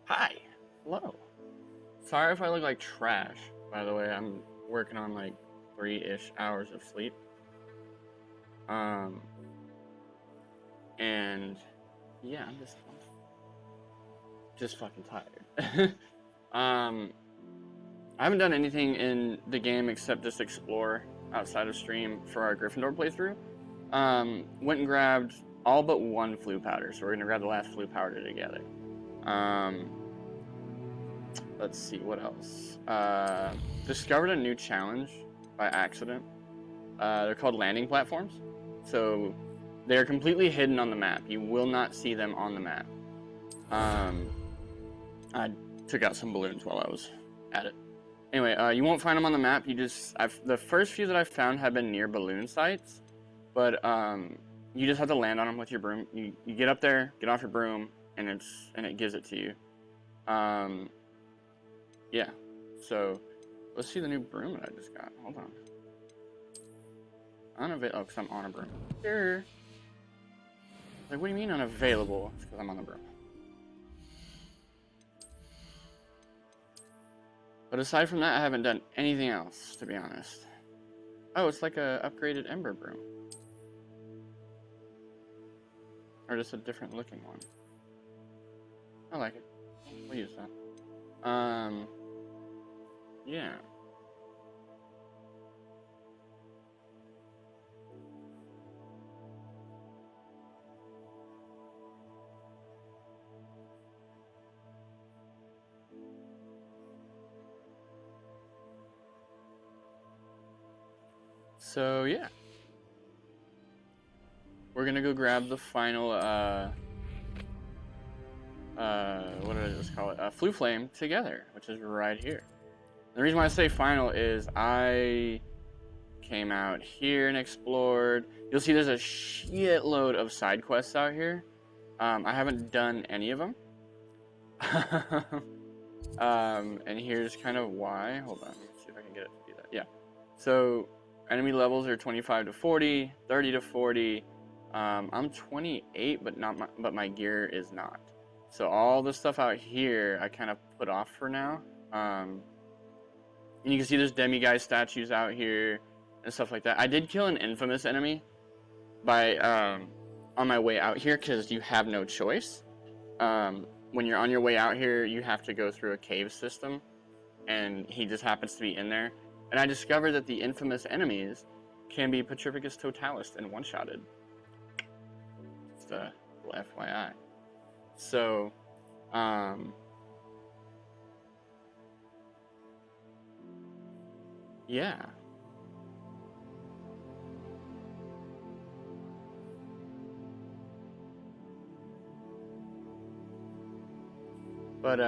Hi. Hello. Sorry if I look like trash, by the way. I'm working on like 3-ish hours of sleep. Um, and yeah, I'm just fucking tired. um, I haven't done anything in the game except just explore outside of stream for our Gryffindor playthrough. Went and grabbed all but one flu powder, so we're gonna grab the last flu powder together. Um, let's see what else. Discovered a new challenge by accident. They're called landing platforms. So they're completely hidden on the map. You will not see them on the map. I took out some balloons while I was at it. Anyway, you won't find them on the map. The first few that I've found have been near balloon sites, but you just have to land on them with your broom. You get up there, get off your broom, and it gives it to you. Yeah. So let's see the new broom that I just got. Hold on. Oh, because I'm on a broom. Sure. Like, what do you mean unavailable? It's because I'm on the broom. But aside from that, I haven't done anything else, to be honest. Oh, it's like a upgraded Ember broom. Or just a different looking one. I like it. We'll use that. Yeah. So, yeah. We're gonna go grab the final, what did I just call it? Flu Flame together, which is right here. The reason why I say final is I came out here and explored. You'll see there's a shitload of side quests out here. I haven't done any of them. And here's kind of why. Hold on, let me see if I can get it to do that. Yeah. So enemy levels are 25 to 40, 30 to 40. I'm 28, but my gear is not. So all the stuff out here I kind of put off for now. And you can see there's demiguise statues out here and stuff like that. I did kill an infamous enemy by on my way out here because you have no choice. When you're on your way out here, you have to go through a cave system, and he just happens to be in there. And I discovered that the infamous enemies can be Petrificus Totalis and one-shotted. Just a little FYI. So, yeah. But,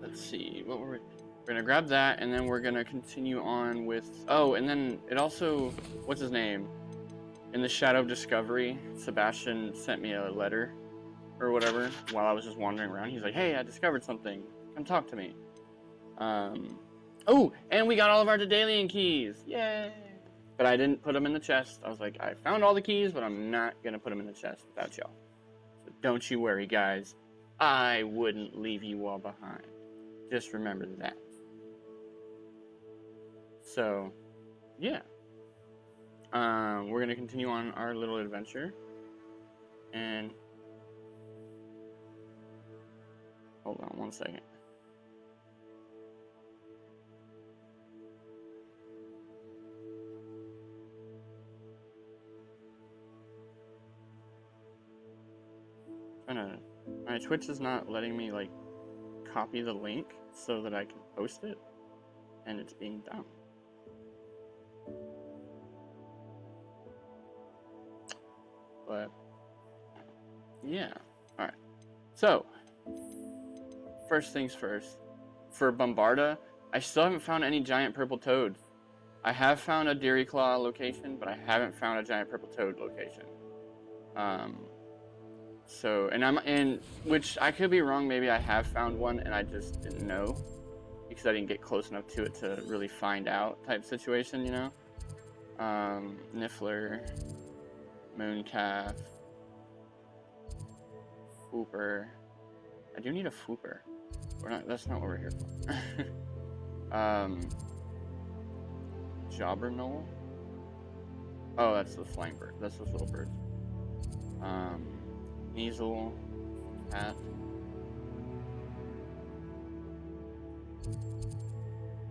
let's see, we're gonna grab that, and then we're gonna continue on with, oh, and then it also, what's his name? In the Shadow of Discovery, Sebastian sent me a letter, or whatever, while I was just wandering around. He's like, hey, I discovered something, come talk to me. Oh, and we got all of our Daedalian keys, yay! But I didn't put them in the chest. I was like, I found all the keys, but I'm not gonna put them in the chest without y'all. So don't you worry, guys. I wouldn't leave you all behind. Just remember that. So, yeah. We're gonna continue on our little adventure. And hold on one second. My Twitch is not letting me like copy the link so that I can post it, and it's being dumb. But yeah, all right. So first things first. For Bombarda, I still haven't found any giant purple toads. I have found a Deary Claw location, but I haven't found a giant purple toad location. So, which I could be wrong, maybe I have found one and I just didn't know because I didn't get close enough to it to really find out type situation, you know? Niffler, Mooncalf, Fooper. I do need a Fooper. That's not what we're here for. Jobberknoll. Oh, that's the flying bird. That's those little birds. Measle. Cat.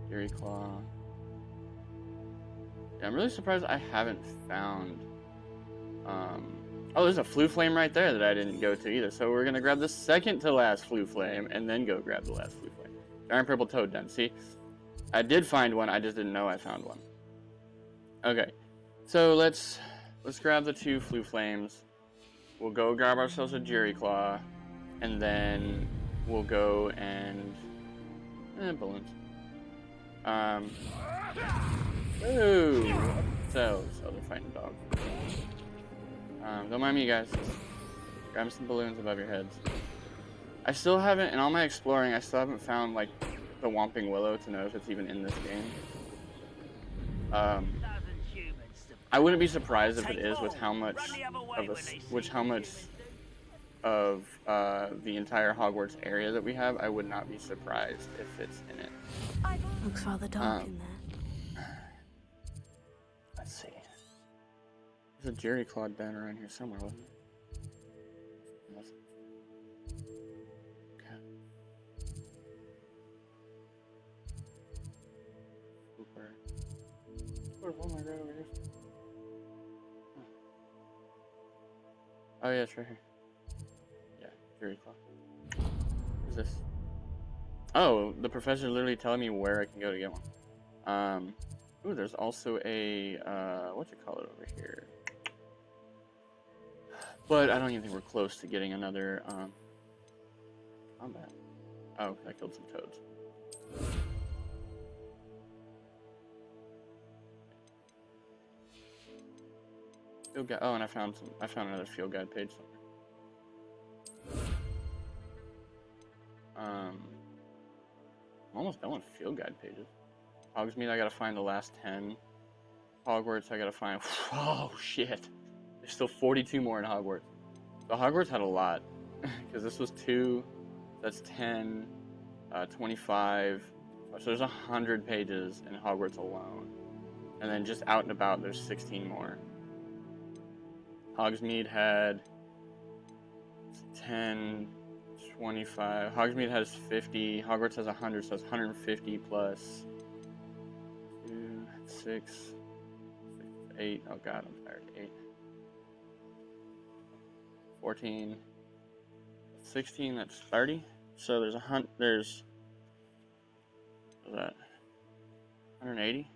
Fury Claw. Yeah, I'm really surprised I haven't found. Oh, there's a Flue Flame right there that I didn't go to either. So we're gonna grab the second to last Flue Flame and then go grab the last Flue Flame. Giant Purple Toad Den. See, I did find one. I just didn't know I found one. Okay, so let's grab the 2 Flue Flames. We'll go grab ourselves a Jerry Claw, and then we'll go and balloons. Ooh, so they're fighting dogs. Don't mind me, guys. Grab some balloons above your heads. I still haven't, in all my exploring, I still haven't found like the Whomping Willow to know if it's even in this game. I wouldn't be surprised if it is, with how much of the entire Hogwarts area that we have. I would not be surprised if it's in it. Looks rather dark in there. Let's see. There's a Jerry Claw den around here somewhere, wasn't it? Okay. Super. Oh my god, over here. Oh yeah, it's right here. Yeah, Jerry Claw. What's this? Oh, the professor's literally telling me where I can go to get one. Ooh, there's also a, whatchamacallit over here. But I don't even think we're close to getting another, combat. Oh, I killed some toads. Field guide. Oh, and I found another field guide page somewhere. I'm almost done with field guide pages. Hogsmeade, I gotta find the last 10. Hogwarts, I gotta find. Oh shit! There's still 42 more in Hogwarts. So Hogwarts had a lot, because this was 2. That's 10, 25. So there's 100 pages in Hogwarts alone, and then just out and about, there's 16 more. Hogsmeade had 10, 25. Hogsmeade has 50. Hogwarts has 100, so it's 150 plus 2, 6, 8. Oh god, I'm tired. 8, 14, 16. That's 30. So there's there's what's that? 180.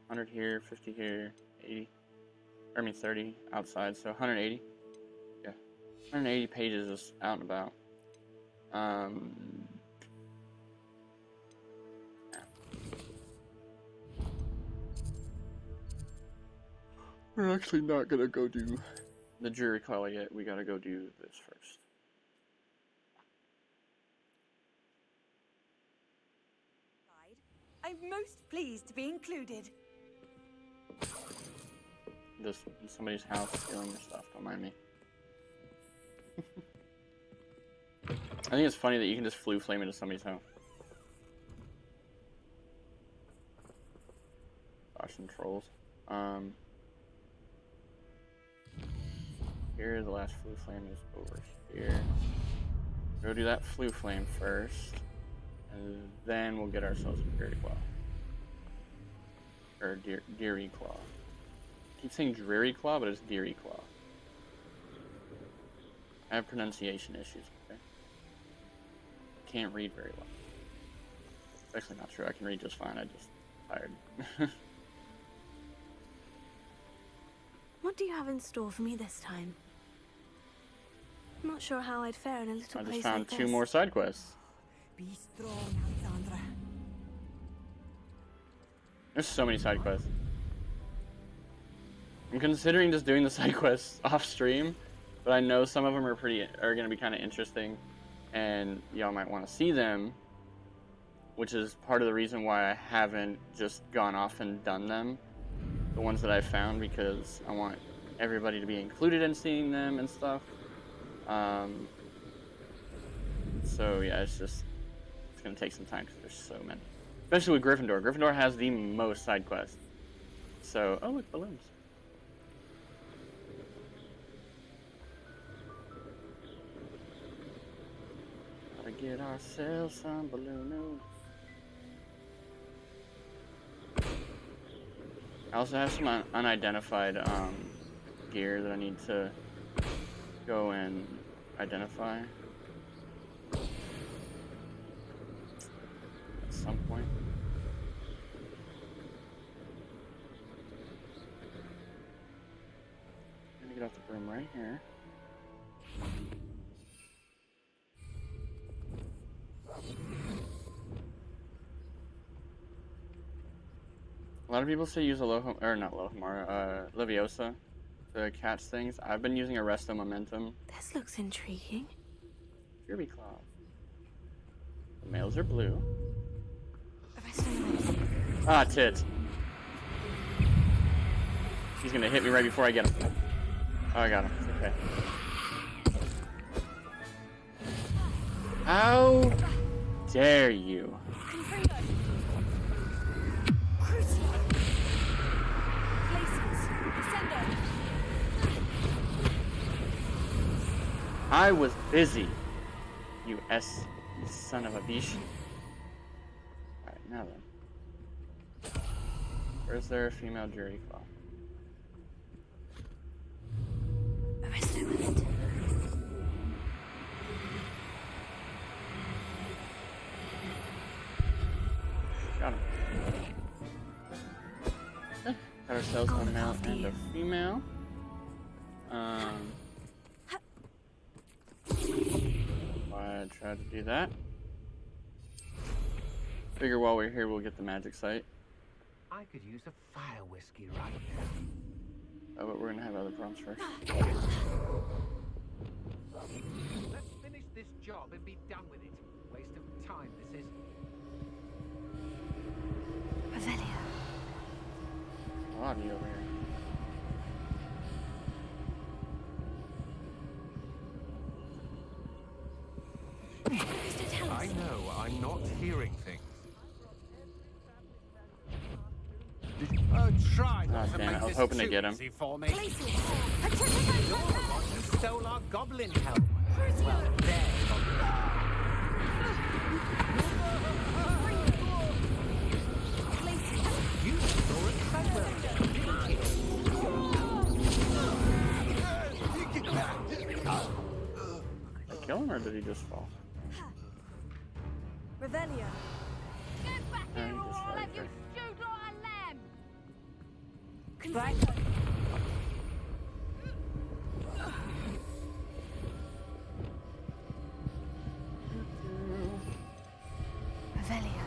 100 here, 50 here, 80. I mean 30 outside, so 180. Yeah, 180 pages is out and about. Yeah. We're actually not gonna go do the jury call yet. We gotta go do this first. I'm most pleased to be included. Just in somebody's house stealing your stuff, don't mind me. I think it's funny that you can just Flue Flame into somebody's house. Gosh, and trolls. Here, the last Flue Flame is over here. Go do that Flue Flame first, and then we'll get ourselves a Dreary Claw. Or Deary Claw. I keep saying Dreary Claw, but it's Deary Claw. I have pronunciation issues, okay? Can't read very well. It's actually not true. I can read just fine. I'm just tired. What do you have in store for me this time? I'm not sure how I'd fare in a little I place just found like 2 this. more side quests. Be strong, Alexandra. There's so many side quests. I'm considering just doing the side quests off stream, but I know some of them are going to be kind of interesting, and y'all might want to see them, which is part of the reason why I haven't just gone off and done them, the ones that I found, because I want everybody to be included in seeing them and stuff. So yeah, it's gonna take some time because there's so many. Especially with Gryffindor. Gryffindor has the most side quests. So, oh look, balloons. Gotta get ourselves some balloons. I also have some unidentified gear that I need to go and identify at some point. I'm gonna get off the broom right here. A lot of people say use Leviosa to catch things. I've been using Arresto Momentum. This looks intriguing. Fury Claws. The males are blue. Ah, tits. He's gonna hit me right before I get him. Oh, I got him. It's okay. How dare you? I was busy, you son of a bitch. Alright, now then. Where's there a female jury claw? Got him. Okay. Got ourselves a male and a female. Why I tried to do that. Figure while we're here, we'll get the magic site. I could use a fire whiskey right now. Oh, but we're gonna have other prompts first. Let's finish this job and be done with it. Waste of time, this is. Revelia. A lot of you over here. I know, I'm not hearing things. Try not to damn it, make I was this hoping to too get him. easy for me. You're the one who stole our goblin helm. Well, their goblin. You saw it somewhere, didn't you? Did I kill him or did he just fall? Revelia. Get back No, here he or just I'll fell have you first. stewed like a lamb! Confringo. Revelia.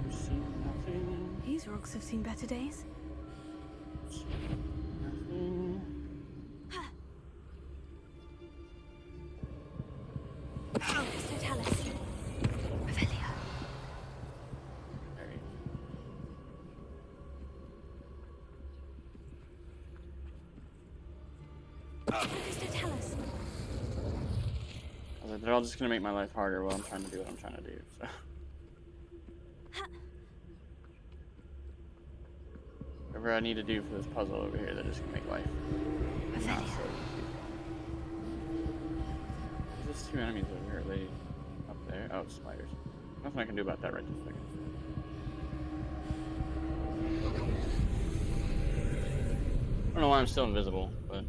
You see nothing. These rocks have seen better days. Nothing. Totalis. Revelia. There he is. Totalis. I was like, they're all just gonna make my life harder while I'm trying to do what I'm trying to do, so. Whatever I need to do for this puzzle over here, they're just gonna make life not so easy. There's just two enemies over here, lady. Up there. Oh, it's spiders. Nothing I can do about that right this second. I don't know why I'm still invisible, but.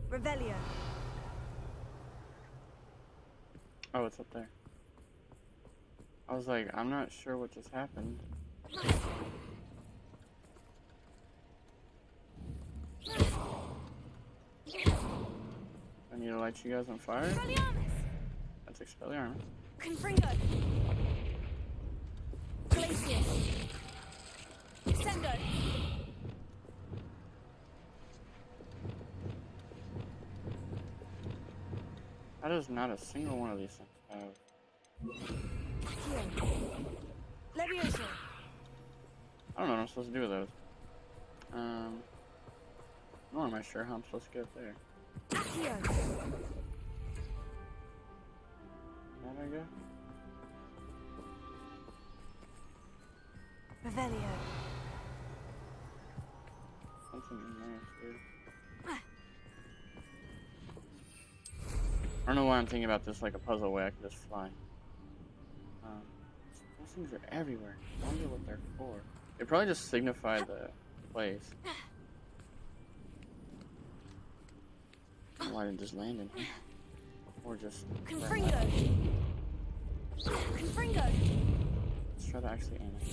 Revelia. Oh, it's up there. I was like, I'm not sure what just happened. I need to light you guys on fire? That's Expelliarmus. Confringo. Glacius. Sendo. How does not a single one of these things have? Accio. Levioso. I don't know what I'm supposed to do with those. Nor am I sure how I'm supposed to get up there. Accio. How'd I go? Revelio. Something in there too. I don't know why I'm thinking about this like a puzzle way I can just fly. Those things are everywhere. I wonder what they're for. They probably just signify the place. Why didn't just land in here? Or just... Confringo. Confringo. Let's try to actually aim it.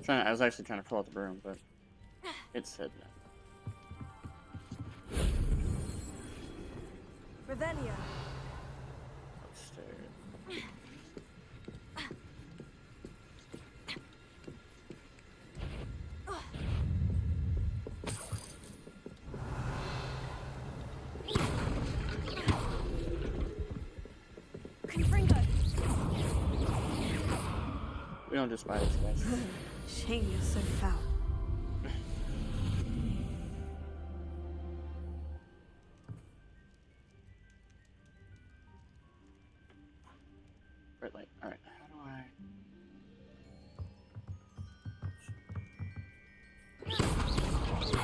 I was actually trying to pull out the broom, but it said no. Revelio. Upstairs. Confringo. We don't just buy these guys. Shame you're so foul. Red light. Alright, how do I...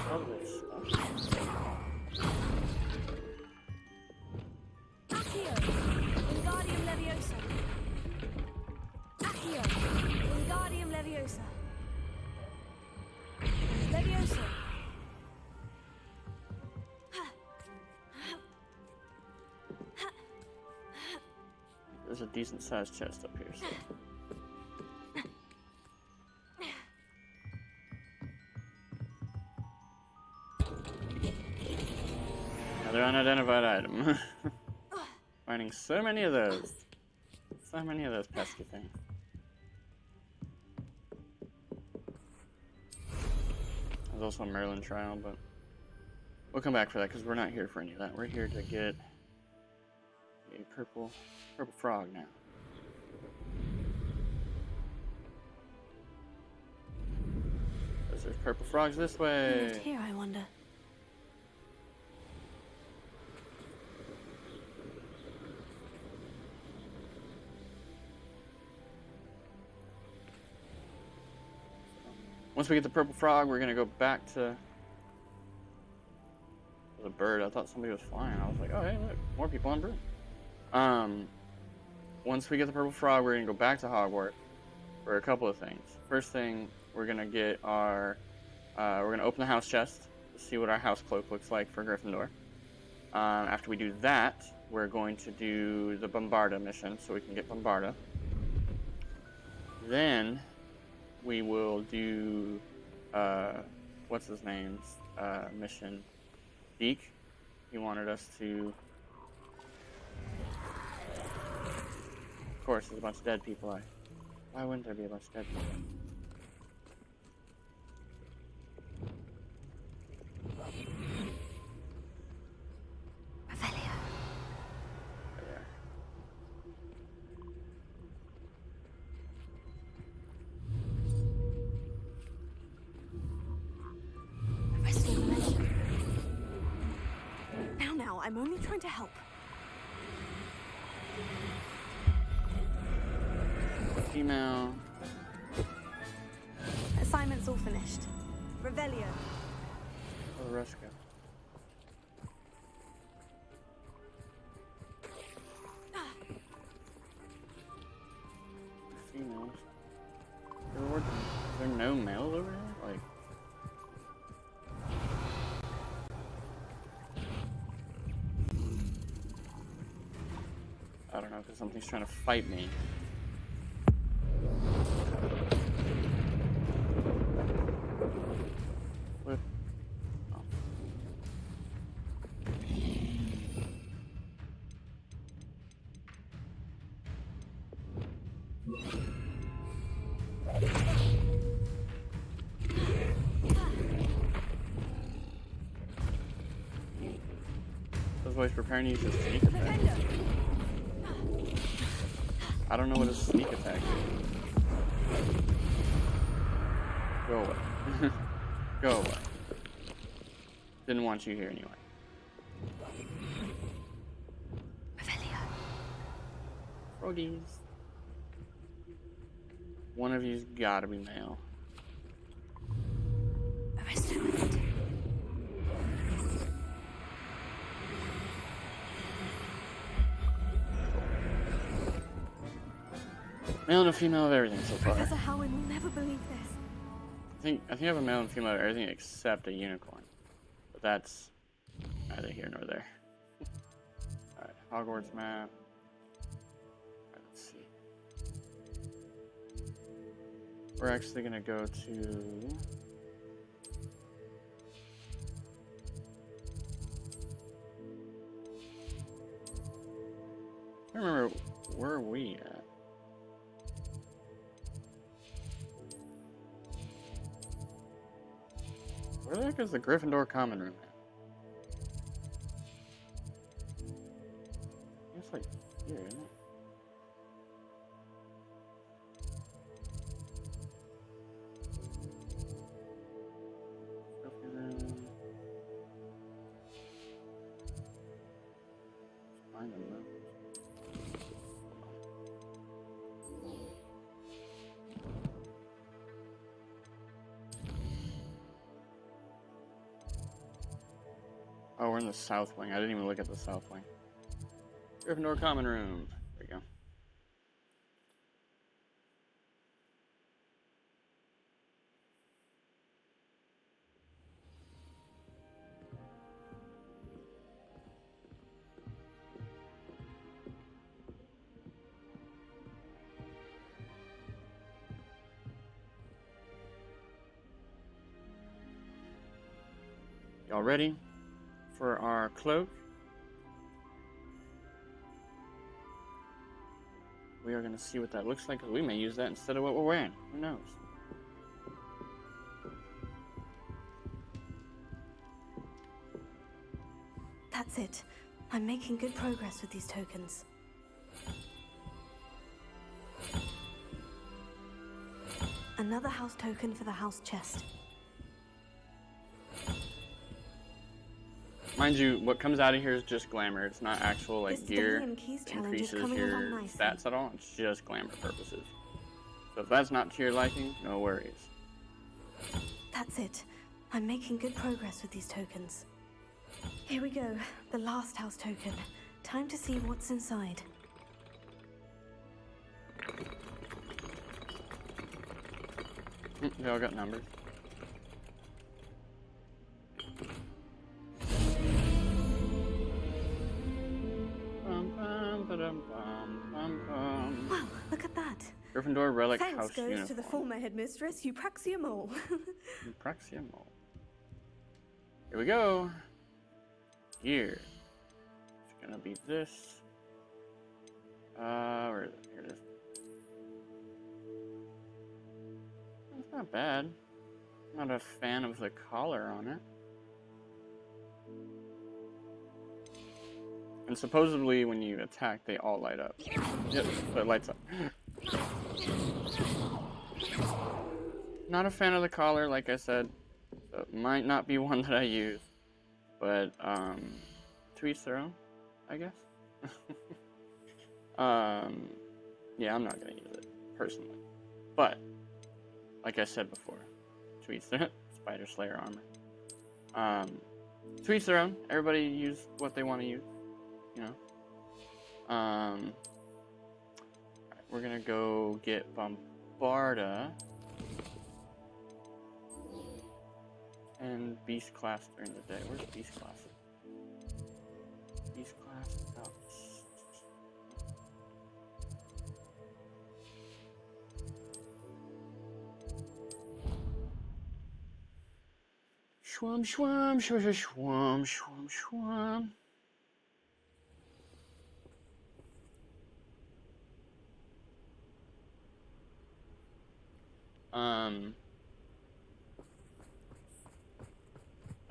Probably stop. Accio. Wingardium Leviosa. Accio. Wingardium Leviosa. Leviosa. There's a decent sized chest up here, so... Another unidentified item. Finding so many of those. So many of those pesky things. There's also a Merlin trial, but we'll come back for that because we're not here for any of that. We're here to get a purple frog now. There's purple frogs this Who way. lived here, I wonder? Once we get the purple frog, we're gonna go back to the bird. I thought somebody was flying. I was like, oh hey, look, more people on broom. Once we get the purple frog, we're gonna go back to Hogwarts for a couple of things. First thing, we're gonna get our, we're gonna open the house chest to see what our house cloak looks like for Gryffindor. After we do that, we're going to do the Bombarda mission so we can get Bombarda. Then we will do, what's his name's mission? Deke. He wanted us to... Of course, there's a bunch of dead people. Why wouldn't there be a bunch of dead people? Revelio. There. Arresting dimension. Now, I'm only trying to help. Female. Assignment's all finished. Revelio. Where'd the rest go? Females. Is there no males over here? Like... I don't know, because something's trying to fight me. What? Oh. voice preparing to use a sneak attack. I don't know what a sneak attack is. Go away. Go away. Didn't want you here anyway. Revelio. Froggies. One of you's gotta be male. Aristocrat. Male and a female of everything so far. Professor Howard will never believe this. I think I have a male and female of everything except a unicorn. But that's neither here nor there. Alright, Hogwarts map. Alright, let's see. We're actually gonna go to I don't remember where are we at? Where the heck is the Gryffindor common room at? It's like here, isn't it? Trophy room. Find them though. Oh, we're in the south wing. I didn't even look at the south wing. Gryffindor common room. There we go. Y'all ready for our cloak? We are going to see what that looks like, because we may use that instead of what we're wearing. Who knows? That's it. I'm making good progress with these tokens. Another house token for the house chest. Mind you, what comes out of here is just glamour. It's not actual like This gear Daily and Keys challenge is increases coming your along nicely. stats at all. It's just glamour purposes. So if that's not to your liking, no worries. That's it. I'm making good progress with these tokens. Here we go. The last house token. Time to see what's inside. They all got numbers. Wow, look at that. Gryffindor relic Thanks house goes uniform. to the former headmistress, Eupraxia Mole. Eupraxia Mole. Here we go. Here. It's gonna be this. Where is it? Here it is. It's not bad. I'm not a fan of the collar on it. And supposedly when you attack, they all light up. Yep, so it lights up. Not a fan of the collar, like I said. So it might not be one that I use. But, to each their own, I guess. Yeah, I'm not gonna use it, personally. But, like I said before, to each their Spider Slayer armor. To each their own. Everybody use what they want to use, you know. Alright, we're gonna go get Bombarda and Beast class during the day. Where's Beast class? Beast class. Oh. Shwam, shwam, shwam, shwam, shwam, shwam.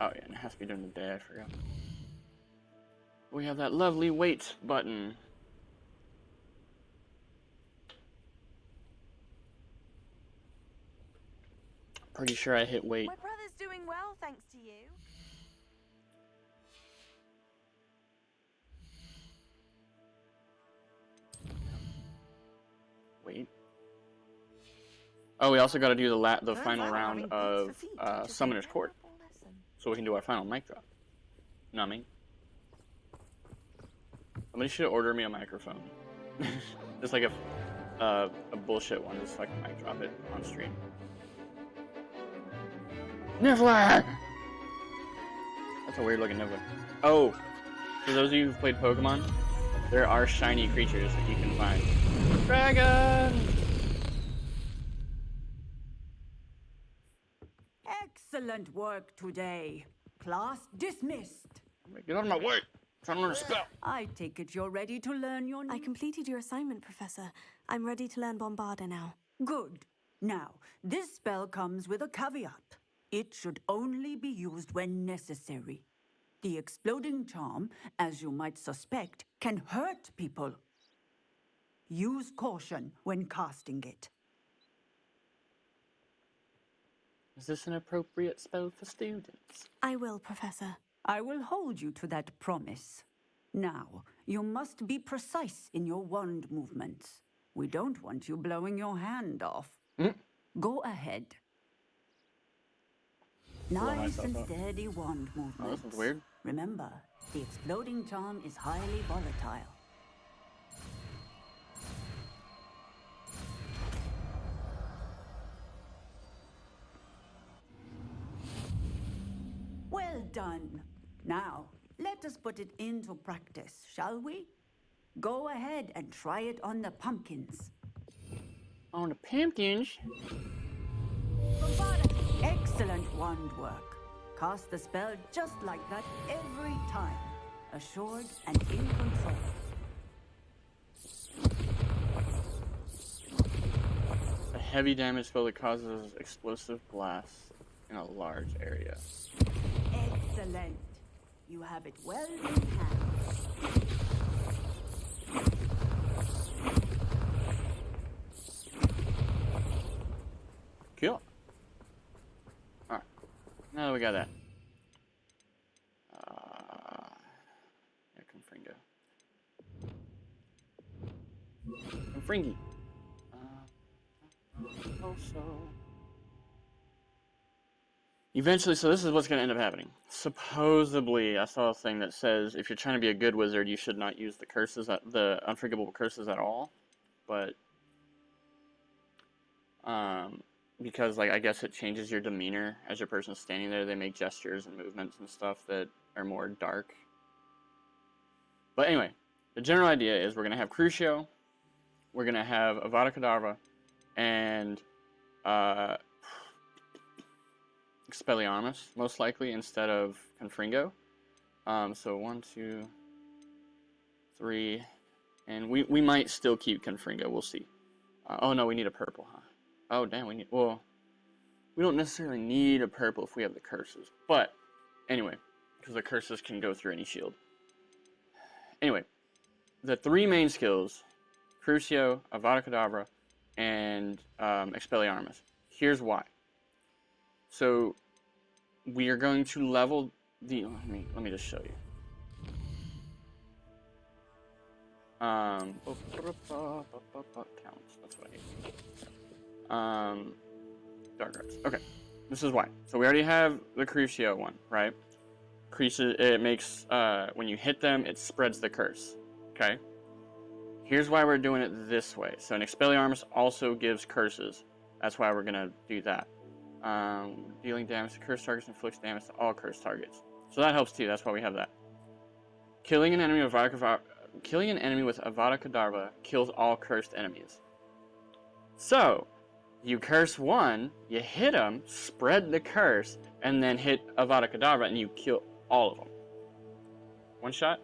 Oh yeah, and it has to be during the day, I forgot. We have that lovely wait button. Pretty sure I hit wait. My brother's doing well, thanks to you. Wait. Oh, we also got to do the Turns final out round having boots of for feet teaches a Summoner's Court, valuable lesson. so we can do our final mic drop. You know what I mean? Somebody should order me a microphone. Just like a bullshit one, just so I can mic drop it on stream. Niffler! That's a weird looking Niffler. Oh, for those of you who've played Pokemon, there are shiny creatures that you can find. Dragon! Excellent work today. Class dismissed. Get out of my way! I'm trying to learn a spell. I take it you're ready to learn your I new... completed your assignment, Professor. I'm ready to learn Bombarda now. Good. Now, this spell comes with a caveat. It should only be used when necessary. The exploding charm, as you might suspect, can hurt people. Use caution when casting it. Is this an appropriate spell for students? I will, Professor. I will hold you to that promise. Now, you must be precise in your wand movements. We don't want you blowing your hand off. Go ahead. Nice and steady wand movements. Oh, this one's weird. Remember, the exploding charm is highly volatile. Well done. Now, let us put it into practice, shall we? Go ahead and try it on the pumpkins. On the pumpkins? Bombarda! Excellent wand work. Cast the spell just like that every time. Assured and in control. A heavy damage spell that causes explosive blasts in a large area. Excellent. You have it well in hand. Cool. Alright. Now that we got that. Yeah, Confringo. Confringy. Also. Eventually, so this is what's going to end up happening. Supposedly, I saw a thing that says if you're trying to be a good wizard, you should not use the curses, the unforgivable curses at all. But, because, like, I guess it changes your demeanor as your person's standing there. They make gestures and movements and stuff that are more dark. But anyway, the general idea is we're going to have Crucio, we're going to have Avada Kedavra, and Expelliarmus, most likely, instead of Confringo. So 1, 2, 3, and we might still keep Confringo, we'll see. Oh no, we need a purple, huh? Oh damn, we don't necessarily need a purple if we have the curses. But, anyway, because the curses can go through any shield. Anyway, the three main skills, Crucio, Avada Kedavra, and Expelliarmus. Here's why. So, we are going to level the... Let me just show you. Counts, that's what I need. Dark arts. Okay, this is why. So we already have the Crucio one, right? It makes, when you hit them, it spreads the curse, okay? Here's why we're doing it this way. So an Expelliarmus also gives curses. That's why we're gonna do that. Dealing damage to cursed targets inflicts damage to all cursed targets. So that helps too, that's why we have that. Killing an enemy with Avada Kedavra kills all cursed enemies. So, you curse one, you hit them, spread the curse, and then hit Avada Kedavra, and you kill all of them. One shot,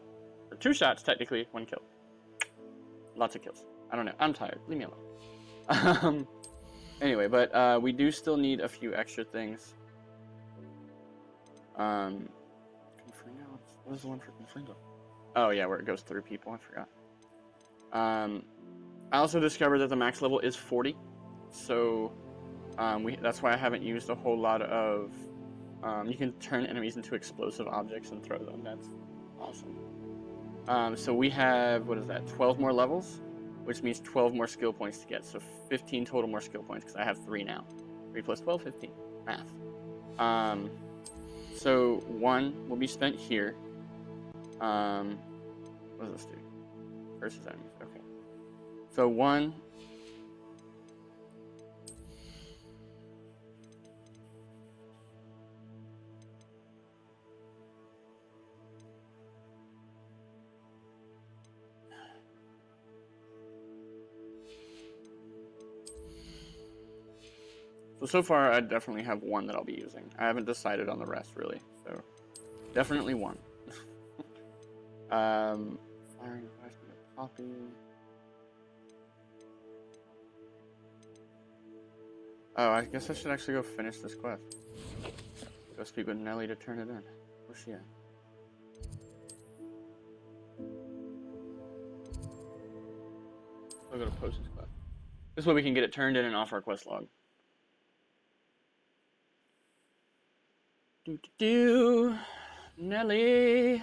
or two shots technically, one kill. Lots of kills. I don't know, I'm tired, leave me alone. Anyway, but we do still need a few extra things. Confringo? What is the one for Confringo? Oh yeah, where it goes through people. I forgot. I also discovered that the max level is 40, so that's why I haven't used a whole lot of. You can turn enemies into explosive objects and throw them. That's awesome. So we have, what is that? 12 more levels, which means 12 more skill points to get. So 15 total more skill points because I have 3 now. 3 plus 12, 15. Math. So 1 will be spent here. What does this do? Versus enemies. Okay. So 1. So far, I definitely have 1 that I'll be using. I haven't decided on the rest, really. So, definitely 1. Firing device, copy. Oh, I guess I should actually go finish this quest. Go speak with Nelly to turn it in. Where's she at? I'll go to post this quest. This way we can get it turned in and off our quest log. Nelly.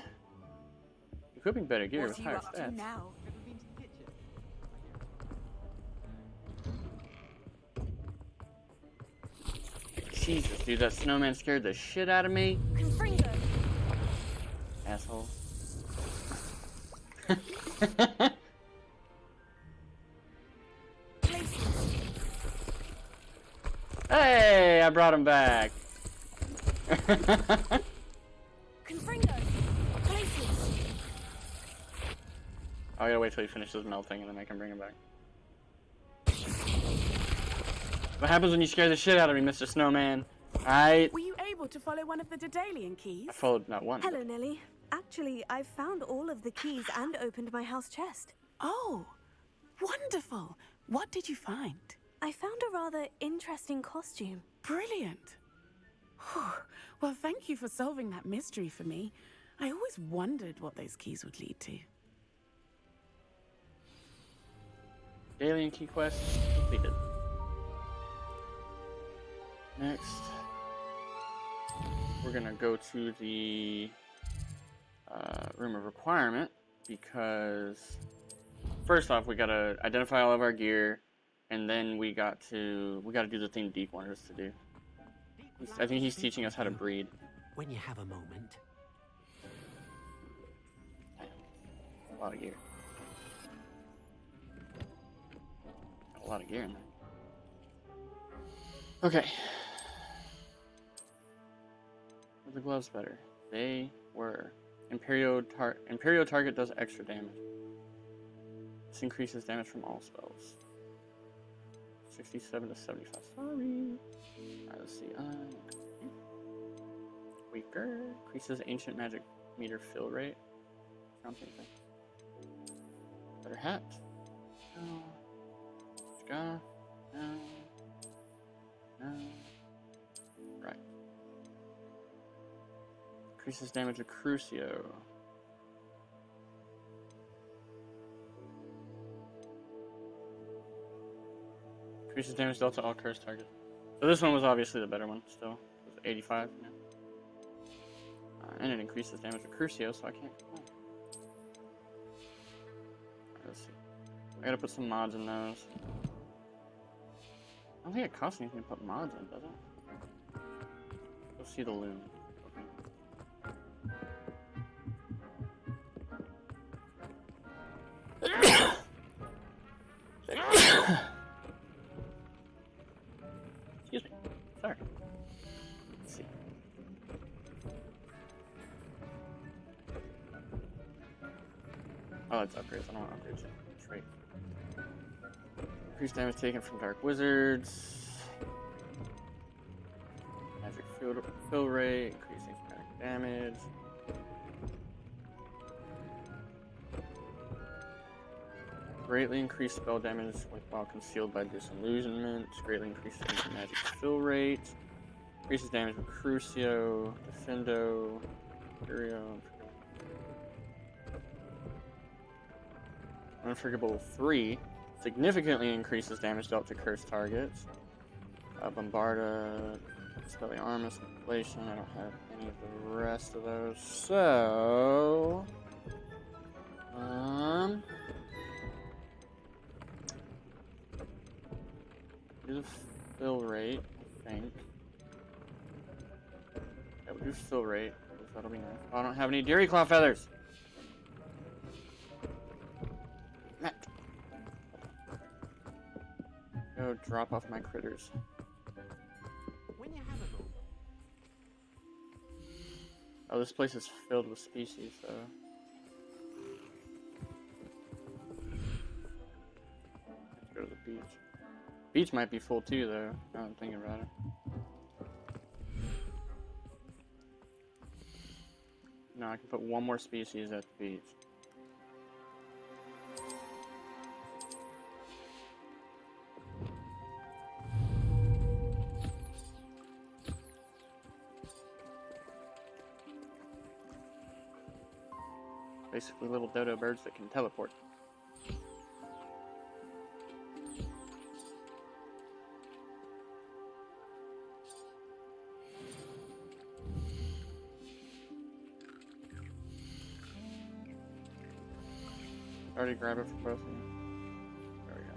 Equipping better gear with higher stats. now? Jesus, dude, that snowman scared the shit out of me. Confringo. Asshole. Hey, I brought him back. Confringo. Places. I gotta wait till he finishes melting and then I can bring him back. What happens when you scare the shit out of me, Mr. Snowman? Alright. Were you able to follow one of the Daedalian keys? I followed not one. Hello, Nelly. Actually, I've found all of the keys and opened my house chest. Oh, wonderful. What did you find? I found a rather interesting costume. Brilliant. Whew. Well, thank you for solving that mystery for me. I always wondered what those keys would lead to. Alien key quest completed. Next, we're gonna go to the room of requirement because first off we gotta identify all of our gear, and then we gotta do the thing Deke wanted us to do. I think he's teaching us how to breed. When you have a moment. A lot of gear. A lot of gear in there. Okay. Were the gloves better? They were. Imperial target does extra damage. This increases damage from all spells. 67 to 75. Sorry. Alright, let's see. Weaker. Increases ancient magic meter fill rate. Sounds anything. Better hat. No. Scar. No. No. Right. Increases damage of Crucio. Increases damage dealt to all cursed targets. So this one was obviously the better one still. It was 85. Yeah. And it increases damage of Crucio, so I can't. Oh. Alright, let's see. I gotta put some mods in those. I don't think it costs anything to put mods in, does it? Go see the loom. Excuse me. Sorry. Let's see. Oh, it's upgrades. I don't want upgrades yet. Trait. Increased damage taken from Dark Wizards. Magic fill rate. Increasing magic damage. Greatly increased spell damage while concealed by disillusionment. Greatly increases magic fill rate. Increases damage with Crucio, Defendo, Curio. Unforgivable 3 significantly increases damage dealt to cursed targets. Bombarda, Spelling Armor, Inflation. I don't have any of the rest of those. So, do the fill rate, I think. Yeah, we'll do fill rate. That'll be nice. Oh, I don't have any Deary Claw feathers. Matt. Go drop off my critters. When you have a moment. Oh, this place is filled with species, so. Let's go to the beach. Beach might be full too, though. Now that I'm thinking about it. No, I can put one more species at the beach. Basically little dodo birds that can teleport. Already grab it for both of them. There we go.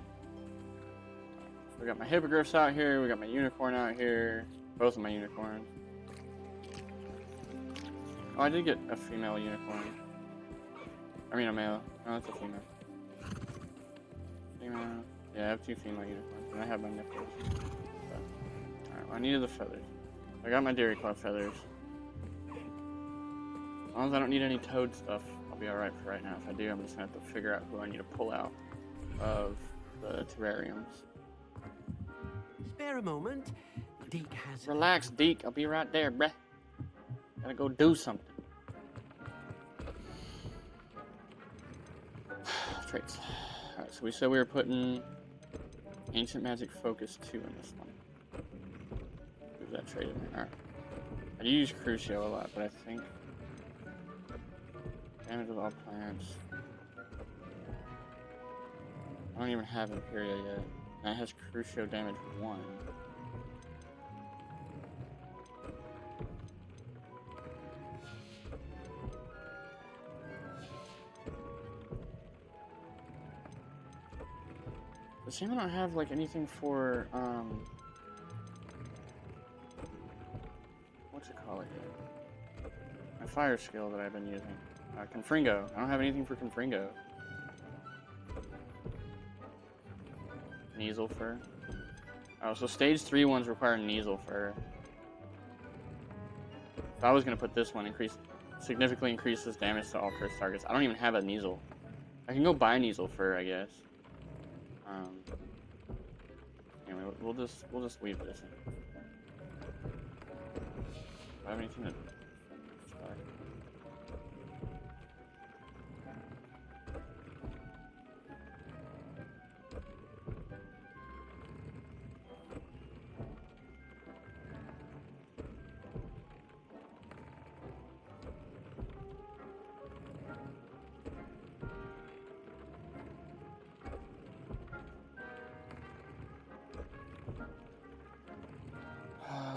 So we got my hippogriffs out here, we got my unicorn out here. Both of my unicorns. Oh, I did get a female unicorn. I mean a male. No, that's a female. Female. Yeah, I have 2 female unicorns, and I have my nipples. Alright, well, I needed the feathers. I got my Deary Claw feathers. As long as I don't need any toad stuff, I'll be alright for right now. If I do, I'm just gonna have to figure out who I need to pull out of the terrariums. Spare a moment. Deke has. Relax, Deke. I'll be right there, bruh. Gotta go do something. Traits. Alright, so we said we were putting Ancient Magic Focus 2 in this one. Move that trait in there. Alright. I do use Crucio a lot, but I think damage with all plants. I don't even have Imperia yet. And it has Crucio damage 1. Does Sam not have like anything for what's it called here? My fire skill that I've been using. Confringo. I don't have anything for Confringo. Neasel fur. Oh, so stage 3 ones require Neasel fur. If I was gonna put this one, significantly increases damage to all cursed targets. I don't even have a Neasel. I can go buy Neasel fur, I guess. Anyway, we'll just weave this in. Do I have anything to start?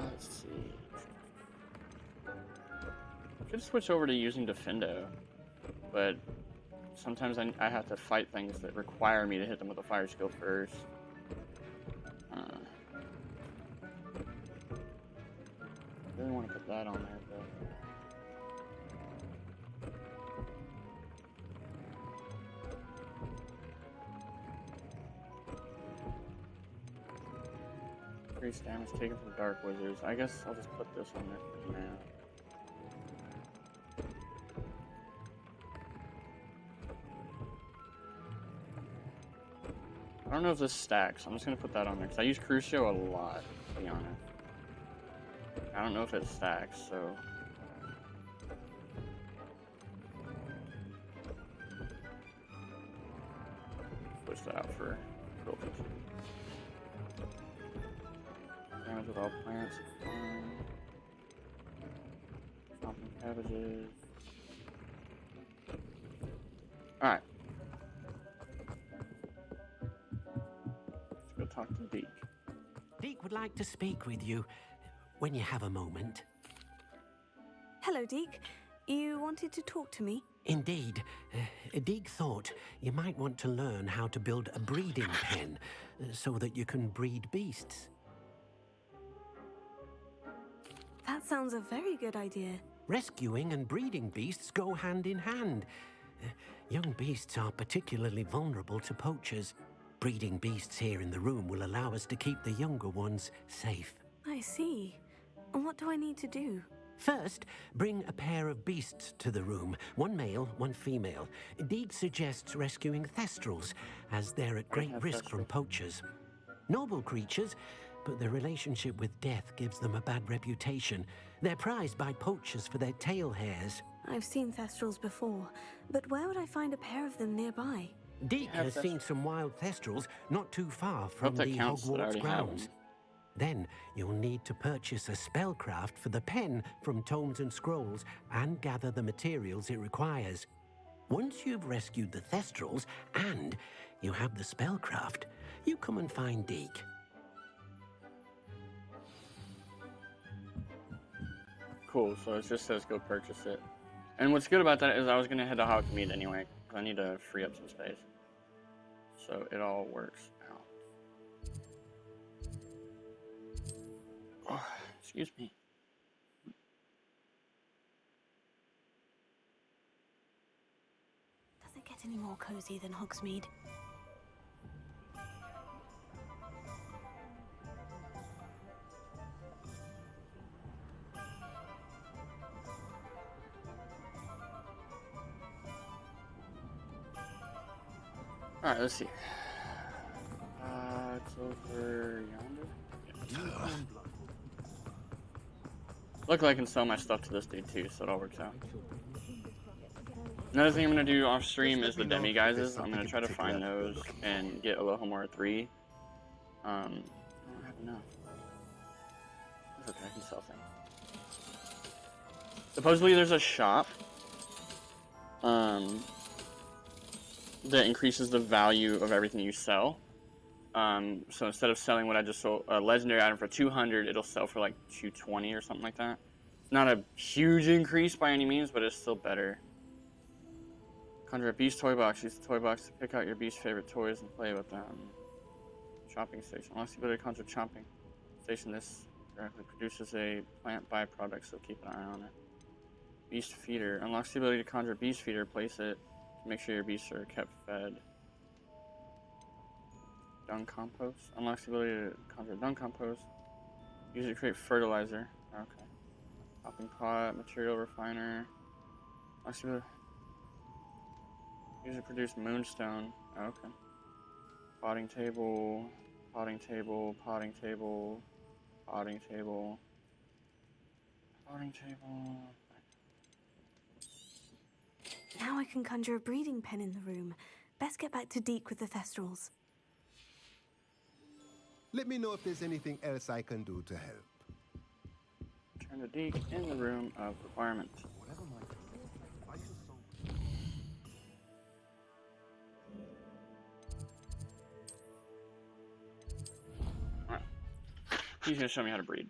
Let's see. Could switch over to using Defendo, but sometimes I have to fight things that require me to hit them with a fire skill first. I really want to put that on there, but increased damage taken from Dark Wizards. I guess I'll just put this on there for now. I don't know if this stacks. I'm just gonna put that on there because I use Crucio a lot, to be honest. I don't know if it stacks, so. Switch that out for cruelty. Damage with all plants. Chopping cabbages. Alright. talk to Deke. Deke would like to speak with you when you have a moment. Hello, Deke. You wanted to talk to me? Indeed. Deke thought you might want to learn how to build a breeding pen so that you can breed beasts. That sounds a very good idea. Rescuing and breeding beasts go hand in hand. Young beasts are particularly vulnerable to poachers. Breeding beasts here in the room will allow us to keep the younger ones safe. I see. And what do I need to do? First, bring a pair of beasts to the room. One male, one female. Deke suggests rescuing thestrals, as they're at great risk from poachers. Noble creatures, but their relationship with death gives them a bad reputation. They're prized by poachers for their tail hairs. I've seen thestrals before, but where would I find a pair of them nearby? Deke has seen some wild thestrals not too far from the Hogwarts grounds. Then you'll need to purchase a spellcraft for the pen from Tomes and Scrolls and gather the materials it requires. Once you've rescued the thestrals and you have the spellcraft, you come and find Deke. Cool, so it just says go purchase it. And what's good about that is I was gonna head to Hogsmeade anyway, because I need to free up some space. So it all works out. Oh, excuse me. Does it get any more cozy than Hogsmeade? Alright, let's see. It's over yonder. Yeah. Luckily I can sell my stuff to this dude too, so it all works out. Another thing I'm going to do off stream is the demi-guises. I'm going to try to find those and get Alohomora 3. I don't have enough. It's okay, I can sell things. Supposedly there's a shop that increases the value of everything you sell. So instead of selling what I just sold, a legendary item for 200, it'll sell for like 220 or something like that. It's not a huge increase by any means, but it's still better. Conjure a beast toy box. Use the toy box to pick out your beast's favorite toys and play with them. Chopping station. Unlocks the ability to conjure chopping station. This directly produces a plant byproduct, so keep an eye on it. Beast feeder. Unlocks the ability to conjure a beast feeder. Place it to make sure your beasts are kept fed. Dung compost. Unlocks the ability to conjure dung compost. Use it to create fertilizer. Okay. Hopping pot. Material refiner. Unlocks the ability. Use it to produce moonstone. Okay. Potting table. Potting table. Potting table. Potting table. Potting table. Now I can conjure a breeding pen in the room. Best get back to Deke with the thestrals. Let me know if there's anything else I can do to help. Turn to Deke in the room of requirement. Alright. He's gonna show me how to breed.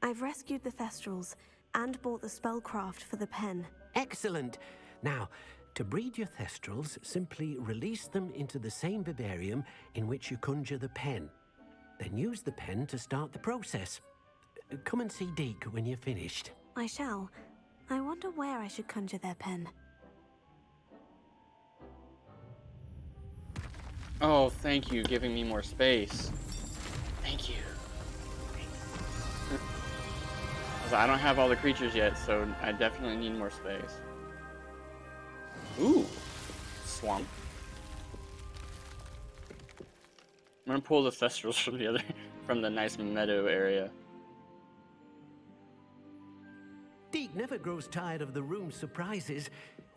I've rescued the thestrals and bought the spellcraft for the pen. Excellent. Now, to breed your thestrals, simply release them into the same vivarium in which you conjure the pen. Then use the pen to start the process. Come and see Deke when you're finished. I shall. I wonder where I should conjure their pen. Oh, thank you, giving me more space. Thank you. I don't have all the creatures yet, so I definitely need more space. Ooh, swamp. I'm gonna pull the thestrals from the nice meadow area. Deke never grows tired of the room's surprises.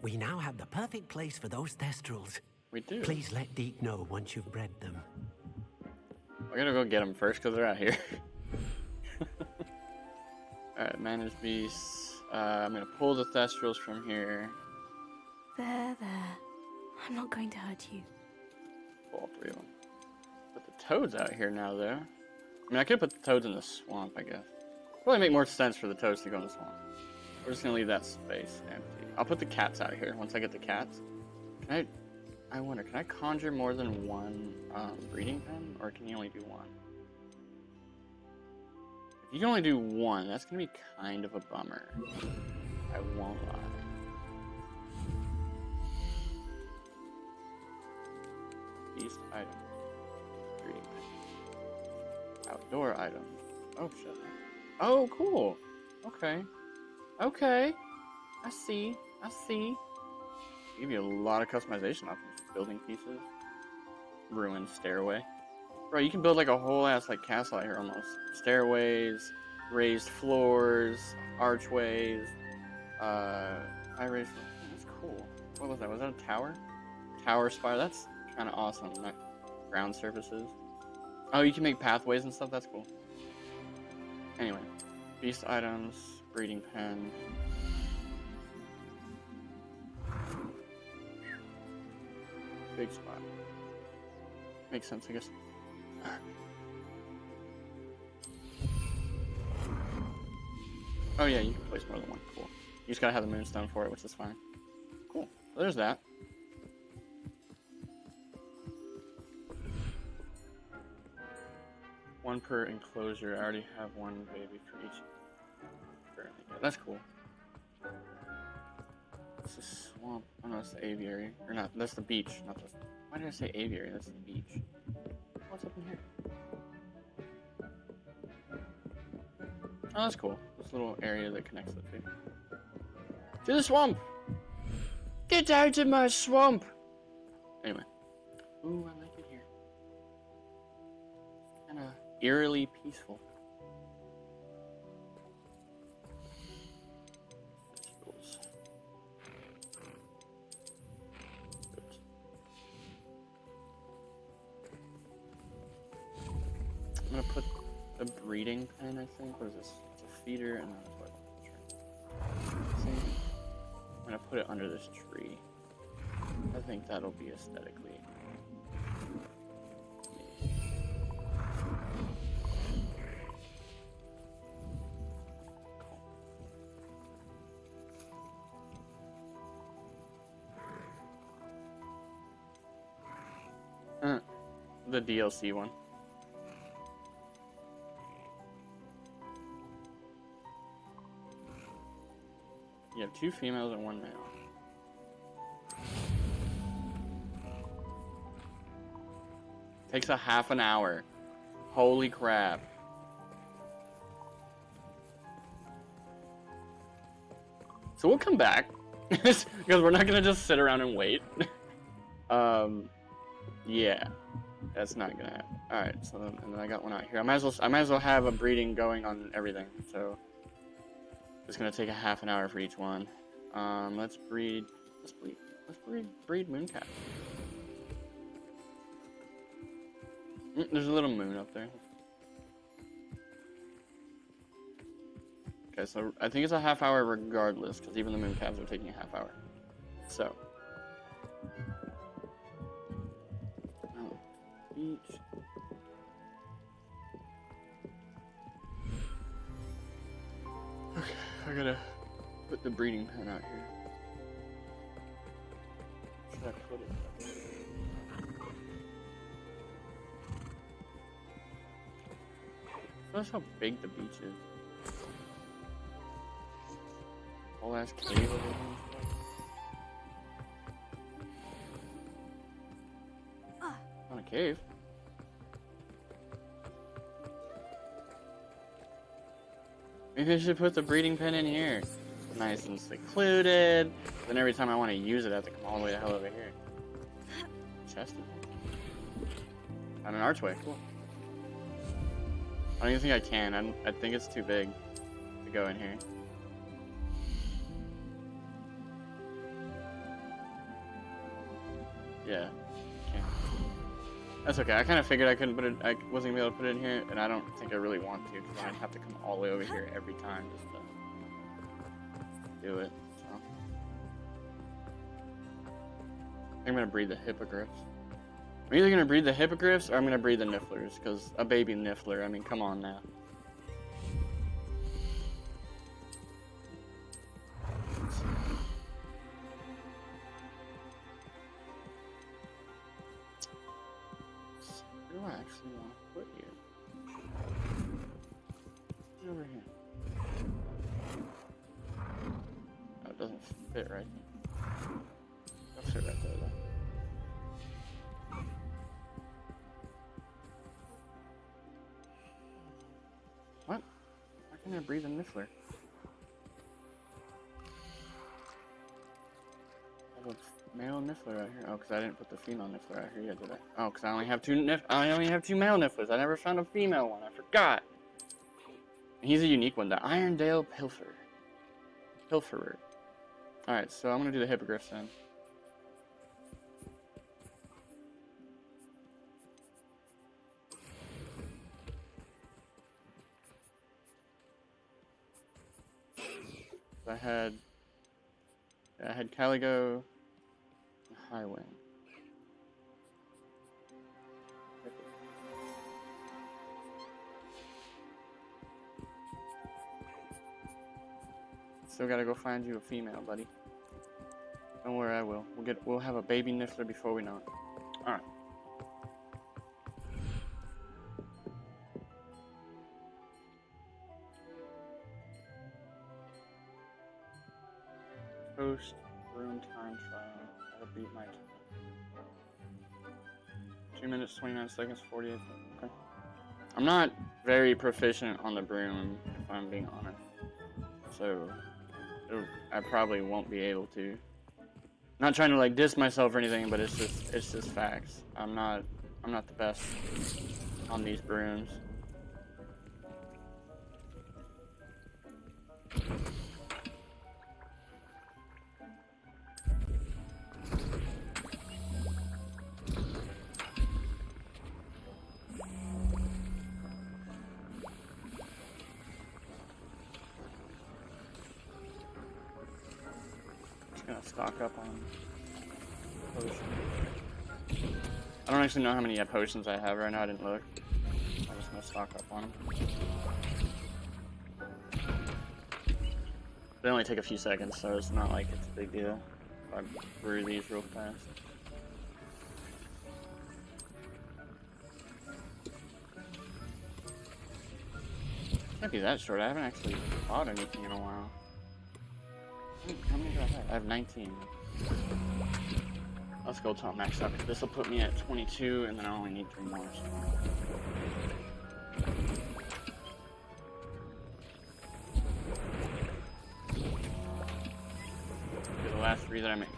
We now have the perfect place for those thestrals. We do. Please let Deke know once you've bred them. I gotta go get them first because they're out here. Alright, manage beasts. I'm gonna pull the Thestrals from here. There. I'm not going to hurt you. Pull all three of them. Put the toads out here now, though. I mean, I could put the toads in the swamp, I guess. Probably make more sense for the toads to go in the swamp. We're just gonna leave that space empty. I'll put the cats out here once I get the cats. I wonder, can I conjure more than one breeding pen, or can you only do one? If you can only do one, that's gonna be kind of a bummer. I won't lie. Beast items. Breeding pen. Outdoor items. Oh shit. Oh, cool. Okay. Okay. I see. Give you a lot of customization options. Building pieces. Ruined stairway. Bro, you can build like a whole ass like castle out here almost. Stairways, raised floors, archways, high raised. That's cool. What was that? Was that a tower? Tower spire. That's kind of awesome. Like ground surfaces. Oh, you can make pathways and stuff. That's cool. Anyway, beast items, breeding pen. Big spot. Makes sense, I guess. Oh yeah, you can place more than one. Cool. You just gotta have the moonstone for it, which is fine. Cool. So there's that. One per enclosure. I already have one baby for each. Currently. Yeah, that's cool. This is swamp. Oh no, that's the aviary. Or not, that's the beach. Not the... Why did I say aviary? That's the beach. What's up in here? Oh, that's cool. This little area that connects the two. To the swamp! Get out of my swamp! Anyway. Ooh, I like it here. Kinda eerily peaceful. I'm gonna put a breeding pen, I think. What is this? It's a feeder and then a toilet. I'm gonna put it under this tree. I think that'll be aesthetically. Cool. The DLC one. You have 2 females and 1 male. Takes a half an hour. Holy crap. So we'll come back. Because we're not gonna just sit around and wait. Yeah. That's not gonna happen. Alright, so then, and then I got one out here. I might as well have a breeding going on everything, so it's gonna take a half an hour for each one. Let's breed mooncats. There's a little moon up there. Okay, so I think it's a half hour regardless, because even the mooncats are taking a half hour. So. Oh, beach. Okay, I gotta put the breeding pen out here. Where should I put it? Notice how big the beach is. Whole ass cave over here and stuff. Not a cave. Maybe I should put the breeding pen in here. Nice and secluded. Then every time I want to use it, I have to come all the way the hell over here. Chest. And an archway. Cool. I don't even think I can. I think it's too big to go in here. Yeah. Can't. That's okay. I kind of figured I couldn't put it. I wasn't gonna be able to put it in here, and I don't think I really want to, because I'd have to come all the way over here every time just to do it. So I'm gonna breed the hippogriffs. I'm either gonna breed the hippogriffs or I'm gonna breed the nifflers, because a baby niffler. I mean, come on now. What do I actually want to put here? Over here. Oh, it doesn't fit right here. It'll fit right there though. What? Why can't I breathe a niffler? I have a male niffler right here. Oh, because I didn't put the female niffler right here yet, did I? Oh, because I only have two male nifflers. I never found a female one. I forgot. And he's a unique one, the Irondale Pilferer. Alright, so I'm gonna do the hippogriffs then. So I had Caligo and Highwing. Still gotta go find you a female, buddy. Don't worry, I will. We'll have a baby niffler before we know it. Alright. Post room time trial. That'll beat my time. 2 minutes, 29 seconds, 48 seconds. Okay. I'm not very proficient on the broom, if I'm being honest. So I probably won't be able to. Not trying to like diss myself or anything, but it's just facts. I'm not the best on these brooms. Gonna stock up on potions. I don't actually know how many potions I have right now. I didn't look. I'm just gonna stock up on them. They only take a few seconds, so it's not like it's a big deal if I brew these real fast. Can't be that short. I haven't actually bought anything in a while. How many do I have? I have 19. Let's go till I'm maxed out. This will put me at 22, and then I only need 3 more. So. Okay, the last 3 that I make.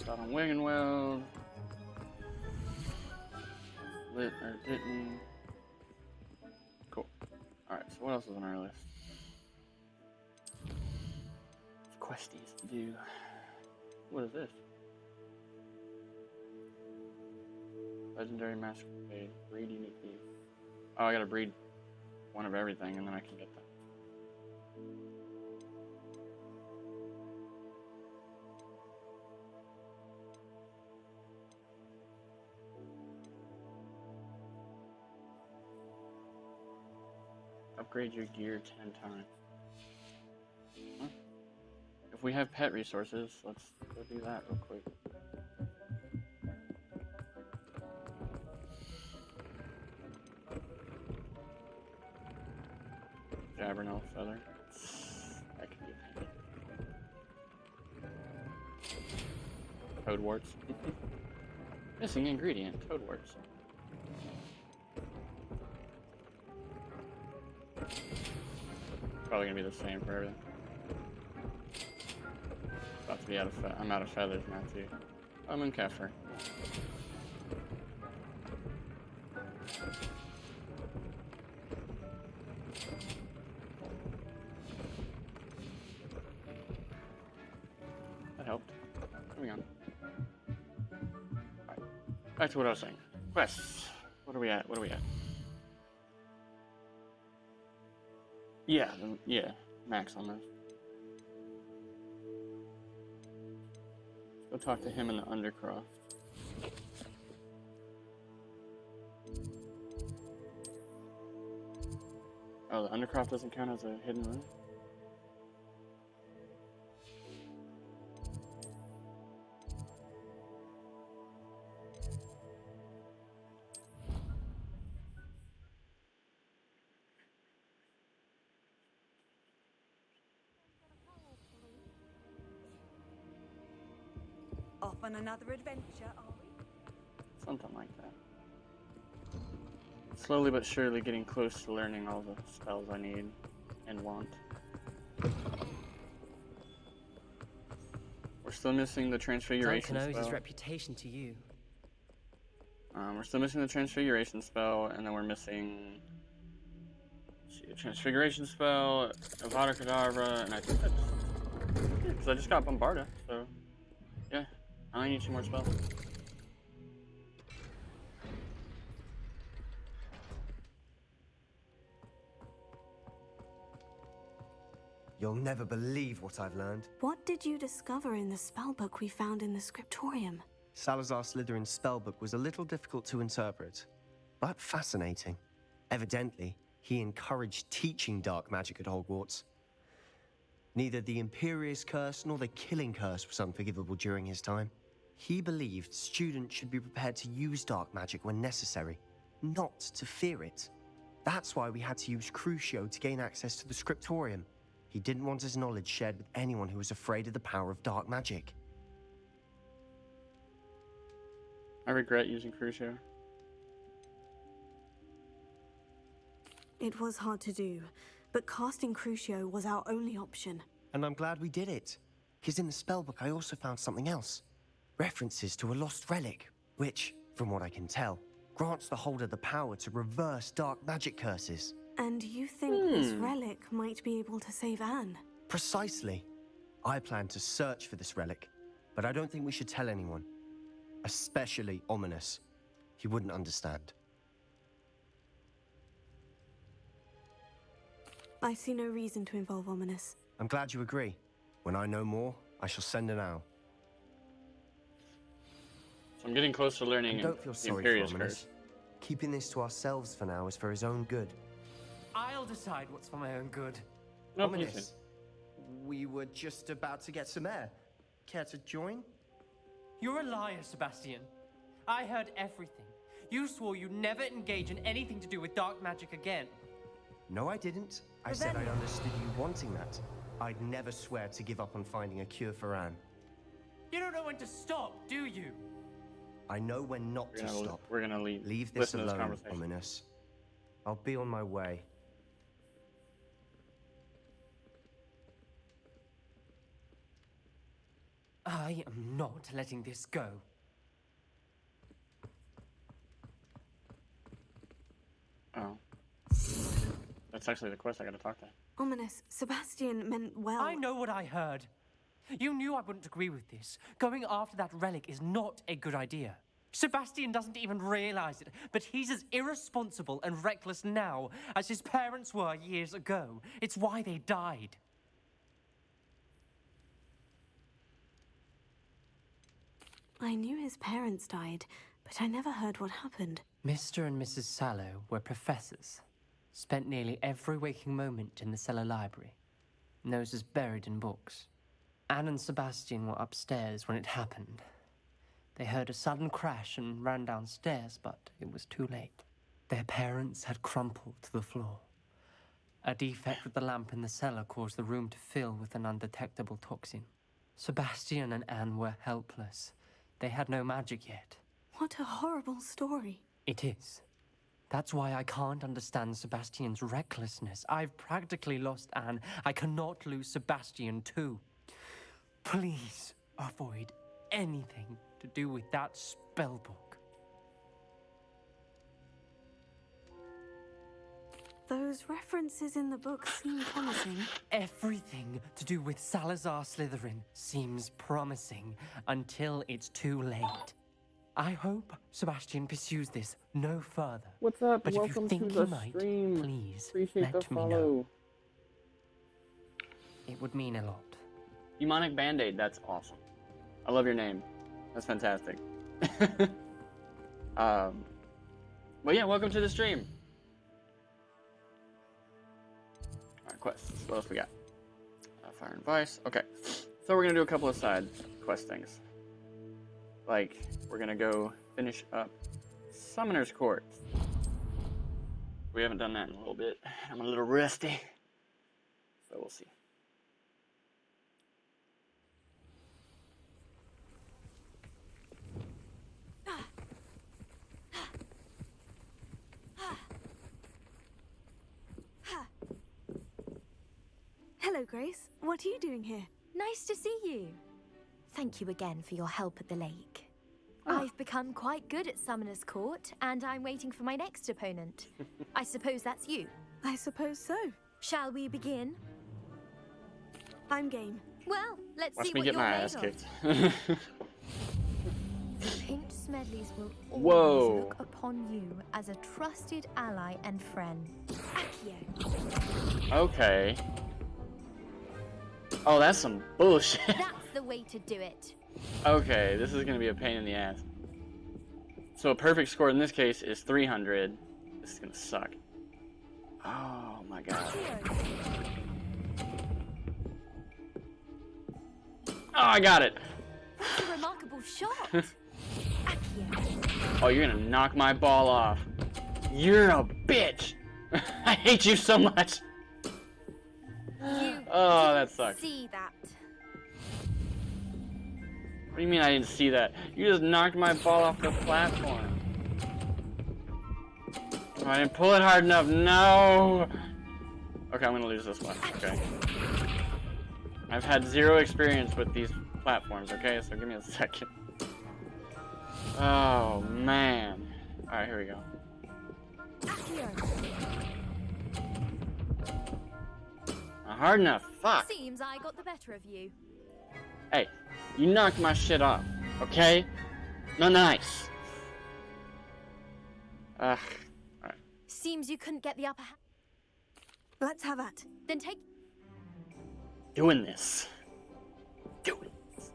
Got on Wing and Weld. Lit or didn't. Cool. Alright, so what else is on our list? Questies to do. What is this? Legendary Masquerade. Breed unique beef. Oh, I gotta breed one of everything and then I can get that. Upgrade your gear 10 times. Huh? If we have pet resources, let's go do that real quick. Jabbernel feather. That could be handy. Toadwarts. Missing ingredient, toadwarts. Probably gonna be the same for everything. About to be I'm out of feathers now too. I'm in Kefir. That helped. Moving on. Alright. Back to what I was saying. Quests. What are we at? What are we at? Yeah, yeah. Max on this. Go talk to him in the Undercroft. Oh, the Undercroft doesn't count as a hidden room? Off on another adventure, are we? Something like that. Slowly but surely getting close to learning all the spells I need and want. We're still missing the Transfiguration Duncan owes spell. his reputation to you. We're still missing the Transfiguration spell, and then we're missing... Let's see, a Transfiguration spell, Avada Kedavra, and I think that's... Yeah, because I just got Bombarda, so... Yeah, I need 2 more spells. You'll never believe what I've learned. What did you discover in the spellbook we found in the scriptorium? Salazar Slytherin's spellbook was a little difficult to interpret, but fascinating. Evidently, he encouraged teaching dark magic at Hogwarts. Neither the Imperious Curse nor the Killing Curse was unforgivable during his time. He believed students should be prepared to use dark magic when necessary, not to fear it. That's why we had to use Crucio to gain access to the scriptorium. He didn't want his knowledge shared with anyone who was afraid of the power of dark magic. I regret using Crucio. It was hard to do, but casting Crucio was our only option. And I'm glad we did it. Because in the spellbook I also found something else. References to a lost relic, which, from what I can tell, grants the holder the power to reverse dark magic curses. And you think this relic might be able to save Anne? Precisely. I plan to search for this relic, but I don't think we should tell anyone. Especially Ominous. He wouldn't understand. I see no reason to involve Ominous. I'm glad you agree. When I know more, I shall send an owl. So I'm getting close to learning And don't feel the sorry Imperious for Curse. Ominous. Keeping this to ourselves for now is for his own good. I'll decide what's for my own good. No, Ominous, we were just about to get some air. Care to join? You're a liar, Sebastian. I heard everything. You swore you'd never engage in anything to do with dark magic again. No, I didn't. I said I understood you wanting that. I'd never swear to give up on finding a cure for Anne. You don't know when to stop, do you? I know when not to stop. We're gonna leave. Leave this Listen to this alone, conversation. Ominous. I'll be on my way. I am not letting this go. Oh. That's actually the quest I gotta talk to. Ominous, Sebastian meant well. I know what I heard. You knew I wouldn't agree with this. Going after that relic is not a good idea. Sebastian doesn't even realize it, but he's as irresponsible and reckless now as his parents were years ago. It's why they died. I knew his parents died, but I never heard what happened. Mr. and Mrs. Sallow were professors. Spent nearly every waking moment in the cellar library. Noses buried in books. Anne and Sebastian were upstairs when it happened. They heard a sudden crash and ran downstairs, but it was too late. Their parents had crumpled to the floor. A defect with the lamp in the cellar caused the room to fill with an undetectable toxin. Sebastian and Anne were helpless. They had no magic yet. What a horrible story. It is. That's why I can't understand Sebastian's recklessness. I've practically lost Anne. I cannot lose Sebastian too. Please avoid anything to do with that spell book. Those references in the book seem promising. Everything to do with Salazar Slytherin seems promising until it's too late. I hope Sebastian pursues this no further. What's up? But Welcome if you think to the he might, stream. please Appreciate let the me follow. know. It would mean a lot. Demonic Band-Aid, that's awesome. I love your name. That's fantastic. But yeah, welcome to the stream. Alright, quests. What else we got? Fire and Vice. Okay. So we're gonna do a couple of side quest things. Like, we're gonna go finish up Summoner's Court. We haven't done that in a little bit. I'm a little rusty. So we'll see. Hello, Grace. What are you doing here? Nice to see you. Thank you again for your help at the lake. I've become quite good at Summoner's Court, and I'm waiting for my next opponent. I suppose that's you. I suppose so. Shall we begin? I'm game. Well, let's Watch see me what get you're my made ass of. kicked. The Pink Smedleys will always Whoa. look upon you as a trusted ally and friend. Accio. Okay. Oh, that's some bullshit. That's the way to do it. Okay, this is gonna be a pain in the ass. So a perfect score in this case is 300. This is gonna suck. Oh my god. Oh, I got it. What a remarkable shot. Accio. Oh, you're gonna knock my ball off. You're a bitch. I hate you so much. Oh, that sucks. See that. What do you mean I didn't see that? You just knocked my ball off the platform. Oh, I didn't pull it hard enough. No. Okay, I'm gonna lose this one. Okay. I've had 0 experience with these platforms. Okay, so give me a second. Oh man. All right, here we go. Not hard enough. Fuck. Seems I got the better of you. Hey, you knocked my shit off. Okay? Not nice. Ugh. Alright. Seems you couldn't get the upper hand. Let's have at. Then take. Doing this. Doing this.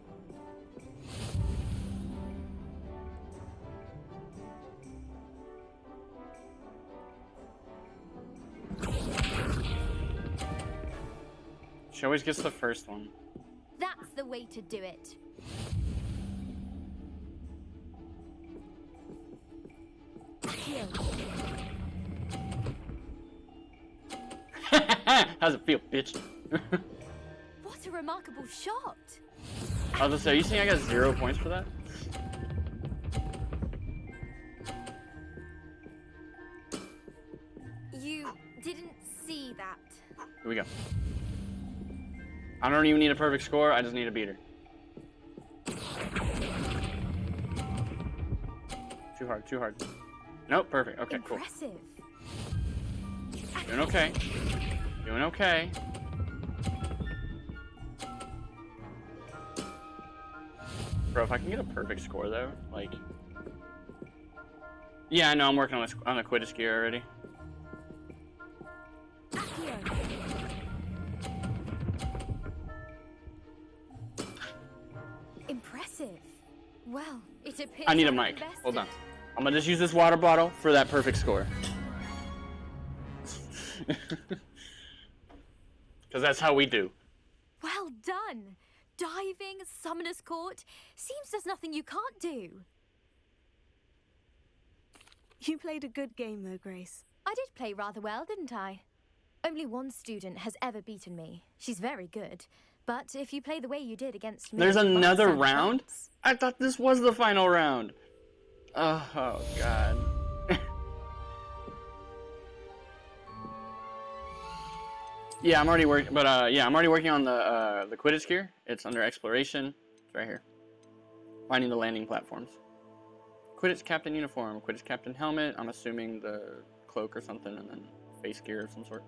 She always gets the first one. That's the way to do it. How's it feel, bitch? What a remarkable shot. I was gonna say, are you saying I got 0 points for that? You didn't see that. Here we go. I don't even need a perfect score, I just need a beater. Too hard, too hard. Nope, perfect. Okay, Impressive. Cool. Doing okay. Doing okay. Bro, if I can get a perfect score though, like... Yeah, I know, I'm working on the Quidditch gear already. Impressive. Well, it appears I need a I've mic. invested. Hold on. I'm gonna just use this water bottle for that perfect score. Because that's how we do. Well done. Diving, Summoner's Court. Seems there's nothing you can't do. You played a good game, though, Grace. I did play rather well, didn't I? Only one student has ever beaten me. She's very good. But if you play the way you did against me... There's you might another stand a round? chance. I thought this was the final round. Oh god. Yeah, I'm already working, but yeah, I'm already working on the Quidditch gear. It's under exploration. It's right here. Finding the landing platforms. Quidditch captain uniform, Quidditch captain helmet. I'm assuming the cloak or something, and then face gear of some sort.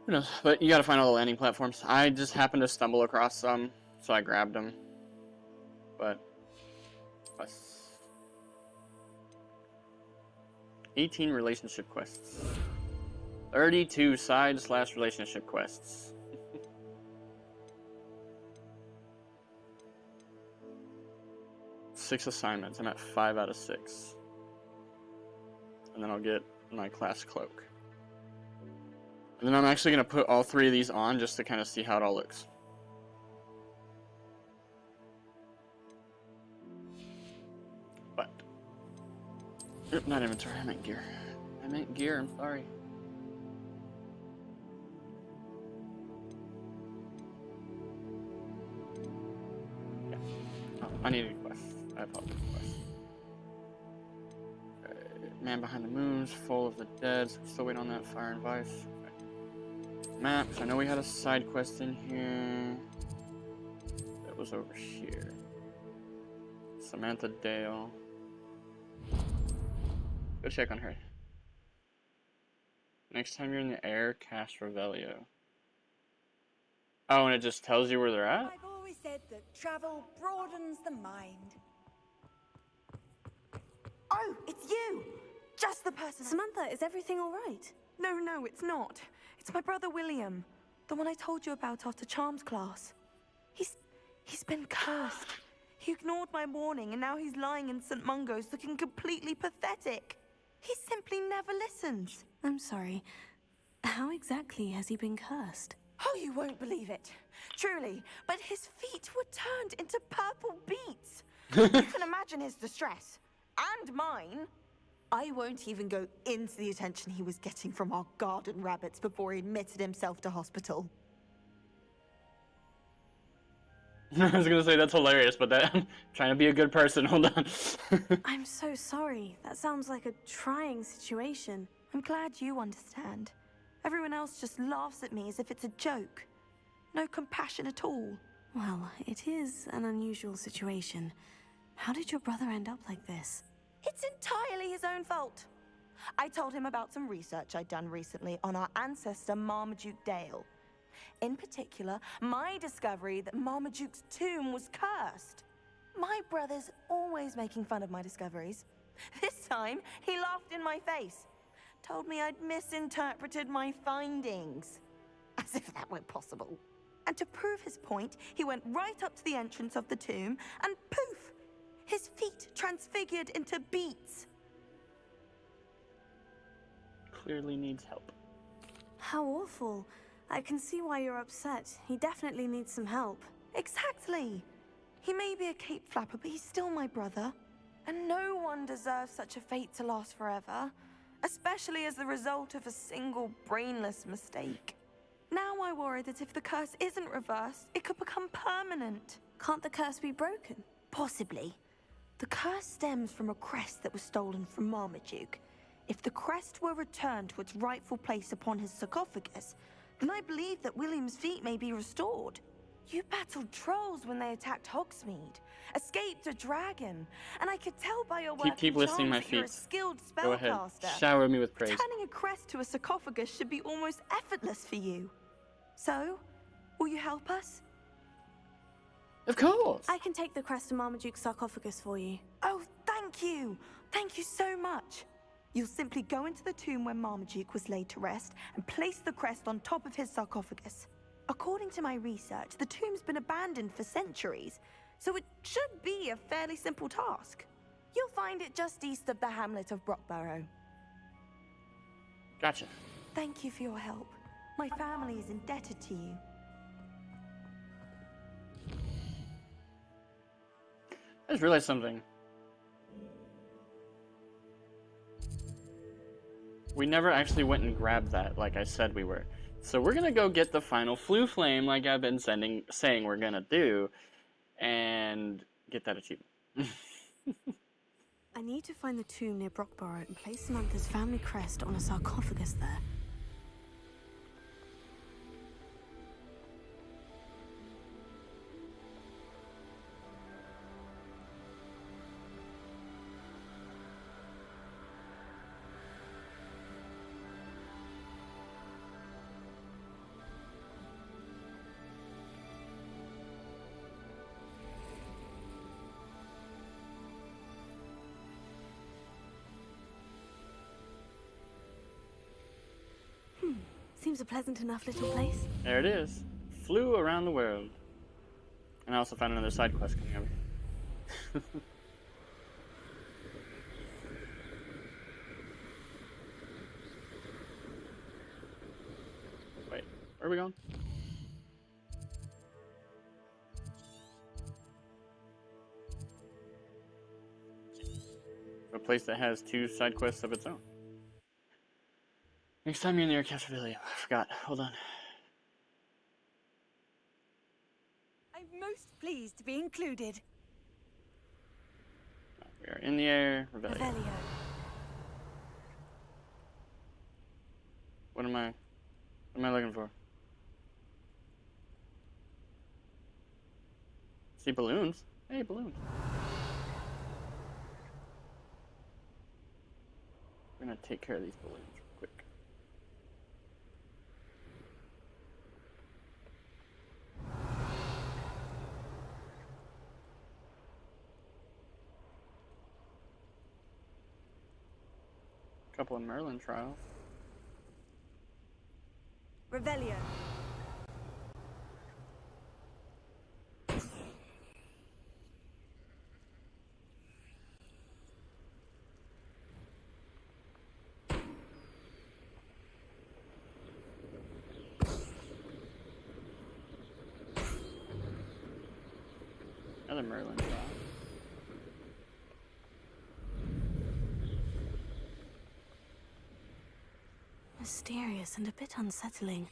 Who knows? But you gotta find all the landing platforms. I just happened to stumble across some, so I grabbed them. But 18 relationship quests. 32 side/relationship quests. Six assignments. I'm at 5 out of 6. And then I'll get my class cloak. And then I'm actually going to put all 3 of these on just to kind of see how it all looks. But, not inventory, I meant gear. I'm sorry. Yeah. Oh, I needed quests. I apologize. Quests. Man behind the moon's full of the dead, so we're still waiting on that fire and vice. Okay. Maps, I know we had a side quest in here. That was over here. Samantha Dale. Go check on her. Next time you're in the air, cast Revelio. Oh, and it just tells you where they're at? I've always said that travel broadens the mind. Oh, it's you! Just the person. Samantha, is everything all right? No, it's not. It's my brother William. The one I told you about after Charms class. He's been cursed. He ignored my warning and now he's lying in St. Mungo's looking completely pathetic. He simply never listens. I'm sorry. How exactly has he been cursed? Oh, you won't believe it. Truly, but his feet were turned into purple beets. You can imagine his distress. And mine. I won't even go into the attention he was getting from our garden rabbits before he admitted himself to hospital. I was gonna say that's hilarious, but I'm trying to be a good person. Hold on. I'm so sorry. That sounds like a trying situation. I'm glad you understand. Everyone else just laughs at me as if it's a joke. No compassion at all. Well, it is an unusual situation. How did your brother end up like this? It's entirely his own fault. I told him about some research I'd done recently on our ancestor Marmaduke Dale. In particular, my discovery that Marmaduke's tomb was cursed. My brother's always making fun of my discoveries. This time, he laughed in my face. Told me I'd misinterpreted my findings. As if that were possible. And to prove his point, he went right up to the entrance of the tomb and poof! His feet transfigured into beets. Clearly needs help. How awful. I can see why you're upset. He definitely needs some help. Exactly. He may be a cape flapper, but he's still my brother. And no one deserves such a fate to last forever. Especially as the result of a single brainless mistake. Now I worry that if the curse isn't reversed, it could become permanent. Can't the curse be broken? Possibly. The curse stems from a crest that was stolen from Marmaduke. If the crest were returned to its rightful place upon his sarcophagus, then I believe that William's feet may be restored. You battled trolls when they attacked Hogsmeade, escaped a dragon, and I could tell by your work keep listing my feet. You're a skilled Go ahead. spellcaster. Shower me with praise. Turning a crest to a sarcophagus should be almost effortless for you. So, will you help us? Of course. I can take the crest to Marmaduke's sarcophagus for you. Oh, thank you. Thank you so much. You'll simply go into the tomb where Marmaduke was laid to rest and place the crest on top of his sarcophagus. According to my research, the tomb's been abandoned for centuries, so it should be a fairly simple task. You'll find it just east of the hamlet of Brockborough. Gotcha. Thank you for your help. My family is indebted to you. I just realized something. We never actually went and grabbed that like I said we were. So we're gonna go get the final Flue Flame like I've been saying we're gonna do and get that achievement. I need to find the tomb near Brockborough and place Samantha's family crest on a sarcophagus there. seems a pleasant enough little place. There it is. Flew around the world. And I also found another side quest coming over. Wait, where are we going? A place that has 2 side quests of its own. Next time you're near Castrovillia. I forgot. Hold on. I'm most pleased to be included. We are in the air. Revelio. What am I looking for? See balloons? Hey, balloons. We're gonna take care of these balloons real quick. Couple of Merlin trials. Revelio. Another Merlin trial. Mysterious and a bit unsettling.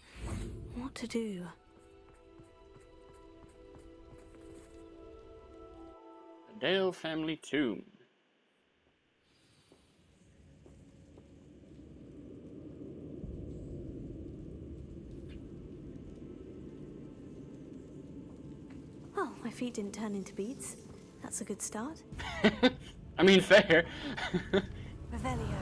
What to do? The Dale family tomb. Well, my feet didn't turn into beads. That's a good start. I mean, fair. Revelio.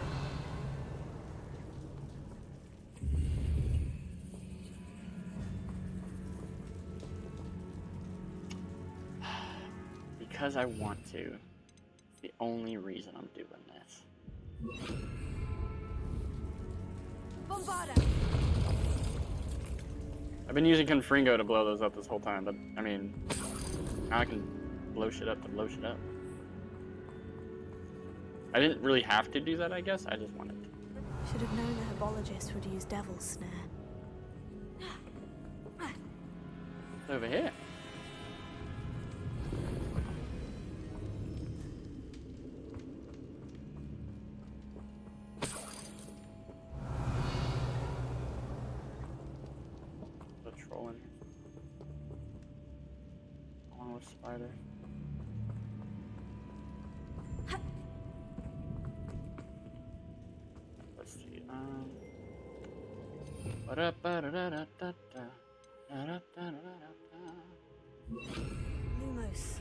Because I want to. It's the only reason I'm doing this. Bombarda. I've been using Confringo to blow those up this whole time, but I mean, now I can blow shit up to blow shit up. I didn't really have to do that, I guess. I just wanted to. Should have known the herbologist would use Devil's Snare. It's over here. Troll in here. Along with spider. Let's see. Lumos.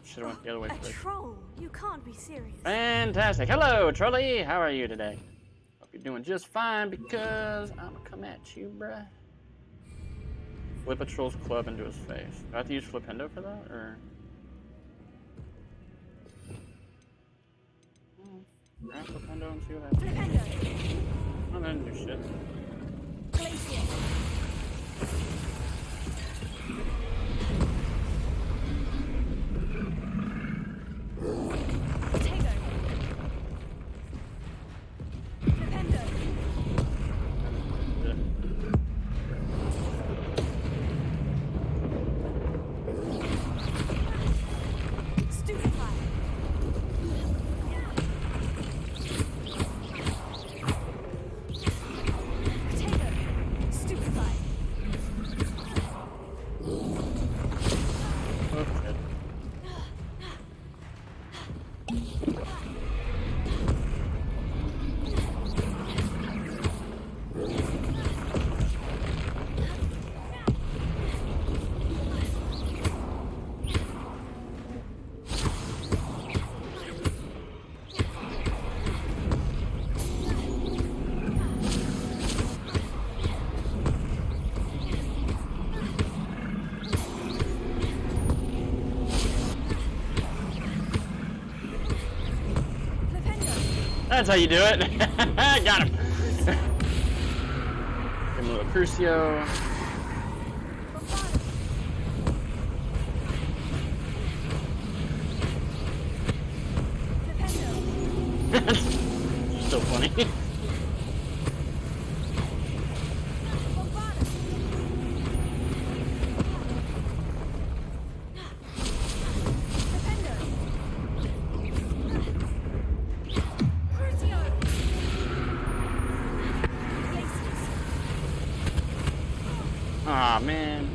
Should have went the other way A first. troll? You can't be serious. Fantastic. Hello, Trolley. How are you today? You're doing just fine because I'm gonna come at you, bruh. Flip a troll's club into his face. Do I have to use Flipendo for that, or? Grab Flipendo and see what happens. Flipendo. Oh, that didn't do shit. Glacier. That's how you do it. Got him. Give him a little Crucio. So funny. Aw, man.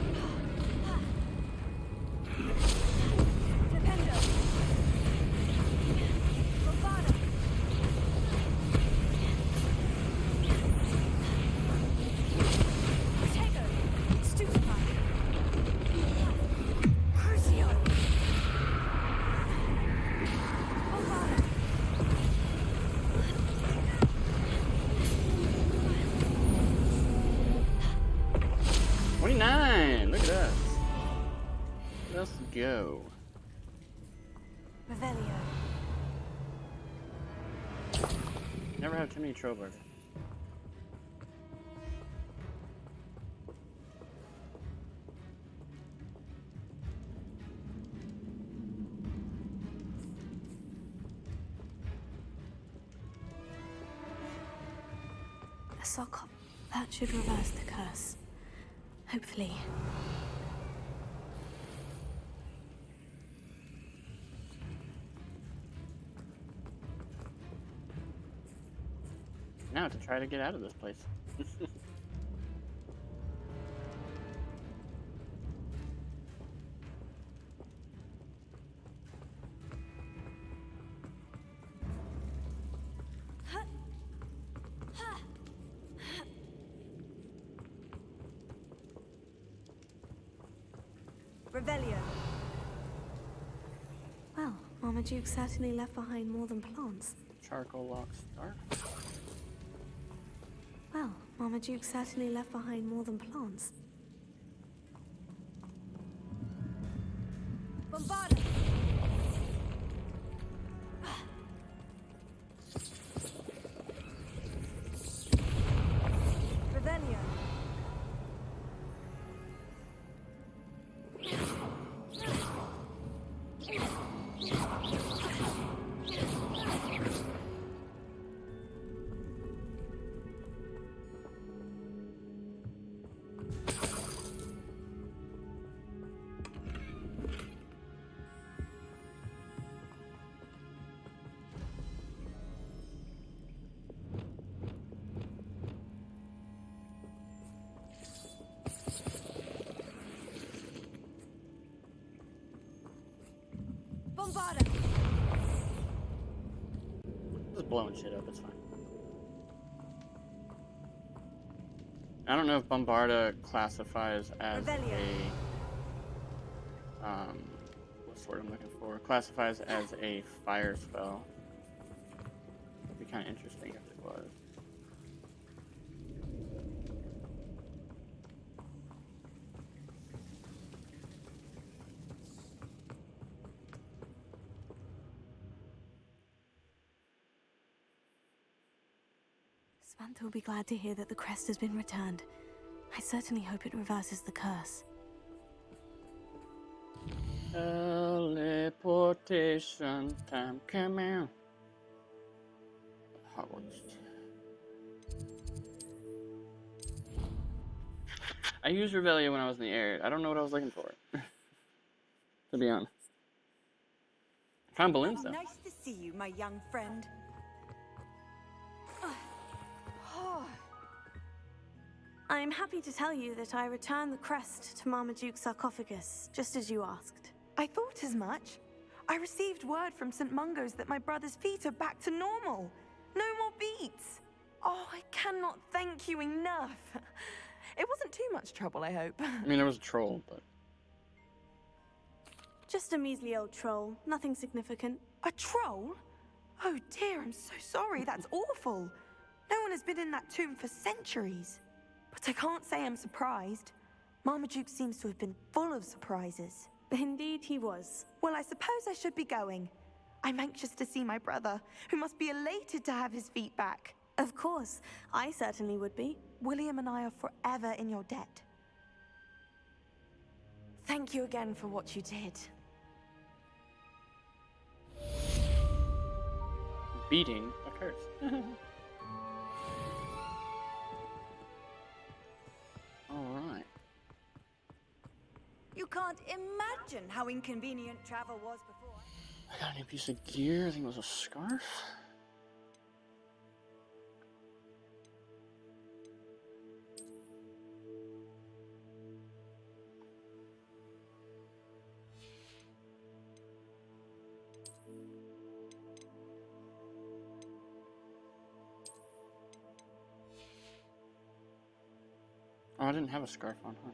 Look at us. Let's go. Revelio. Never have too many troubles. A sock up. That should reverse the curse. Hopefully. Now to try to get out of this place. Revelio. Well, Marmaduke certainly left behind more than plants. Charcoal lock star. Well, Marmaduke certainly left behind more than plants. Bombarda! Revelio. Bombarda! Just blowing shit up, it's fine. I don't know if Bombarda classifies as Revelio. what's the word I'm looking for? Classifies as a fire spell. It'd be kind of interesting if it was. Samantha will be glad to hear that the crest has been returned. I certainly hope it reverses the curse. Teleportation time, come out. Hogwarts. I used Revelio when I was in the air. I don't know what I was looking for. To be honest. I found balloons though. Nice to see you, my young friend. I'm happy to tell you that I returned the crest to Marmaduke's sarcophagus, just as you asked. I thought as much. I received word from St. Mungo's that my brother's feet are back to normal. No more beats. Oh, I cannot thank you enough. It wasn't too much trouble, I hope. I mean, there was a troll, but... Just a measly old troll, nothing significant. A troll? Oh dear, I'm so sorry, that's awful. No one has been in that tomb for centuries. But I can't say I'm surprised. Marmaduke seems to have been full of surprises. Indeed he was. Well, I suppose I should be going. I'm anxious to see my brother, who must be elated to have his feet back. Of course, I certainly would be. William and I are forever in your debt. Thank you again for what you did. Beating a curse. Alright. You can't imagine how inconvenient travel was before. I got a new piece of gear. I think it was a scarf. Oh, I didn't have a scarf on, huh?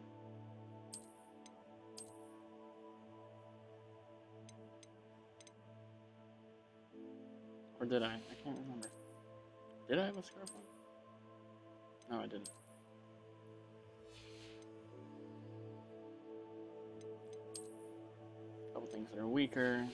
Or did I? I can't remember. Did I have a scarf on? No, I didn't. A couple things that are weaker.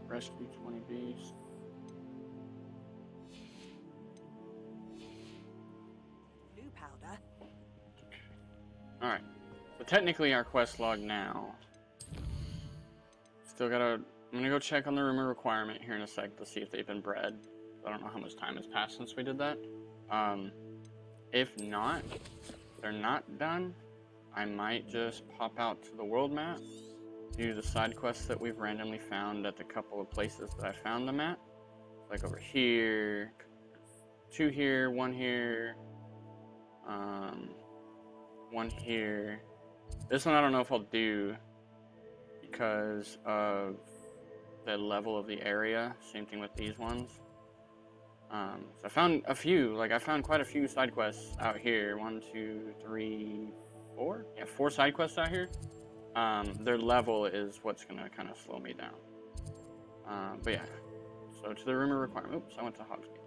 Rescue 20 bees. Blue powder. Alright. So technically our quest log now. Still gotta... I'm gonna go check on the rumor requirement here in a sec to see if they've been bred. I don't know how much time has passed since we did that. If not, if they're not done, I might just pop out to the world map, do the side quests that we've randomly found at the couple of places that I found them at. Like over here, 2 here, 1 here, 1 here. This one I don't know if I'll do because of the level of the area. Same thing with these ones. So I found a few, I found quite a few side quests out here. 1, 2, 3, 4? Yeah, 4 side quests out here. Their level is what's gonna kind of slow me down. But yeah, so to the rumor requirement. Oops, I went to Hogsmeade.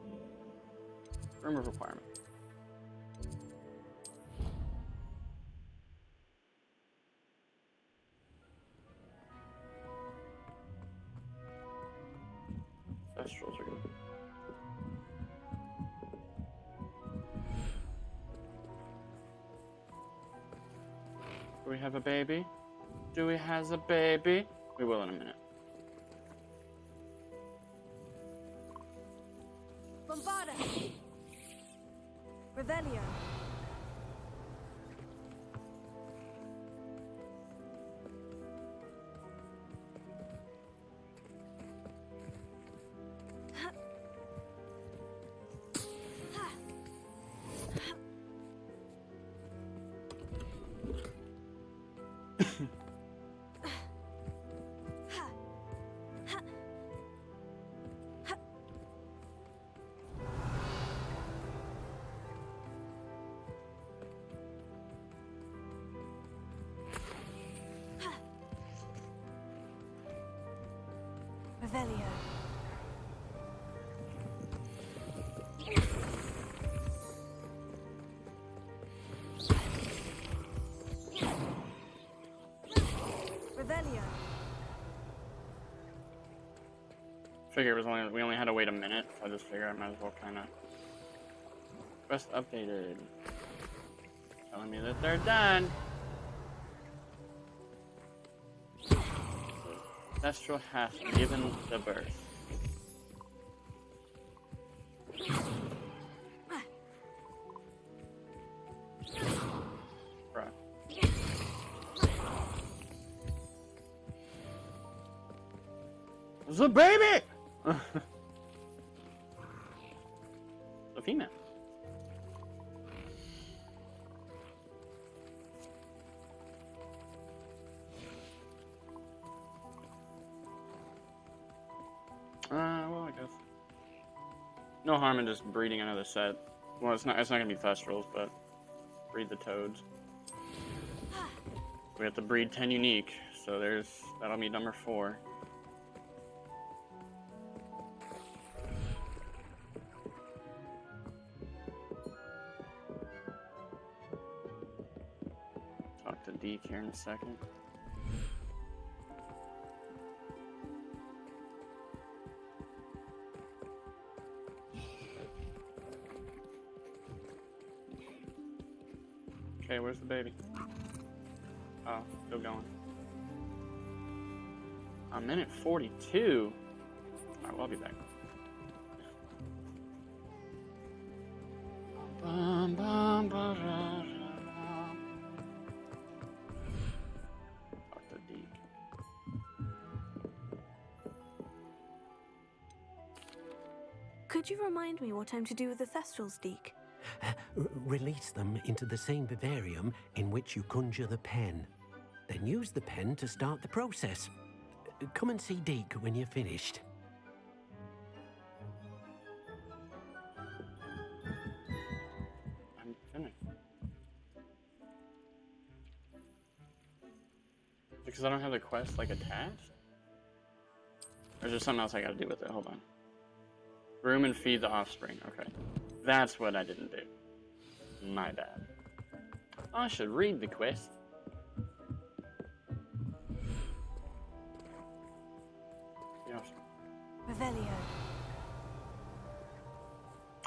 Rumor requirement. Astrals are good. Do we have a baby? Do we have a baby? We will in a minute. Bombarda! Revelio! Revelio. Revelio. Figure it was we only had to wait a minute, so I just figured I might as well kind of quest updated, telling me that they're done. Ancestral hath given the birth. Bruh. It's a baby! It's a female. Well, I guess. No harm in just breeding another set. Well, it's not gonna be Thestrals, but breed the toads. We have to breed 10 unique, so that'll be number 4. Talk to Deke here in a second. Okay, where's the baby? Oh, still going. A minute 42. Alright, well, I'll be back. Bum, bum, ba, da, da. Talk to Deke. Could you remind me what I'm to do with the Thestrals, Deke? Release them into the same vivarium in which you conjure the pen. Then use the pen to start the process. Come and see Deke when you're finished. I'm finished. Because I don't have the quest like attached? Or is there something else I gotta do with it? Hold on. Groom and feed the offspring. Okay. That's what I didn't do. My bad. I should read the quest. Yeah. Revelio.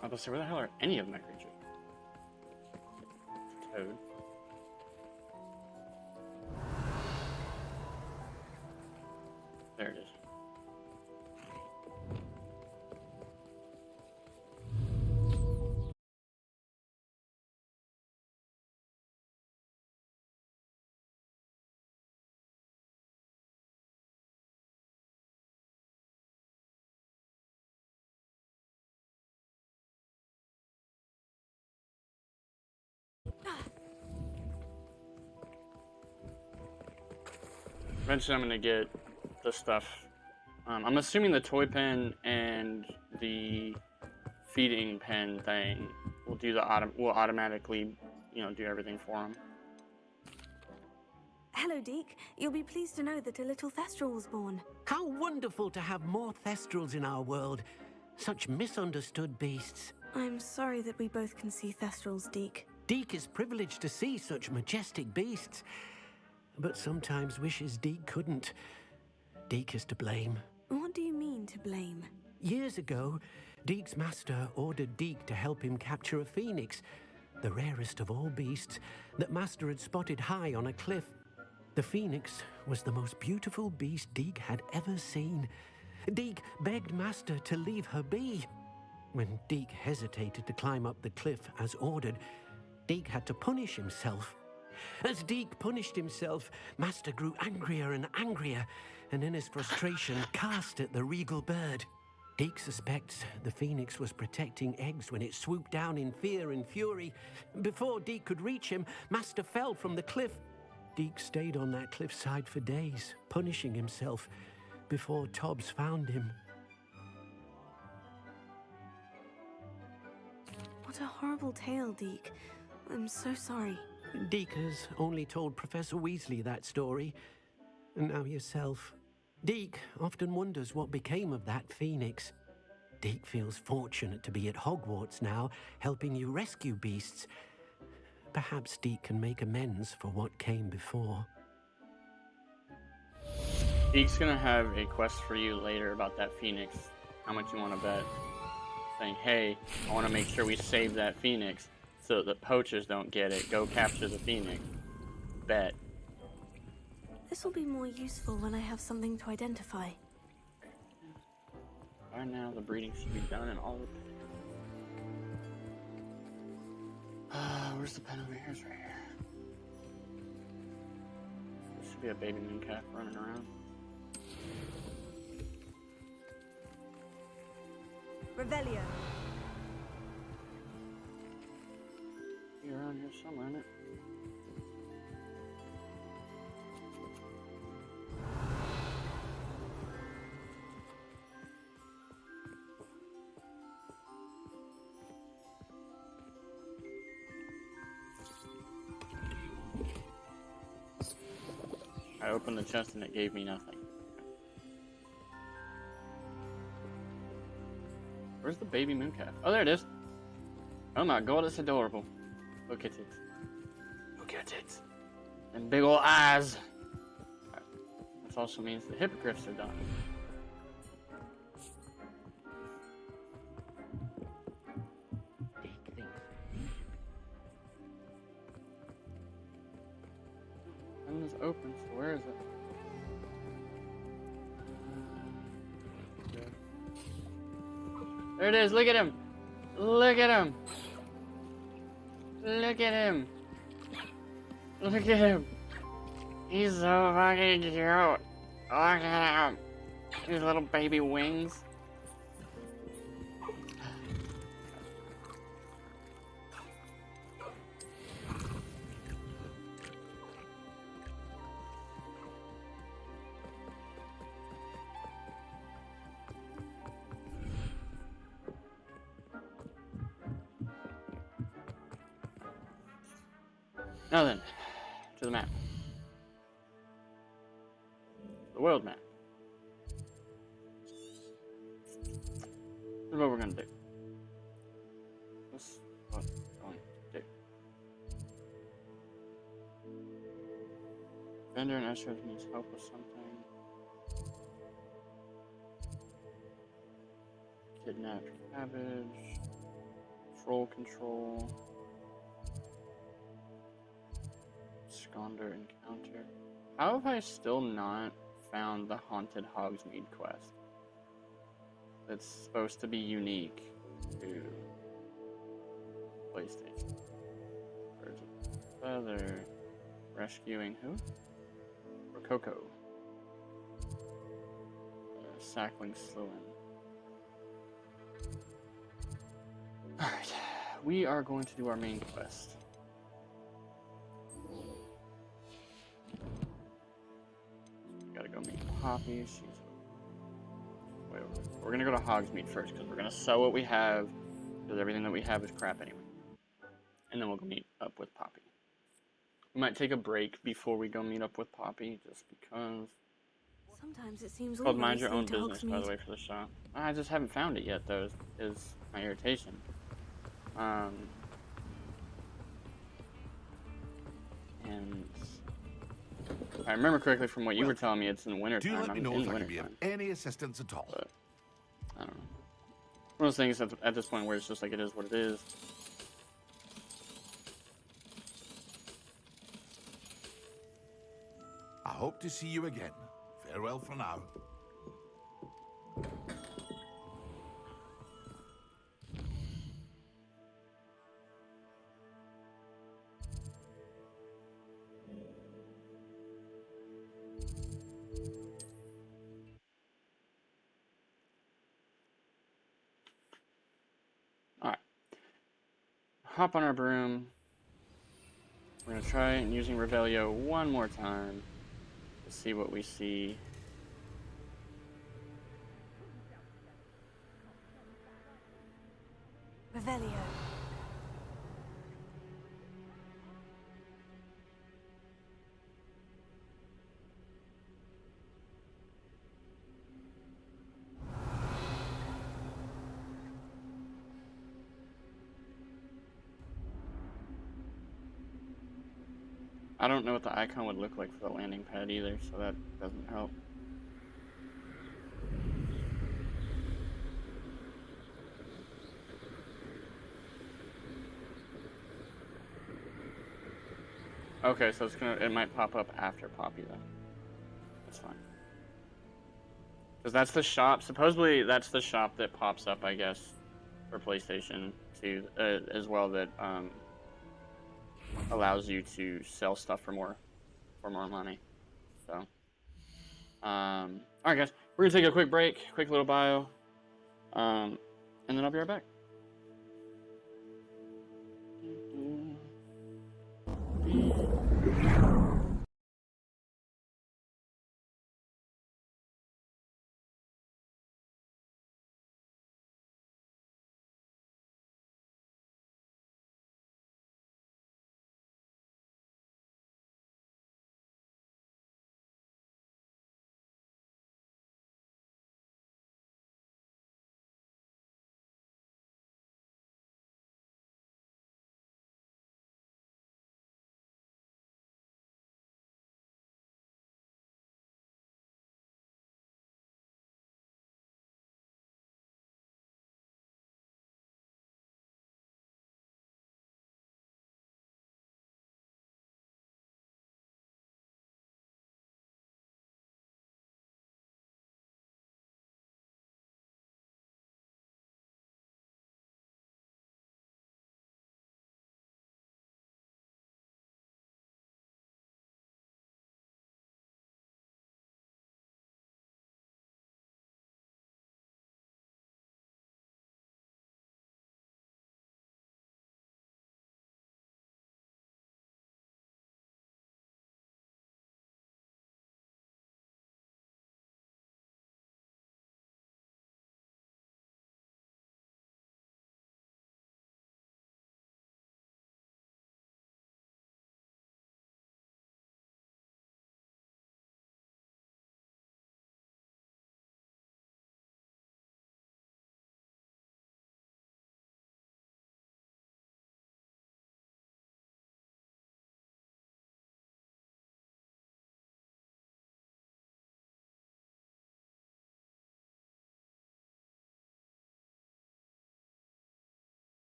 I was about to say, where the hell are any of my creatures? Toad. There it is. Eventually I'm gonna get the stuff. I'm assuming the toy pen and the feeding pen thing will do will automatically, do everything for them. Hello, Deke. You'll be pleased to know that a little Thestral was born. How wonderful to have more Thestrals in our world. Such misunderstood beasts. I'm sorry that we both can see Thestrals, Deke. Deke is privileged to see such majestic beasts, but sometimes wishes Deke couldn't. Deke is to blame. What do you mean, to blame? Years ago, Deke's master ordered Deke to help him capture a phoenix, the rarest of all beasts that master had spotted high on a cliff. The phoenix was the most beautiful beast Deke had ever seen. Deke begged master to leave her be. When Deke hesitated to climb up the cliff as ordered, Deke had to punish himself. As Deke punished himself, master grew angrier and angrier, and in his frustration cast at the regal bird. Deke suspects the phoenix was protecting eggs when it swooped down in fear and fury. Before Deke could reach him, master fell from the cliff. Deke stayed on that cliffside for days, punishing himself, before Tobbs found him. What a horrible tale, Deke. I'm so sorry. Deke has only told Professor Weasley that story, and now yourself. Deke often wonders what became of that phoenix. Deke feels fortunate to be at Hogwarts now, helping you rescue beasts. Perhaps Deke can make amends for what came before. Deke's gonna have a quest for you later about that phoenix. How much you want to bet? Saying, hey, I want to make sure we save that phoenix so that the poachers don't get it. Go capture the phoenix. Bet. This will be more useful when I have something to identify. By now, the breeding should be done and all the... where's the pen over here? It's right here. There should be a baby moon calf running around. Revelio. You're around here somewhere, isn't it? I opened the chest and it gave me nothing. Where's the baby mooncalf? Oh, there it is. Oh my god, it's adorable. Look at it. Look at it. And big ol' eyes. Right. This also means the hippogriffs are done. And it's open, so where is it? There it is, look at him! Look at him! Look at him! Look at him! He's so fucking cute! Look at him! His little baby wings. Now then, to the map. The world map. This is what we're gonna do. This is what we're going to do. Vendor and Esther needs help with something. Kidnapped cabbage. Troll control. Scander encounter. How have I still not found the Haunted Hogsmeade quest? That's supposed to be unique to PlayStation. Birds of Feather. Rescuing who? Rococo. Sackling Sluin. Alright. We are going to do our main quest. Gotta go meet Poppy. She's way over. We're gonna go to Hogsmeade first because we're gonna sell what we have because everything that we have is crap anyway. And then we'll go meet up with Poppy. We might take a break before we go meet up with Poppy just because. Sometimes it seems It's called all Mind Your very Own slim to Business, by the Hogsmeade. way, for the shop. I just haven't found it yet, though, is my irritation. And if I remember correctly from what you were telling me, it's in winter time. Do let me know in if I winter can be of time. any assistance at all. But, I don't know. One of those things at this point where it's just like it is what it is. I hope to see you again. Farewell for now. Alright. Hop on our broom. We're going to try using Revelio one more time to see what we see. Revelio. I don't know what the icon would look like for the landing pad either, so that doesn't help. Okay, so it might pop up after Poppy then. That's fine. Because that's the shop. Supposedly that's the shop that pops up, I guess, for PlayStation 2 as well, that allows you to sell stuff for more money. So, all right, guys, we're gonna take a quick break, quick little bio, and then I'll be right back.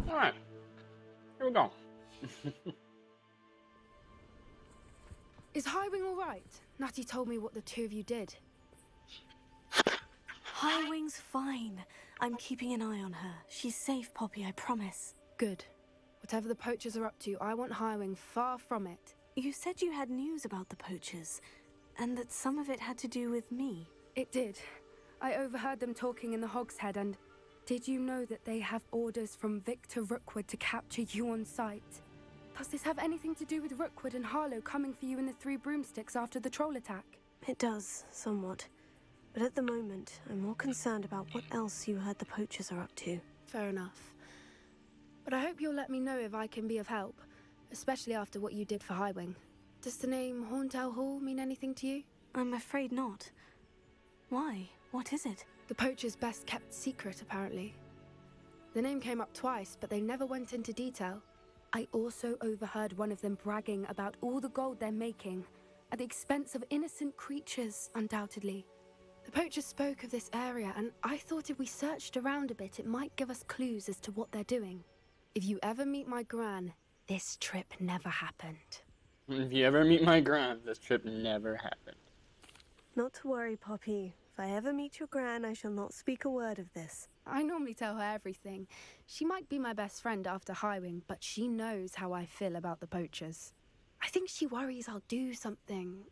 Alright. Here we go. Is Highwing all right? Natty told me what the two of you did. Highwing's fine. I'm keeping an eye on her. She's safe, Poppy, I promise. Good. Whatever the poachers are up to, I want Highwing far from it. You said you had news about the poachers, and that some of it had to do with me. It did. I overheard them talking in the Hogshead, and did you know that they have orders from Victor Rookwood to capture you on sight? Does this have anything to do with Rookwood and Harlow coming for you in the Three Broomsticks after the troll attack? It does, somewhat. But at the moment, I'm more concerned about what else you heard the poachers are up to. Fair enough. But I hope you'll let me know if I can be of help, especially after what you did for Highwing. Does the name Horntail Hall mean anything to you? I'm afraid not. Why? What is it? The poachers' best kept secret, apparently. The name came up twice, but they never went into detail. I also overheard one of them bragging about all the gold they're making, at the expense of innocent creatures, undoubtedly. The poachers spoke of this area, and I thought if we searched around a bit, it might give us clues as to what they're doing. If you ever meet my gran, this trip never happened. If you ever meet my gran, this trip never happened. Not to worry, Poppy. If I ever meet your gran, I shall not speak a word of this. I normally tell her everything. She might be my best friend after Highwing, but she knows how I feel about the poachers. I think she worries I'll do something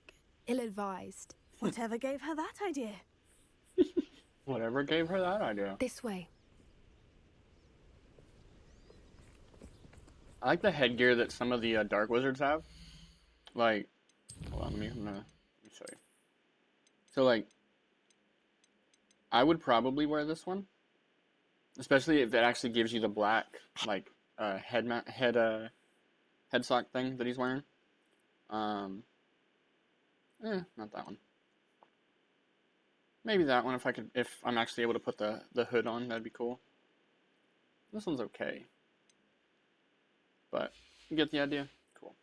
ill-advised. Whatever gave her that idea? Whatever gave her that idea? This way. I like the headgear that some of the Dark Wizards have. Like, hold on, let me show you. So, like, I would probably wear this one, especially if it actually gives you the black, like, headsock thing that he's wearing. Not that one. Maybe that one if I'm actually able to put the hood on, that'd be cool. This one's okay. But, you get the idea? Cool.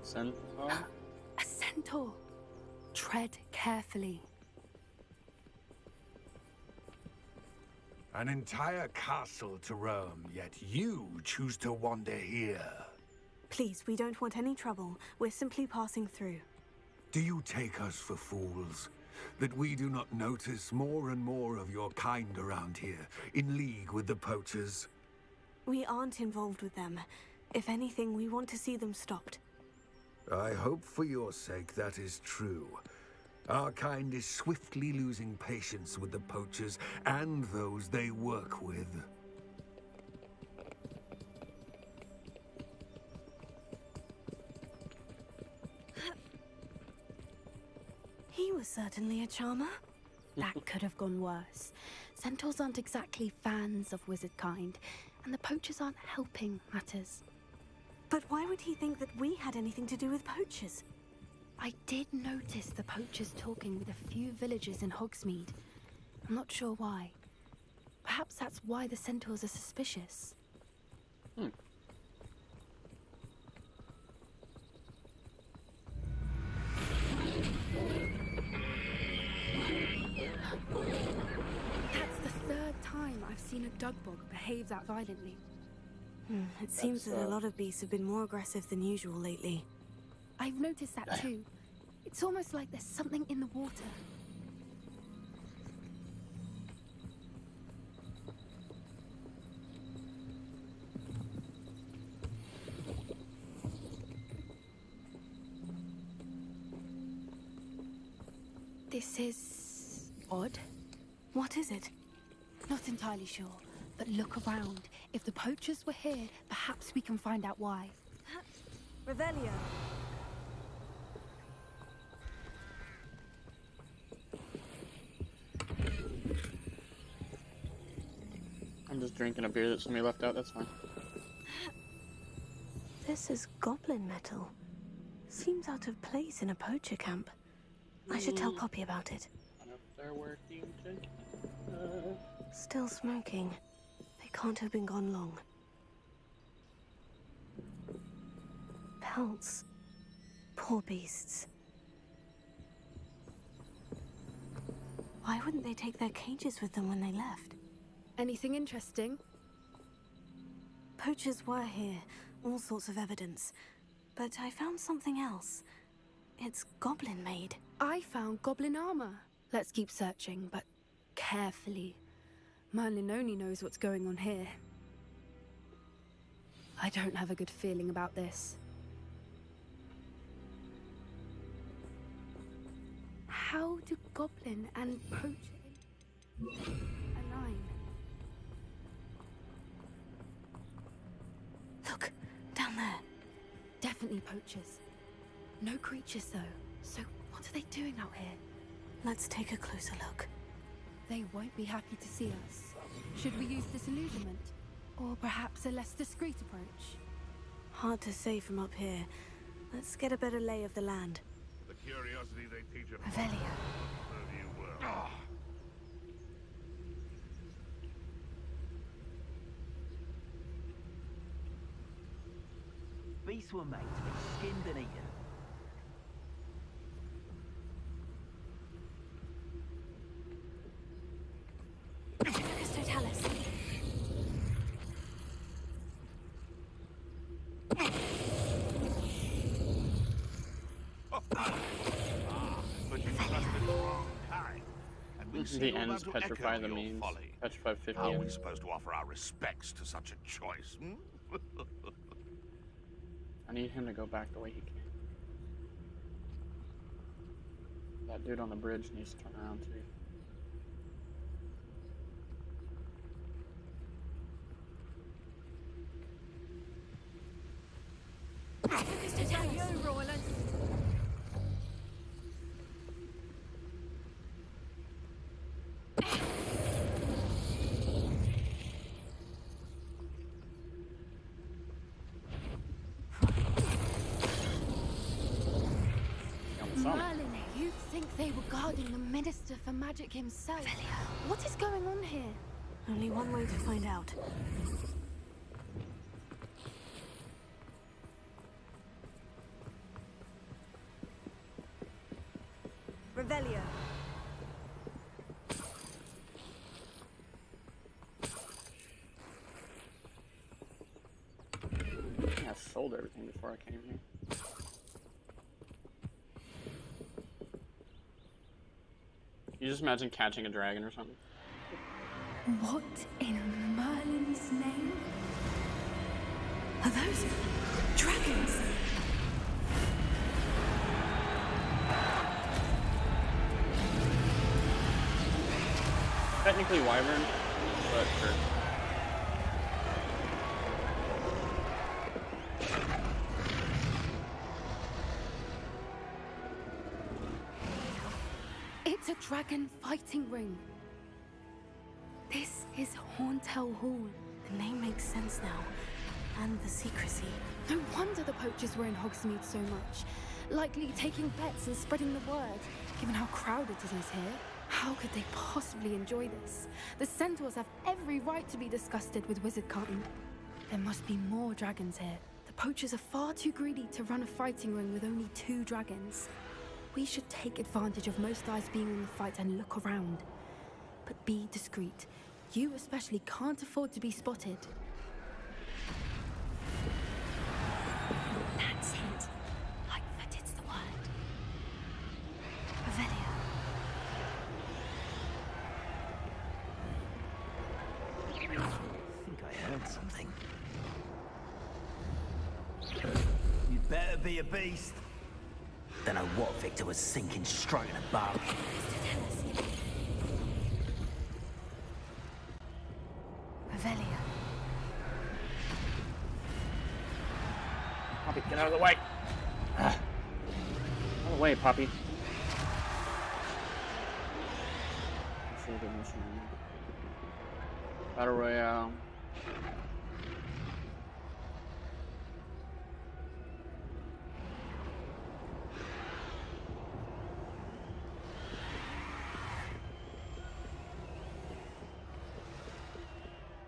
Centaur? A centaur. Tread carefully. An entire castle to roam, yet you choose to wander here. Please, we don't want any trouble. We're simply passing through. Do you take us for fools? That we do not notice more and more of your kind around here, in league with the poachers? We aren't involved with them. If anything, we want to see them stopped. I hope for your sake that is true. Our kind is swiftly losing patience with the poachers and those they work with. He was certainly a charmer. That could have gone worse. Centaurs aren't exactly fans of wizard kind, and the poachers aren't helping matters. But why would he think that we had anything to do with poachers? I did notice the poachers talking with a few villagers in Hogsmeade. I'm not sure why. Perhaps that's why the centaurs are suspicious. That's the third time I've seen a dugbog behave that violently. It seems that a lot of beasts have been more aggressive than usual lately. I've noticed that too. It's almost like there's something in the water. This is odd. What is it? Not entirely sure, but look around. If the poachers were here, perhaps we can find out why. Revelio. I'm just drinking a beer that somebody left out, that's fine. This is goblin metal. Seems out of place in a poacher camp. I should tell Poppy about it. They're working together. Still smoking. They can't have been gone long. else. Poor beasts. Why wouldn't they take their cages with them when they left? Anything interesting? Poachers were here, all sorts of evidence. But I found something else. It's goblin-made. I found goblin armor. Let's keep searching, but carefully. Merlin only knows what's going on here. I don't have a good feeling about this. How do goblin and poacher align? Look, down there. Definitely poachers. No creatures though. So what are they doing out here? Let's take a closer look. They won't be happy to see us. Should we use disillusionment? Or perhaps a less discreet approach? Hard to say from up here. Let's get a better lay of the land. The curiosity they teach at Revelio. serve you well. Beasts were made to be skinned and eaten. Aristotelis. The ends petrify the means. Petrify 50 How are we ends. supposed to offer our respects to such a choice? I need him to go back the way he came. That dude on the bridge needs to turn around too. Merlin, you'd think they were guarding the Minister for Magic himself. Revelio. What is going on here? Only one way to find out. Revelio. I sold everything before I came here. You just imagine catching a dragon or something. What in Merlin's name? Are those dragons? Technically wyvern, but sure. It's a dragon fighting ring. This is Hauntel Hall. The name makes sense now. And the secrecy. No wonder the poachers were in Hogsmeade so much. Likely taking bets and spreading the word, given how crowded it is here. How could they possibly enjoy this? The centaurs have every right to be disgusted with wizard kind. There must be more dragons here. The poachers are far too greedy to run a fighting ring with only 2 dragons. We should take advantage of most eyes being on the fight and look around. But be discreet. You especially can't afford to be spotted. That's it. Lightfooted's the word. Revelio. I think I heard something. You'd better be a beast. Don't know what Victor was thinking, stroking above. Revelio. Poppy, get out of the way! Out of the way, Poppy. Let's see a good mission. Battle Royale.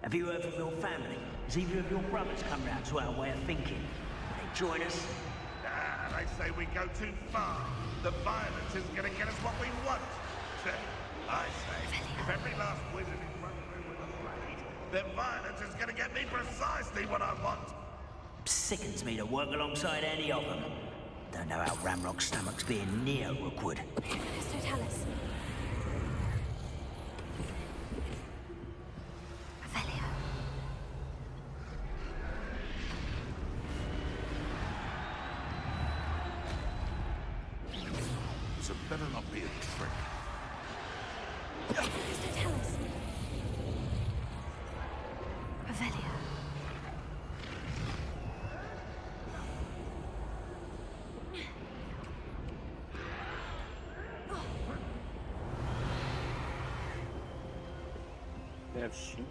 Have you heard from your family? Has either of your brothers come round to our way of thinking? Will they join us? they say we go too far. The violence is gonna get us what we want. I say, if every last wizard is run through with a blade, then violence is gonna get me precisely what I want. Sickens me to work alongside any of them. Don't know how Ramrock's stomach's being near Rookwood. Mr. Tallis. Revelio. So better not be a trick. Mr. Tallis. Revelio. They have sheep.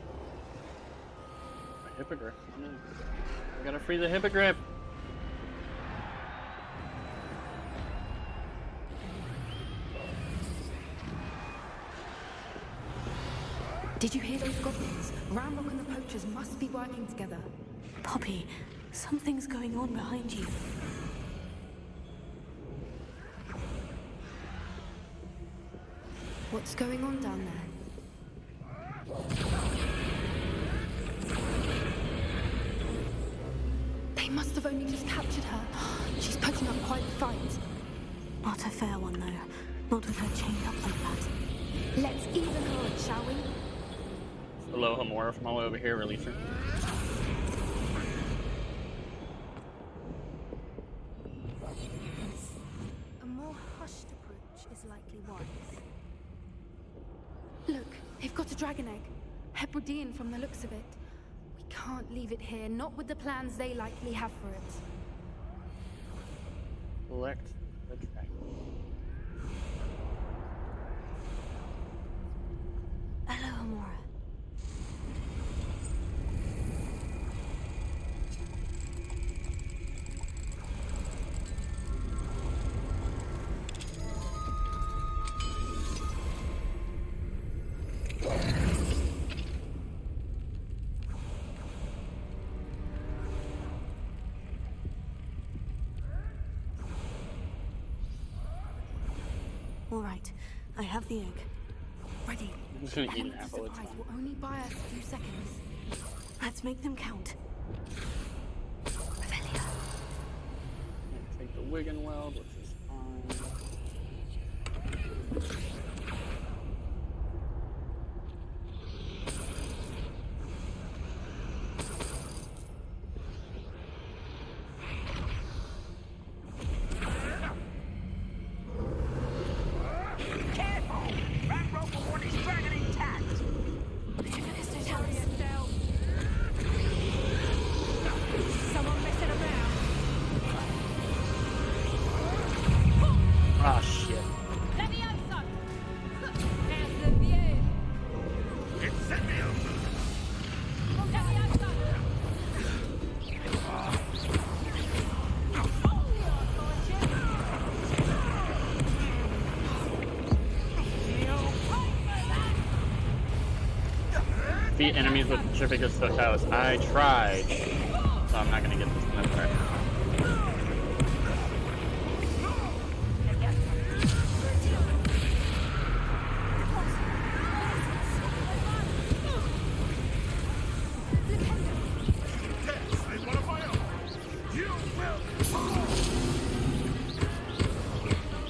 A hippogriff. No. I gotta free the hippogriff. Did you hear those goblins? Ramrock and the poachers must be working together. Poppy, something's going on behind you. What's going on down there? They must have only just captured her. She's putting up quite the fight. Not a fair one, though. Not with her chained up like that. Let's even her up, shall we? Hello, Hamora from all over here, release her. A more hushed approach is likely wise. Look, they've got a dragon egg. Hebridean from the looks of it. We can't leave it here, not with the plans they likely have for it. Select the dragon. Hello, Hamora. All right, I have the egg. Ready. I'm just gonna eat an Element of apple. It's surprise fine. will only buy us a few seconds. Let's make them count. Revelio. Take the Wigan Weld, which is fine. Careful! Ramrock will want his dragon intact! Mr. Tallis. Someone messing around. Ah, shit. Levioso! How's the view? Incendio! Levioso! Beat enemies with Trificus Totalis. I tried. So I'm not gonna get this one. That's right.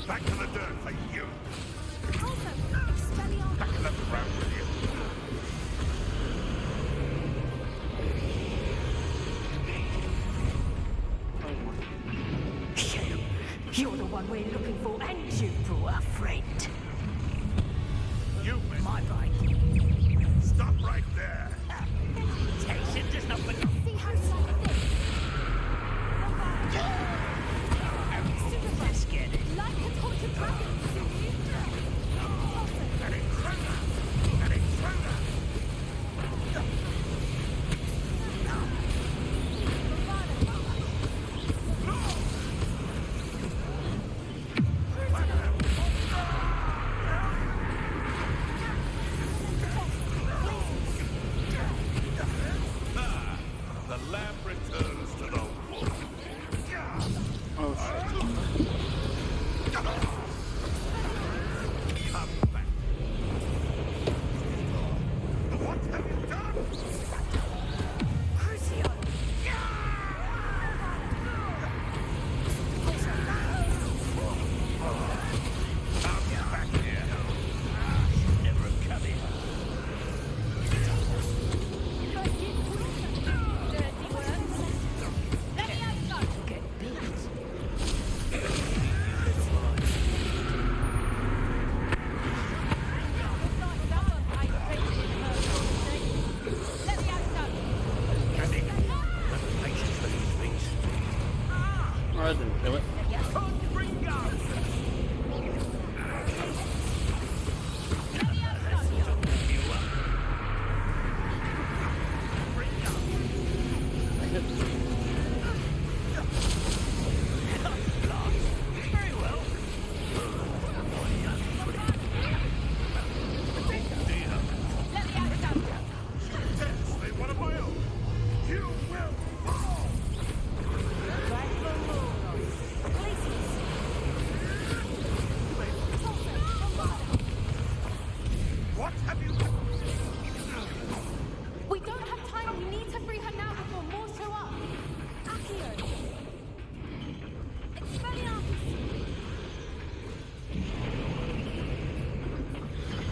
Back to the dirt for you. Back to the ground with you. You're the one we're looking for, and you brought a friend. You missed. My right. Stop right there. Reputation does not belong. See how you like this? Let's get it. Like a tortured dragon, see you? An intruder! An intruder!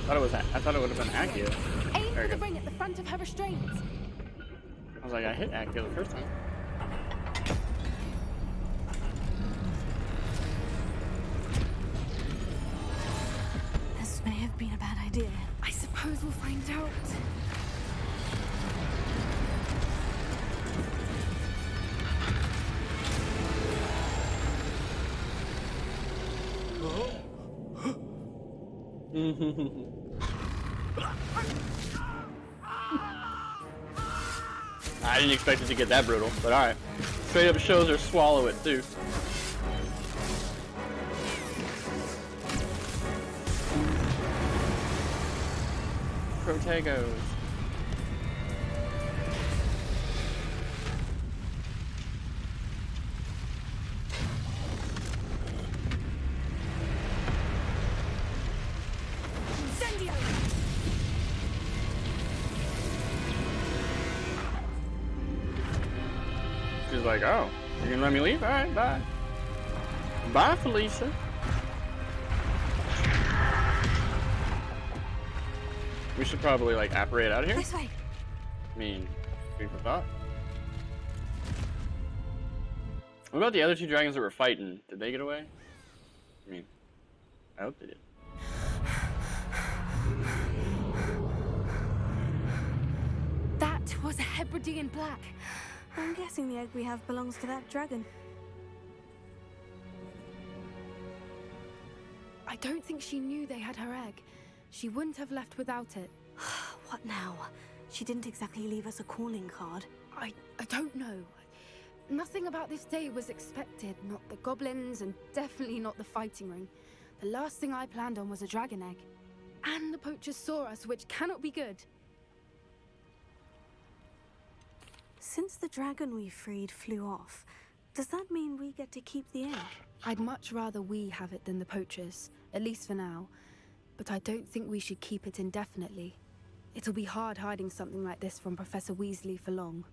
I thought it would have been Accio. Aim for the ring at the front of her restraints. I was like, I hit Accio the first time. This may have been a bad idea. I suppose we'll find out. I didn't expect it to get that brutal, but alright. Straight up shows her swallow it too. Protagos. She's like, oh, you're gonna let me leave? Alright, bye. Bye, Felicia. We should probably like apparate out of here. This way. I mean, food for thought. What about the other two dragons that were fighting? Did they get away? I mean, I hope they did. That was a Hebridean black. I'm guessing the egg we have belongs to that dragon. I don't think she knew they had her egg. She wouldn't have left without it. What now? She didn't exactly leave us a calling card. I don't know. Nothing about this day was expected. Not the goblins, and definitely not the fighting ring. The last thing I planned on was a dragon egg. And the poachers saw us, which cannot be good. Since the dragon we freed flew off, does that mean we get to keep the egg? I'd much rather we have it than the poachers, at least for now. But I don't think we should keep it indefinitely. It'll be hard hiding something like this from Professor Weasley for long.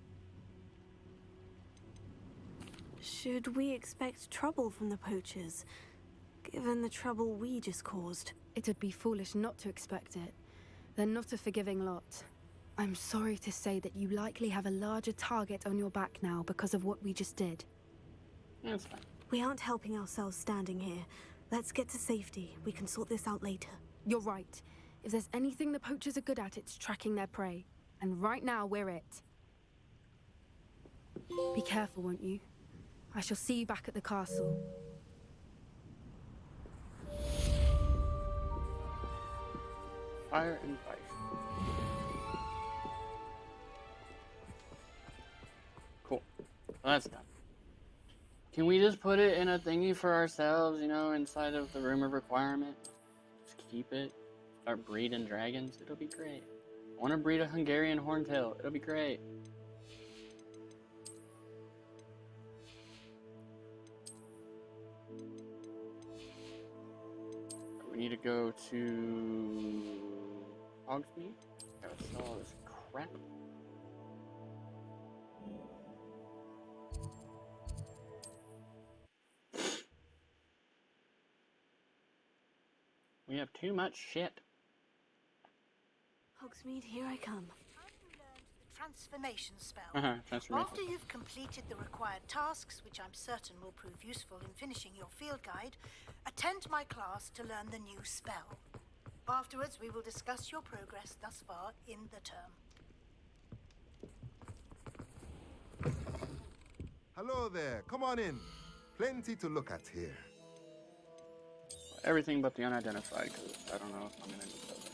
Should we expect trouble from the poachers, given the trouble we just caused? It would be foolish not to expect it. They're not a forgiving lot. I'm sorry to say that you likely have a larger target on your back now because of what we just did. That's fine. We aren't helping ourselves standing here. Let's get to safety. We can sort this out later. You're right. If there's anything the poachers are good at, it's tracking their prey. And right now, we're it. Be careful, won't you? I shall see you back at the castle. Fire and ice. Cool. Well, that's done. Can we just put it in a thingy for ourselves, you know, inside of the room of requirement? Just keep it. Start breeding dragons. It'll be great. I want to breed a Hungarian horntail. It'll be great. We need to go to Hogsmeade. Gotta sell all this crap. We have too much shit. Hogsmeade, here I come. Transformation spell. Transformation. After you've completed the required tasks, which I'm certain will prove useful in finishing your field guide, attend my class to learn the new spell. Afterwards, we will discuss your progress thus far in the term. Hello there. Come on in. Plenty to look at here. Everything but the unidentified, because I don't know if I'm going to need those or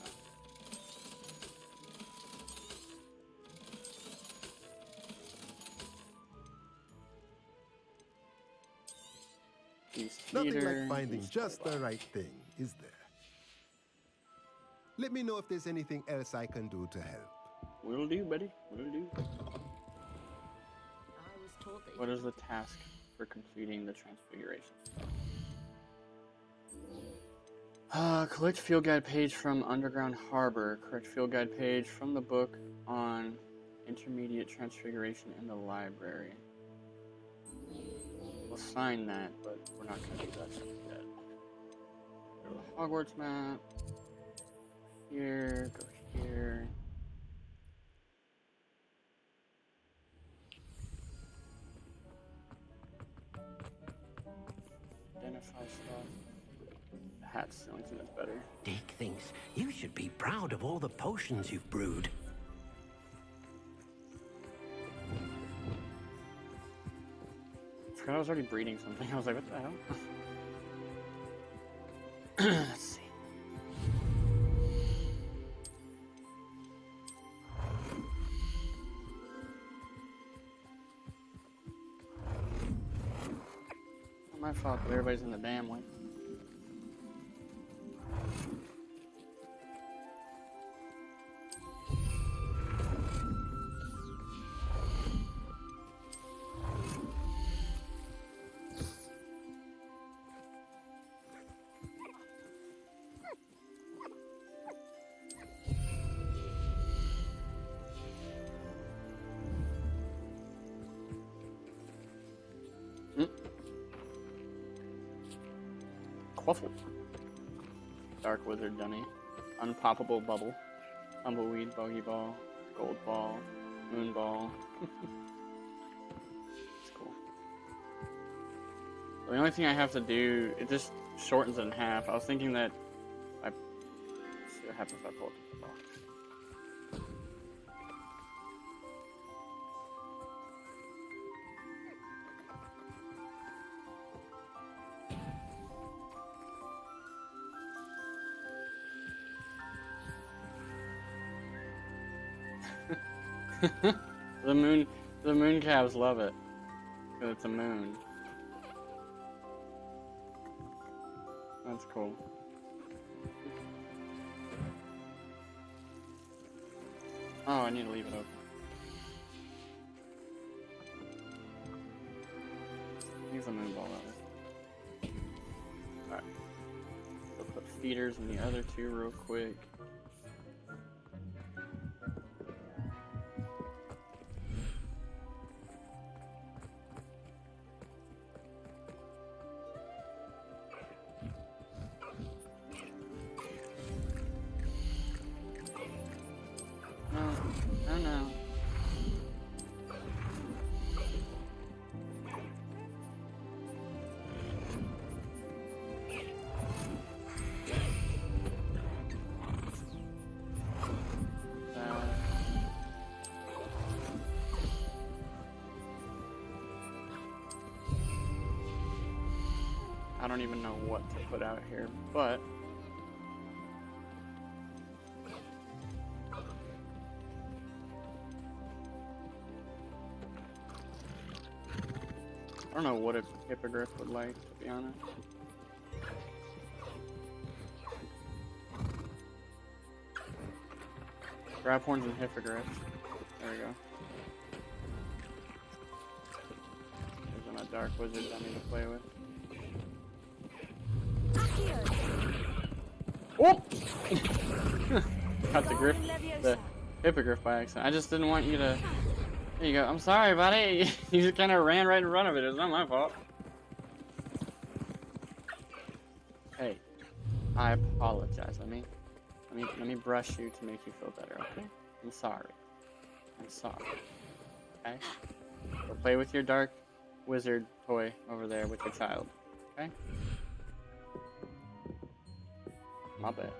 not. Nothing like finding just the right thing, is there? Let me know if there's anything else I can do to help. Will do, buddy. Will do. What is the task for completing the transfiguration spell? Collect field guide page from Underground Harbor. Correct field guide page from the book on intermediate transfiguration in the library. We'll sign that, but we're not going to do that just yet. Go to the Hogwarts map. That's the only thing that's better. Dick thinks you should be proud of all the potions you've brewed. I forgot I was already breeding something. I was like, what the hell? Let's see. Not my fault that everybody's in the damn way. Quaffle. Dark Wizard Dummy. Unpoppable Bubble. Tumbleweed, Bogey Ball, Gold Ball, Moon Ball. That's cool. The only thing I have to do, it just shortens it in half. I was thinking that let's see what happens if I pull it to the box. the moon calves love it. Because it's a moon. That's cool. Oh, I need to leave it open. Use the moon ball rather. Alright. So put feeders in the other two real quick. I don't even know what to put out here, but I don't know what a hippogriff would like, to be honest. Grab horns and hippogriffs. There we go. There's a dark wizard I need to play with. Oh! Got the hippogriff by accident. I just didn't want you to. There you go. I'm sorry, buddy. You just kind of ran right in front of it. It's not my fault. Hey, I apologize. Let me brush you to make you feel better. Okay? I'm sorry. I'm sorry. Okay? Go play with your dark wizard toy over there with your child. Okay? My bad.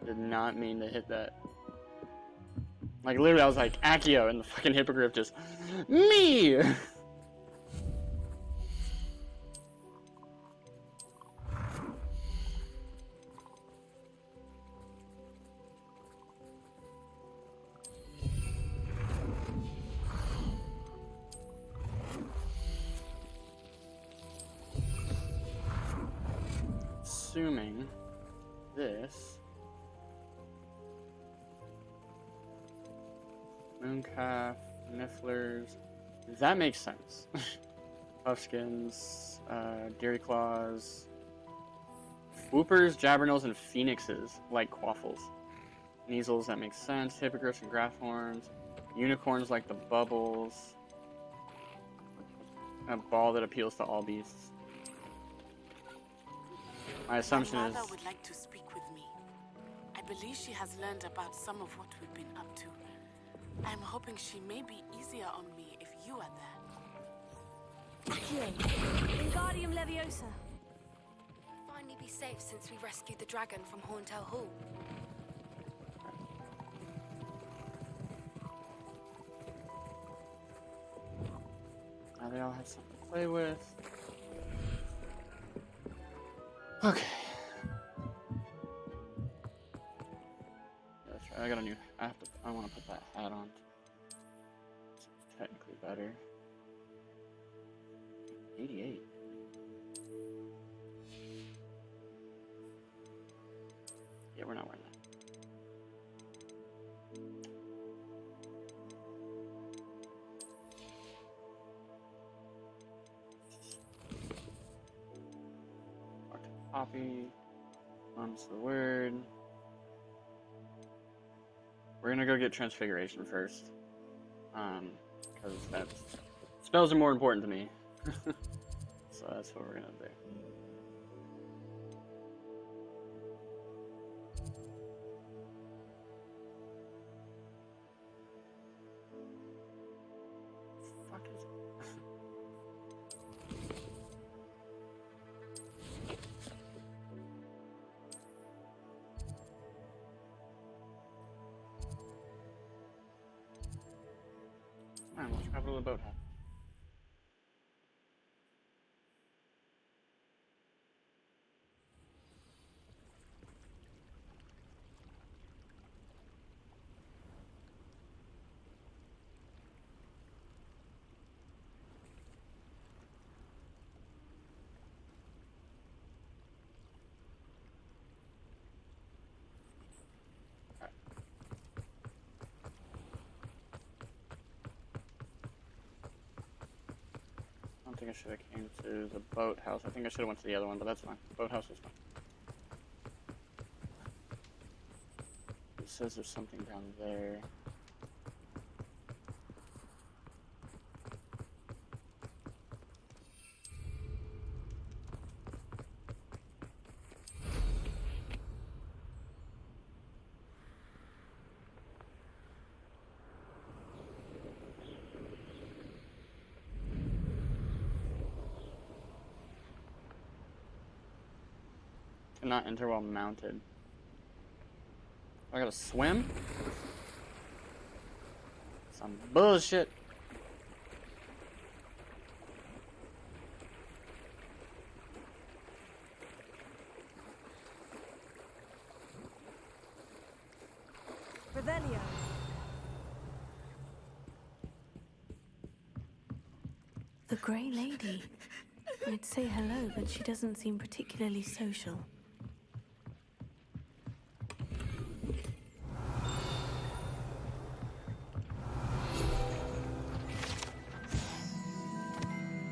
Did not mean to hit that. Like, literally, I was like, Accio, and the fucking hippogriff just, me! Assuming this Mooncalf, Nifflers, that makes sense. Puffskins, Deary Claws, Whoopers, Jabberknills, and Phoenixes like Quaffles. Measles, that makes sense. Hippogriffs and Graphorns. Unicorns like the Bubbles. A ball that appeals to all beasts. My assumption is... My mother would like to speak with me. I believe she has learned about some of what we've been up to. I'm hoping she may be easier on me if you are there. Accio, Wingardium Leviosa. Finally be safe since we rescued the dragon from Horntail Hall. Now they all have something to play with. Okay. Yeah, that's right. I got a new. I want to put that hat on. It's technically better. 88. Yeah, we're not wearing that. Copy. Onto the word. We're gonna go get Transfiguration first. Because spells are more important to me. So that's what we're gonna do. Fuck is it? Alright, we'll travel to the boathouse. I don't think I should have came to the boathouse. I think I should have went to the other one, but that's fine. Boathouse is fine. It says there's something down there. Cannot enter while mounted. I gotta swim? Some bullshit. Revelio. The Grey Lady. I'd say hello, but she doesn't seem particularly social.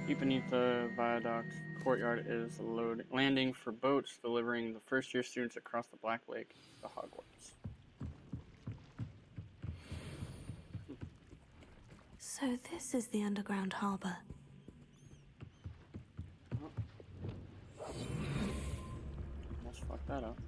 Deep beneath the viaduct courtyard is a landing for boats delivering the first-year students across the Black Lake to Hogwarts. So this is the underground harbor. Let's fuck that up.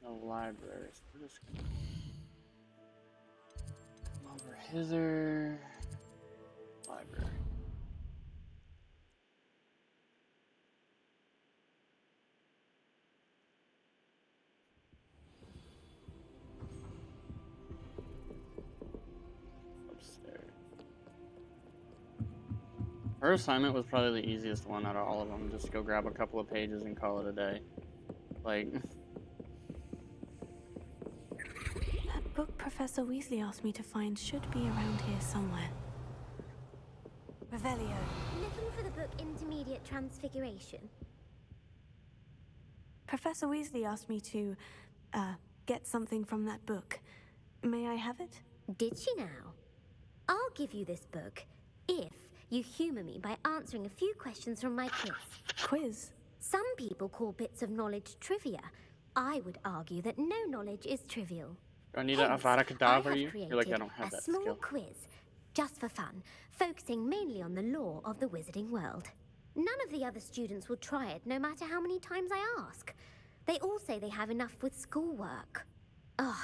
No libraries. We're just gonna come over hither. Library. Upstairs. Her assignment was probably the easiest one out of all of them. Just go grab a couple of pages and call it a day. Like. That book Professor Weasley asked me to find should be around here somewhere. Revelio. Looking for the book Intermediate Transfiguration? Professor Weasley asked me to, get something from that book. May I have it? Did she now? I'll give you this book if you humor me by answering a few questions from my quiz. Quiz? Some people call bits of knowledge trivia. I would argue that no knowledge is trivial. Do I need an Avada Kedavra you? You're like, I don't have that small skill. Quiz, just for fun, focusing mainly on the lore of the wizarding world. None of the other students will try it, no matter how many times I ask. They all say they have enough with schoolwork. Ugh,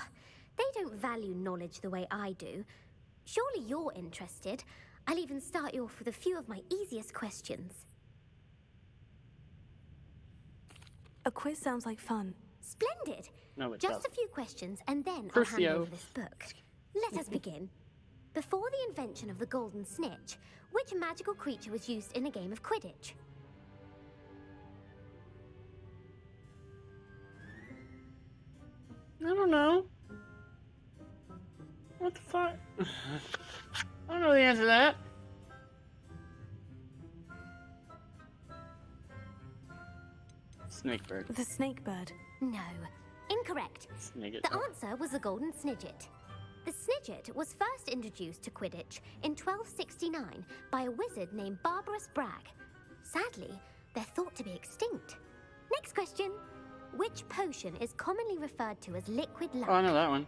They don't value knowledge the way I do. Surely you're interested. I'll even start you off with a few of my easiest questions. A quiz sounds like fun. Splendid. No, it Just doesn't. a few questions, and then I'll hand Curcio. over this book. Let us begin. Before the invention of the golden snitch, which magical creature was used in a game of Quidditch? I don't know. What the fuck? I don't know the answer to that. Snakebird. The snakebird. No. Incorrect. Snigget. The answer was the golden snidget. The snidget was first introduced to Quidditch in 1269 by a wizard named Barbarous Bragg. Sadly, they're thought to be extinct. Next question. Which potion is commonly referred to as liquid luck? Oh, I know that one.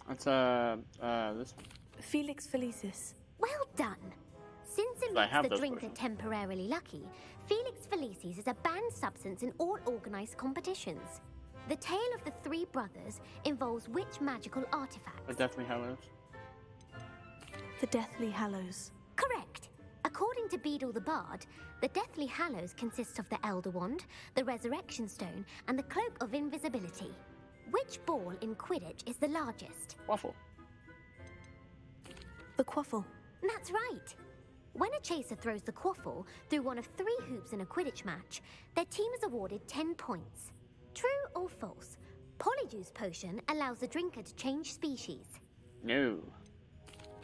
That's this one. Felix Felicis. Well done. Since it I makes have the those drinker potions. temporarily lucky, Felix Felicis is a banned substance in all organized competitions. The tale of the three brothers involves which magical artifact? The Deathly Hallows. The Deathly Hallows. Correct. According to Beedle the Bard, the Deathly Hallows consists of the Elder Wand, the Resurrection Stone, and the Cloak of Invisibility. Which ball in Quidditch is the largest? Waffle. The quaffle. That's right. When a chaser throws the quaffle through one of 3 hoops in a Quidditch match, their team is awarded 10 points. True or false? Polyjuice potion allows the drinker to change species. No.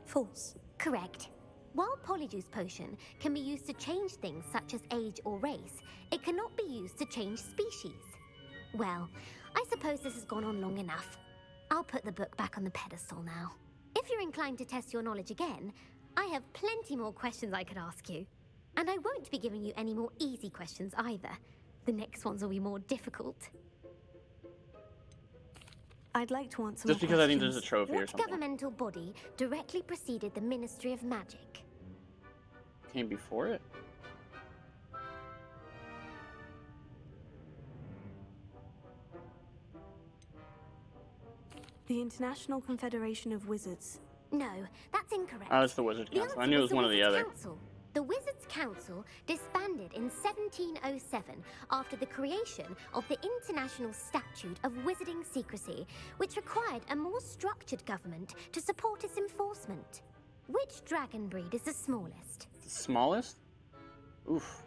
False. Correct. While Polyjuice potion can be used to change things such as age or race, it cannot be used to change species. Well, I suppose this has gone on long enough. I'll put the book back on the pedestal now. If you're inclined to test your knowledge again, I have plenty more questions I could ask you. And I won't be giving you any more easy questions either. The next ones will be more difficult. I'd like to answer Just more because I think questions. there's a trophy or What something. governmental body directly preceded the Ministry of Magic? Came before it? The International Confederation of Wizards. No, that's incorrect. Oh, it's the Wizard The Council. I answer knew it was one or the Wizard's other. Council. The Wizards' Council disbanded in 1707 after the creation of the International Statute of Wizarding Secrecy, which required a more structured government to support its enforcement. Which dragon breed is the smallest? The smallest? Oof.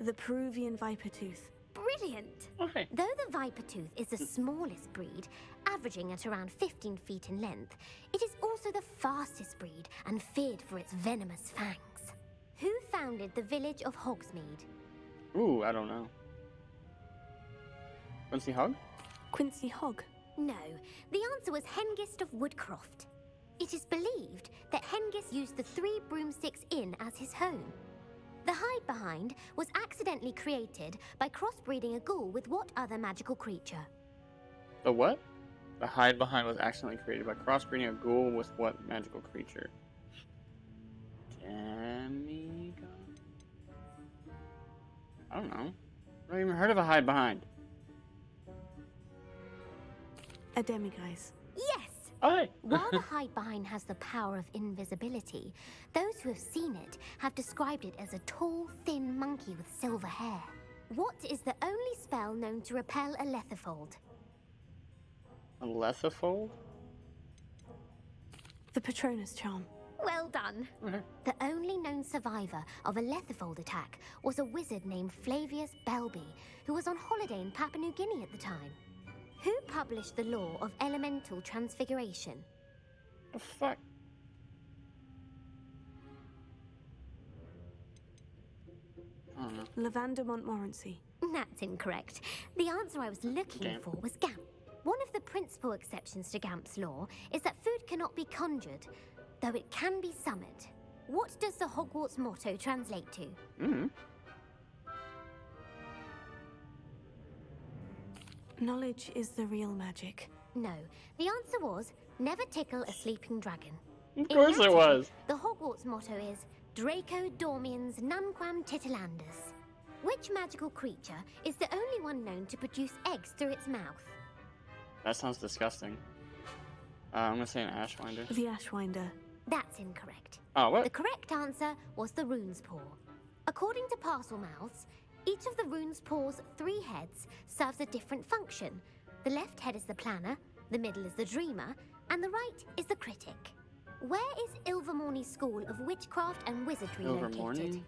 The Peruvian viper tooth. Brilliant! Okay. Though the viper tooth is the smallest breed, averaging at around 15 feet in length, it is also the fastest breed and feared for its venomous fangs. Who founded the village of Hogsmeade? Ooh, I don't know. Quincy Hogg? Quincy Hogg. No, the answer was Hengist of Woodcroft. It is believed that Hengist used the 3 Broomsticks Inn as his home. The hide behind was accidentally created by crossbreeding a ghoul with what other magical creature? The what? The hide behind was accidentally created by crossbreeding a ghoul with what magical creature? Demigod? I don't know. I've never even heard of a hide behind. A demiguise. Yes! Hey. While the hide behind has the power of invisibility, those who have seen it have described it as a tall, thin monkey with silver hair. What is the only spell known to repel a lethifold? A lethifold? The Patronus charm. Well done. The only known survivor of a lethifold attack was a wizard named Flavius Belby, who was on holiday in Papua New Guinea at the time. Who published the law of elemental transfiguration? The fuck? I don't know. Lavander Montmorency. That's incorrect. The answer I was looking for was Gamp. One of the principal exceptions to Gamp's law is that food cannot be conjured, though it can be summoned. What does the Hogwarts motto translate to? Knowledge is the real magic. No, the answer was Never tickle a sleeping dragon. Of course it was. The Hogwarts motto is Draco Dormiens Nunquam Titilandus. Which magical creature is the only one known to produce eggs through its mouth? That sounds disgusting. I'm gonna say an Ashwinder. The Ashwinder. That's incorrect. Oh, what? The correct answer was the Rune's Paw. According to Parselmouths, each of the Rune's Paw's 3 heads serves a different function. The left head is the planner, the middle is the dreamer, and the right is the critic. Where is Ilvermorny School of Witchcraft and Wizardry located?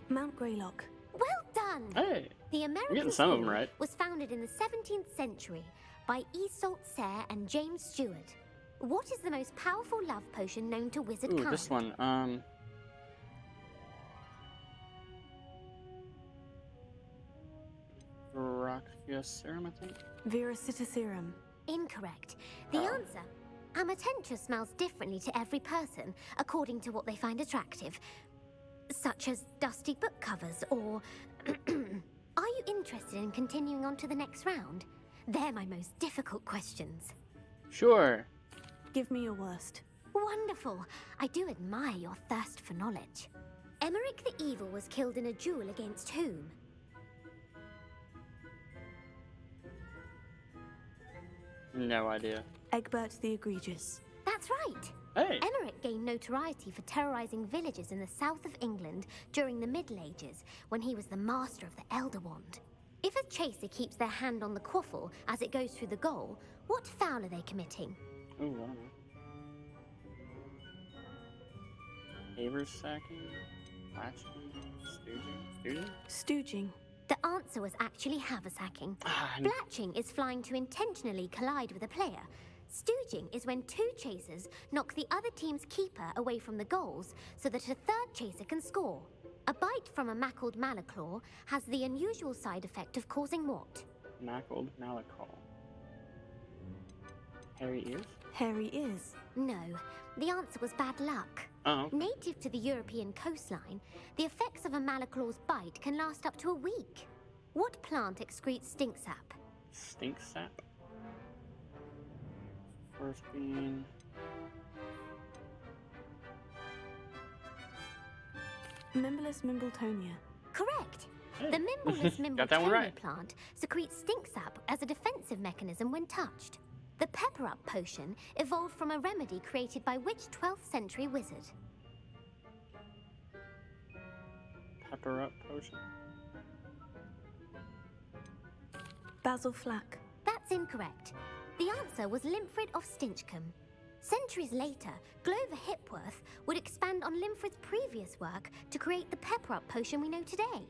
Mount Greylock. Well done! Hey, the American some of school them right. was founded in the 17th century by Iseult Sayre and James Stewart. What is the most powerful love potion known to wizard kind? Ooh, this one. Serum, I think. Viracitiserum. Incorrect. The answer. Amatentia smells differently to every person, according to what they find attractive. Such as dusty book covers, or... Are you interested in continuing on to the next round? They're my most difficult questions. Sure. Give me your worst. Wonderful. I do admire your thirst for knowledge. Emmerich the Evil was killed in a duel against whom? No idea. Egbert the Egregious. That's right. Hey. Emmerich gained notoriety for terrorizing villages in the south of England during the Middle Ages, when he was the master of the Elder Wand. If a chaser keeps their hand on the quaffle as it goes through the goal, what foul are they committing? Ooh, I don't know. Havers sacking? Latching? Stooging? Stooging. The answer was actually haversacking. Blatching is flying to intentionally collide with a player. Stooging is when 2 chasers knock the other team's keeper away from the goals so that a 3rd chaser can score. A bite from a mackled malaclaw has the unusual side effect of causing what? Mackled malaclaw. Hairy ears? Hairy ears. No, the answer was bad luck. Oh. Native to the European coastline, the effects of a malaclaw's bite can last up to a week. What plant excretes stink sap? Stink sap? First being... Mimbless Mimbletonia. Correct. Hey. The Mimbless Got that one Mimbletonia right. plant secretes stink sap as a defensive mechanism when touched. The Pepper-Up potion evolved from a remedy created by which 12th century wizard? Pepper-Up potion? Basil Flack. That's incorrect. The answer was Limfrid of Stinchcombe. Centuries later, Glover Hipworth would expand on Limfrid's previous work to create the Pepper-Up potion we know today.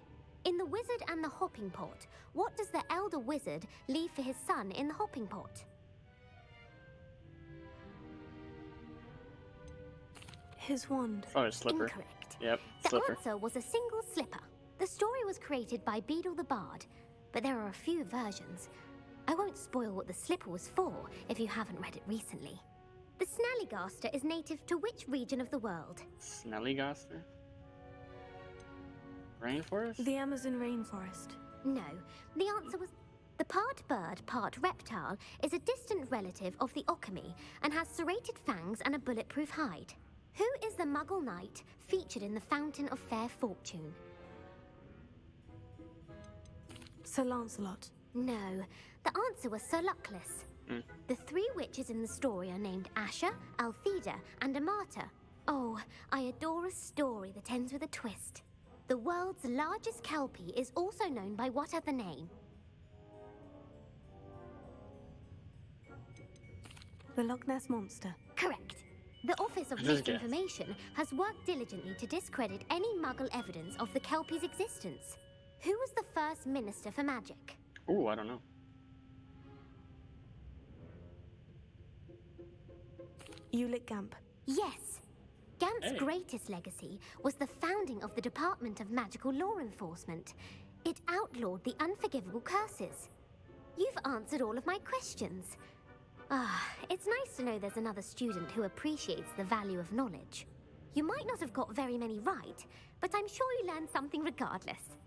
In The Wizard and the Hopping Pot, what does the elder wizard leave for his son in the hopping pot? His wand. Oh, a slipper. Incorrect. Yep, The slipper. answer was a single slipper. The story was created by Beadle the Bard, but there are a few versions. I won't spoil what the slipper was for if you haven't read it recently. The Snallygaster is native to which region of the world? Snallygaster? Rainforest? The Amazon rainforest. No, the answer was... The part bird, part reptile is a distant relative of the Occamy and has serrated fangs and a bulletproof hide. Who is the Muggle knight featured in the Fountain of Fair Fortune? Sir Lancelot. No, the answer was Sir Luckless. The 3 witches in the story are named Asher, Altheda, and Amata. Oh, I adore a story that ends with a twist. The world's largest kelpie is also known by what other name? The Loch Ness Monster. Correct. The Office of Just guess. Misinformation has worked diligently to discredit any Muggle evidence of the kelpie's existence. Who was the first Minister for Magic? Ooh, I don't know. Ulick Gamp. Yes. Gamp's Hey. greatest legacy was the founding of the Department of Magical Law Enforcement. It outlawed the unforgivable curses. You've answered all of my questions. It's nice to know there's another student who appreciates the value of knowledge. You might not have got very many right, but I'm sure you learned something regardless.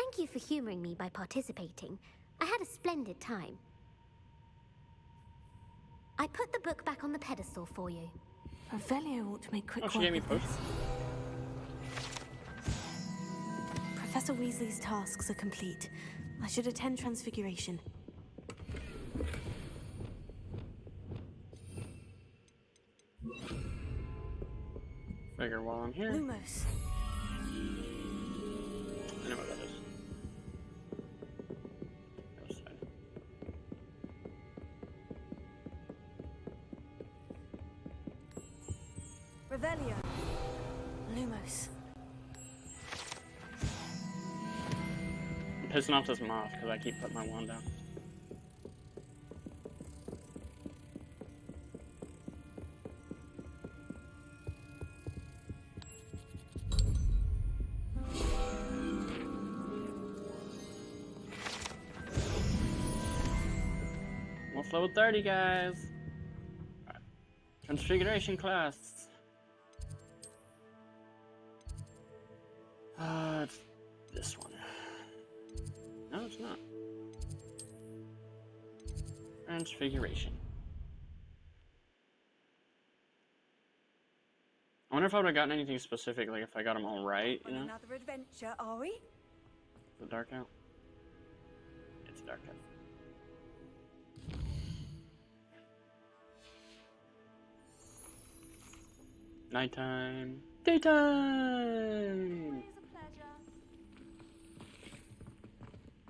Thank you for humoring me by participating. I had a splendid time. I put the book back on the pedestal for you. Revelio ought to make quick she work gave me of potions. this. Professor Weasley's tasks are complete. I should attend Transfiguration. Figure while I'm here. Lumos. I know what that is. Other side. Revelio. Lumos. I'm pissing off this moth because I keep putting my wand down. Almost level 30, guys. All right. Transfiguration class. It's this one. No, it's not. Transfiguration. I wonder if I would have gotten anything specific, like if I got them all right, you know? Another adventure, are we? Is it dark out? It's dark out. Nighttime. Daytime!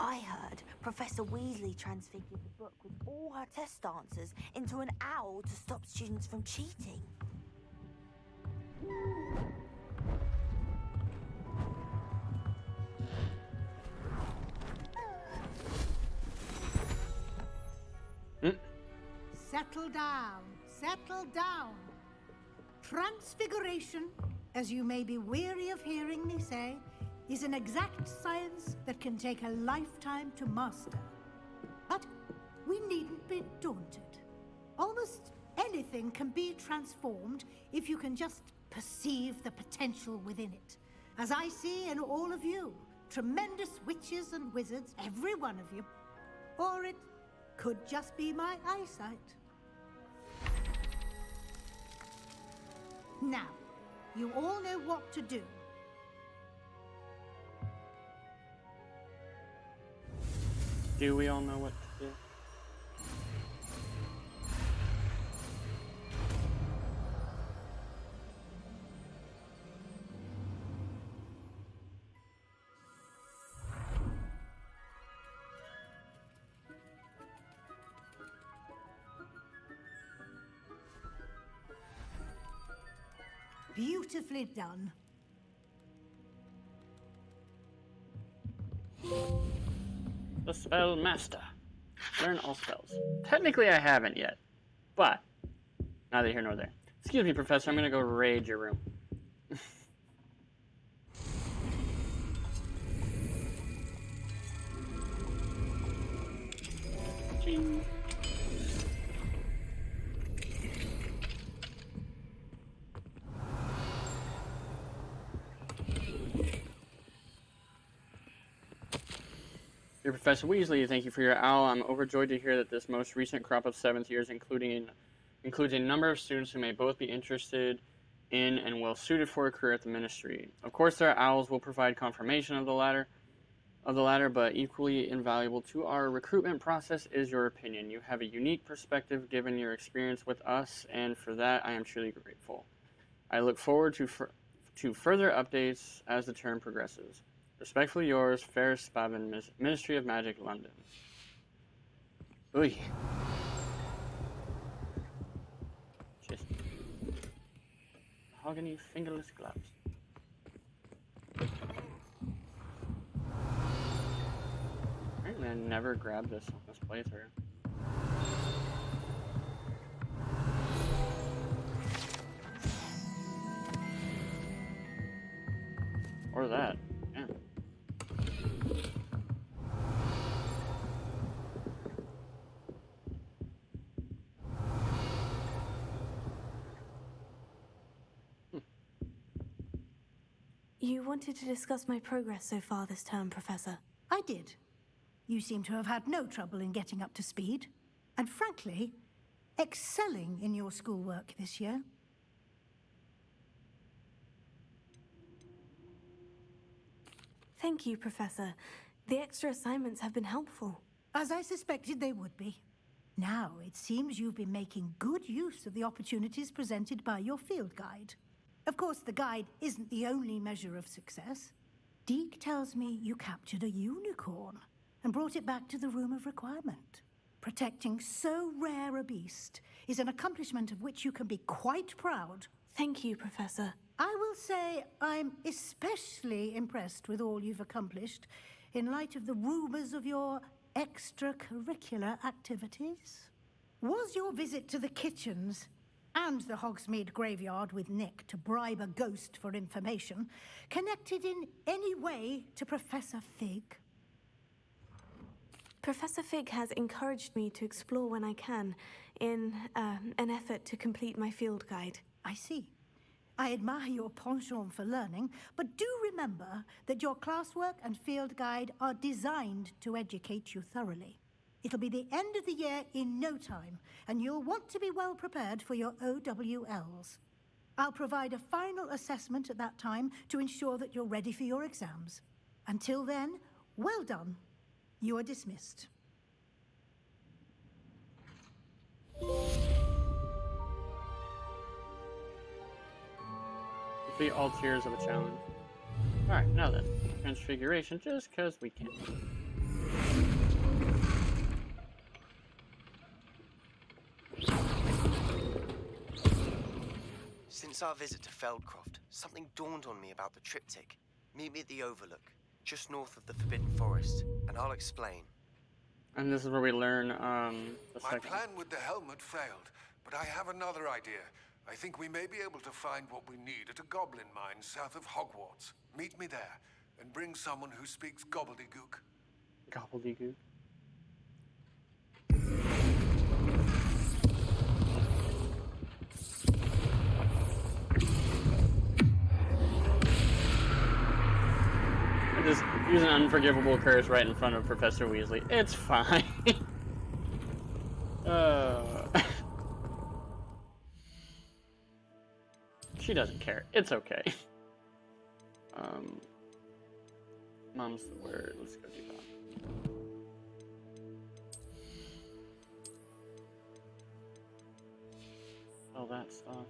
I heard Professor Weasley transfigured the book with all her test answers into an owl to stop students from cheating. Settle down, settle down. Transfiguration, as you may be weary of hearing me say, is an exact science that can take a lifetime to master. But we needn't be daunted. Almost anything can be transformed if you can just perceive the potential within it. As I see in all of you, tremendous witches and wizards, every one of you. Or it could just be my eyesight. Now, you all know what to do. Do we all know what to do? Beautifully done. The spell master. Learn all spells. Technically, I haven't yet, but neither here nor there. Excuse me, Professor. I'm gonna go raid your room. Ching. Dear Professor Weasley, thank you for your owl. I'm overjoyed to hear that this most recent crop of 7th years includes a number of students who may both be interested in and well suited for a career at the Ministry. Of course, their owls will provide confirmation of the latter, but equally invaluable to our recruitment process is your opinion. You have a unique perspective given your experience with us, and for that I am truly grateful. I look forward to further updates as the term progresses. Respectfully yours, Ferris Spavin, Ministry of Magic, London. Oy. Just mahogany fingerless gloves. Apparently I never grabbed this on this playthrough. Or that. Yeah. You wanted to discuss my progress so far this term, Professor. I did. You seem to have had no trouble in getting up to speed, and frankly, excelling in your schoolwork this year. Thank you, Professor. The extra assignments have been helpful. As I suspected they would be. Now, it seems you've been making good use of the opportunities presented by your field guide. Of course, the guide isn't the only measure of success. Deke tells me you captured a unicorn and brought it back to the Room of Requirement. Protecting so rare a beast is an accomplishment of which you can be quite proud. Thank you, Professor. I will say I'm especially impressed with all you've accomplished in light of the rumors of your extracurricular activities. Was your visit to the kitchens and the Hogsmeade graveyard with Nick to bribe a ghost for information connected in any way to Professor Fig? Professor Fig has encouraged me to explore when I can in an effort to complete my field guide. I see. I admire your penchant for learning, but do remember that your classwork and field guide are designed to educate you thoroughly. It'll be the end of the year in no time, and you'll want to be well prepared for your OWLs. I'll provide a final assessment at that time to ensure that you're ready for your exams. Until then, well done. You are dismissed. Complete all tiers of a challenge. Alright, now then. Transfiguration, just because we can. Since our visit to Feldcroft, something dawned on me about the triptych. Meet me at the Overlook, just north of the Forbidden Forest, and I'll explain. And this is where we learn, the My second. plan with the helmet failed, but I have another idea. I think we may be able to find what we need at a goblin mine south of Hogwarts. Meet me there, and bring someone who speaks gobbledygook. Gobbledygook? I just use an unforgivable curse right in front of Professor Weasley. It's fine. She doesn't care. It's okay. Mom's the word. Let's go do that. All that stuff.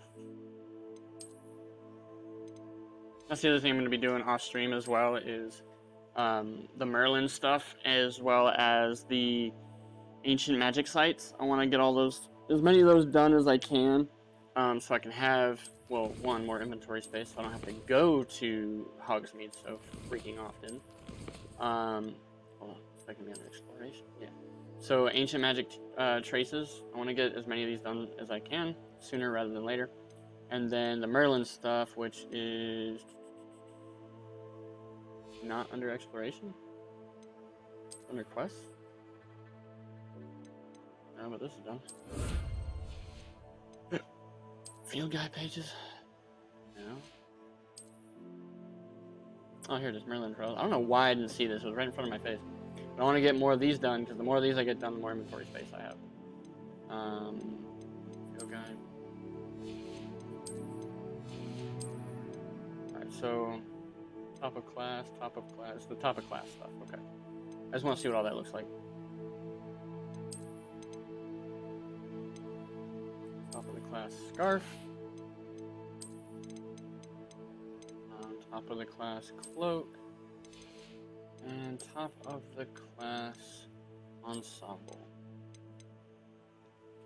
That's the other thing I'm going to be doing off stream as well is the Merlin stuff as well as the ancient magic sites. I want to get all those, as many of those done as I can, so I can have, well, one, more inventory space so I don't have to go to Hogsmeade so freaking often. Hold on, so I can be under exploration. Yeah. So ancient magic traces, I want to get as many of these done as I can, sooner rather than later. And then the Merlin stuff, which is not under exploration? Under quests? No, but this is done. Field guide pages? No. Oh, here it is, Merlin Trails. I don't know why I didn't see this. It was right in front of my face. But I want to get more of these done, because the more of these I get done, the more inventory space I have. Field guide. Alright, so top of class, the top of class stuff, okay. I just want to see what all that looks like. Top of the class scarf. Top of the class cloak. And top of the class ensemble.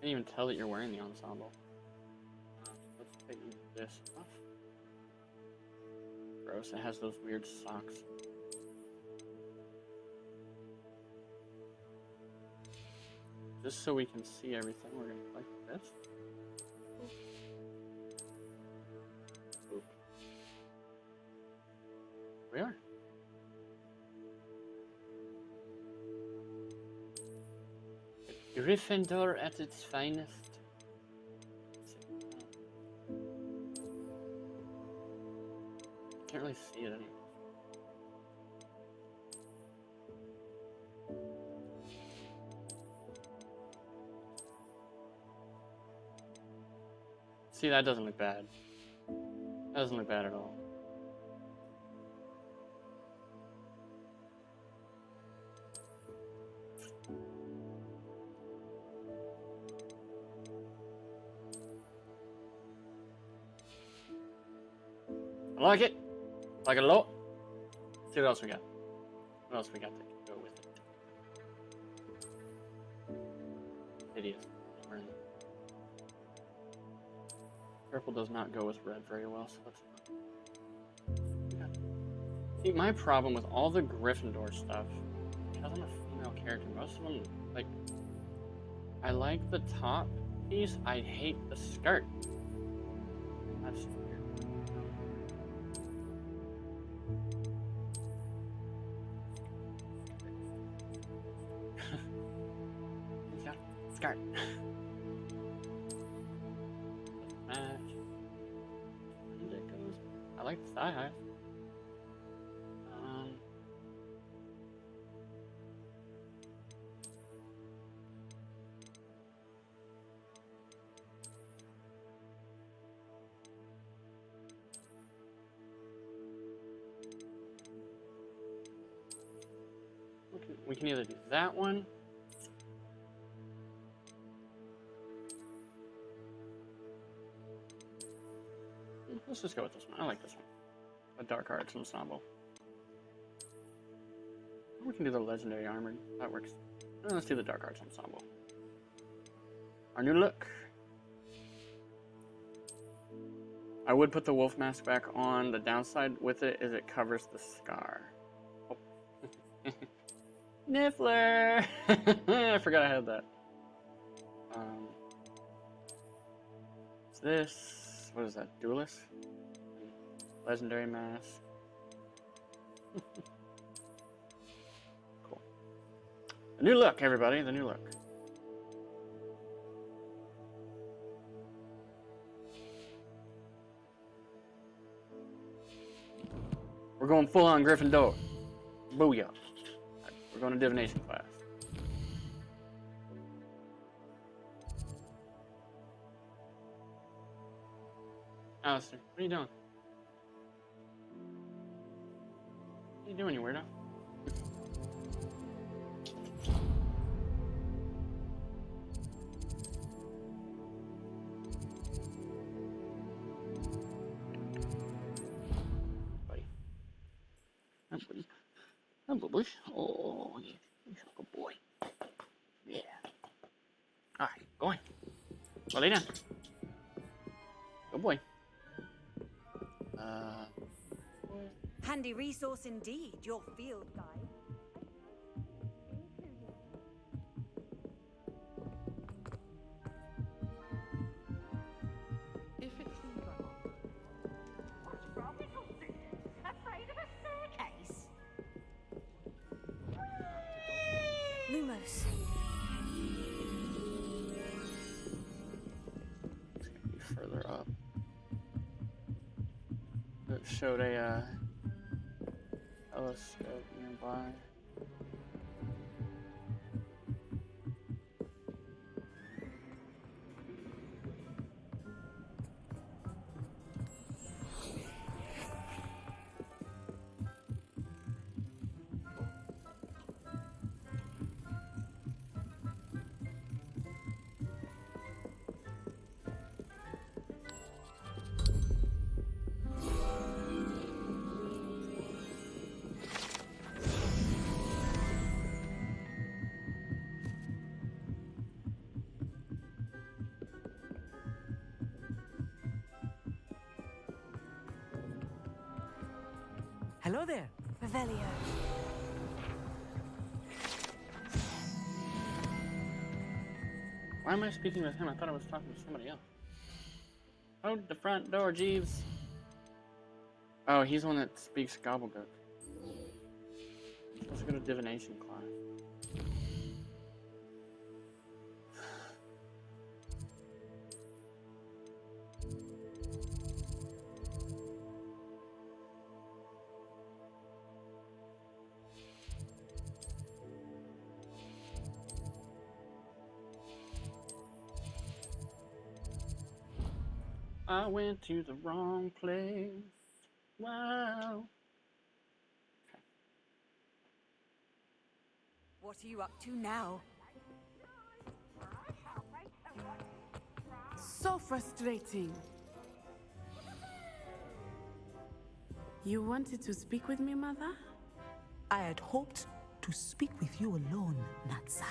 Can't even tell that you're wearing the ensemble. Let's take this off. Gross, it has those weird socks. Just so we can see everything, we're gonna click this. Oop. We are. Gryffindor at its finest. Can't really see it anymore. See, that doesn't look bad. That doesn't look bad at all. I like it. Like it a lot. See what else we got. What else we got to go with it? Hideous. Purple does not go with red very well, so let's... See, my problem with all the Gryffindor stuff, because I'm a female character, most of them, like, I like the top piece, I hate the skirt. That's weird. Yeah, skirt. I like the thigh highs. We can either do that one. Let's just go with this one. I like this one. A dark arts ensemble. Or we can do the legendary armored. That works. Let's do the dark arts ensemble. Our new look. I would put the wolf mask back on. The downside with it is it covers the scar. Oh. Niffler! I forgot I had that. What's this? What is that? Duelist? Legendary mask. Cool. The new look, everybody. The new look. We're going full on Gryffindor. Booyah. We're going to divination class. Alistair, what are you doing? What are you doing, you weirdo? Buddy. I'm buddy. Oh, yeah. You're a good boy. Yeah. Alright, go on. Go lay down. Good boy. Handy resource indeed, your field guide. If it seems like... What's wrong, little thing? Afraid of a staircase? Lumos. Further up. It showed a telescope nearby. Hello there. Revelio. Why am I speaking with him? I thought I was talking to somebody else. Hold the front door, Jeeves. Oh, he's the one that speaks gobbledygook. Let's go to divination class. I went to the wrong place. Wow. What are you up to now? So frustrating. You wanted to speak with me, Mother? I had hoped to speak with you alone, Natsai.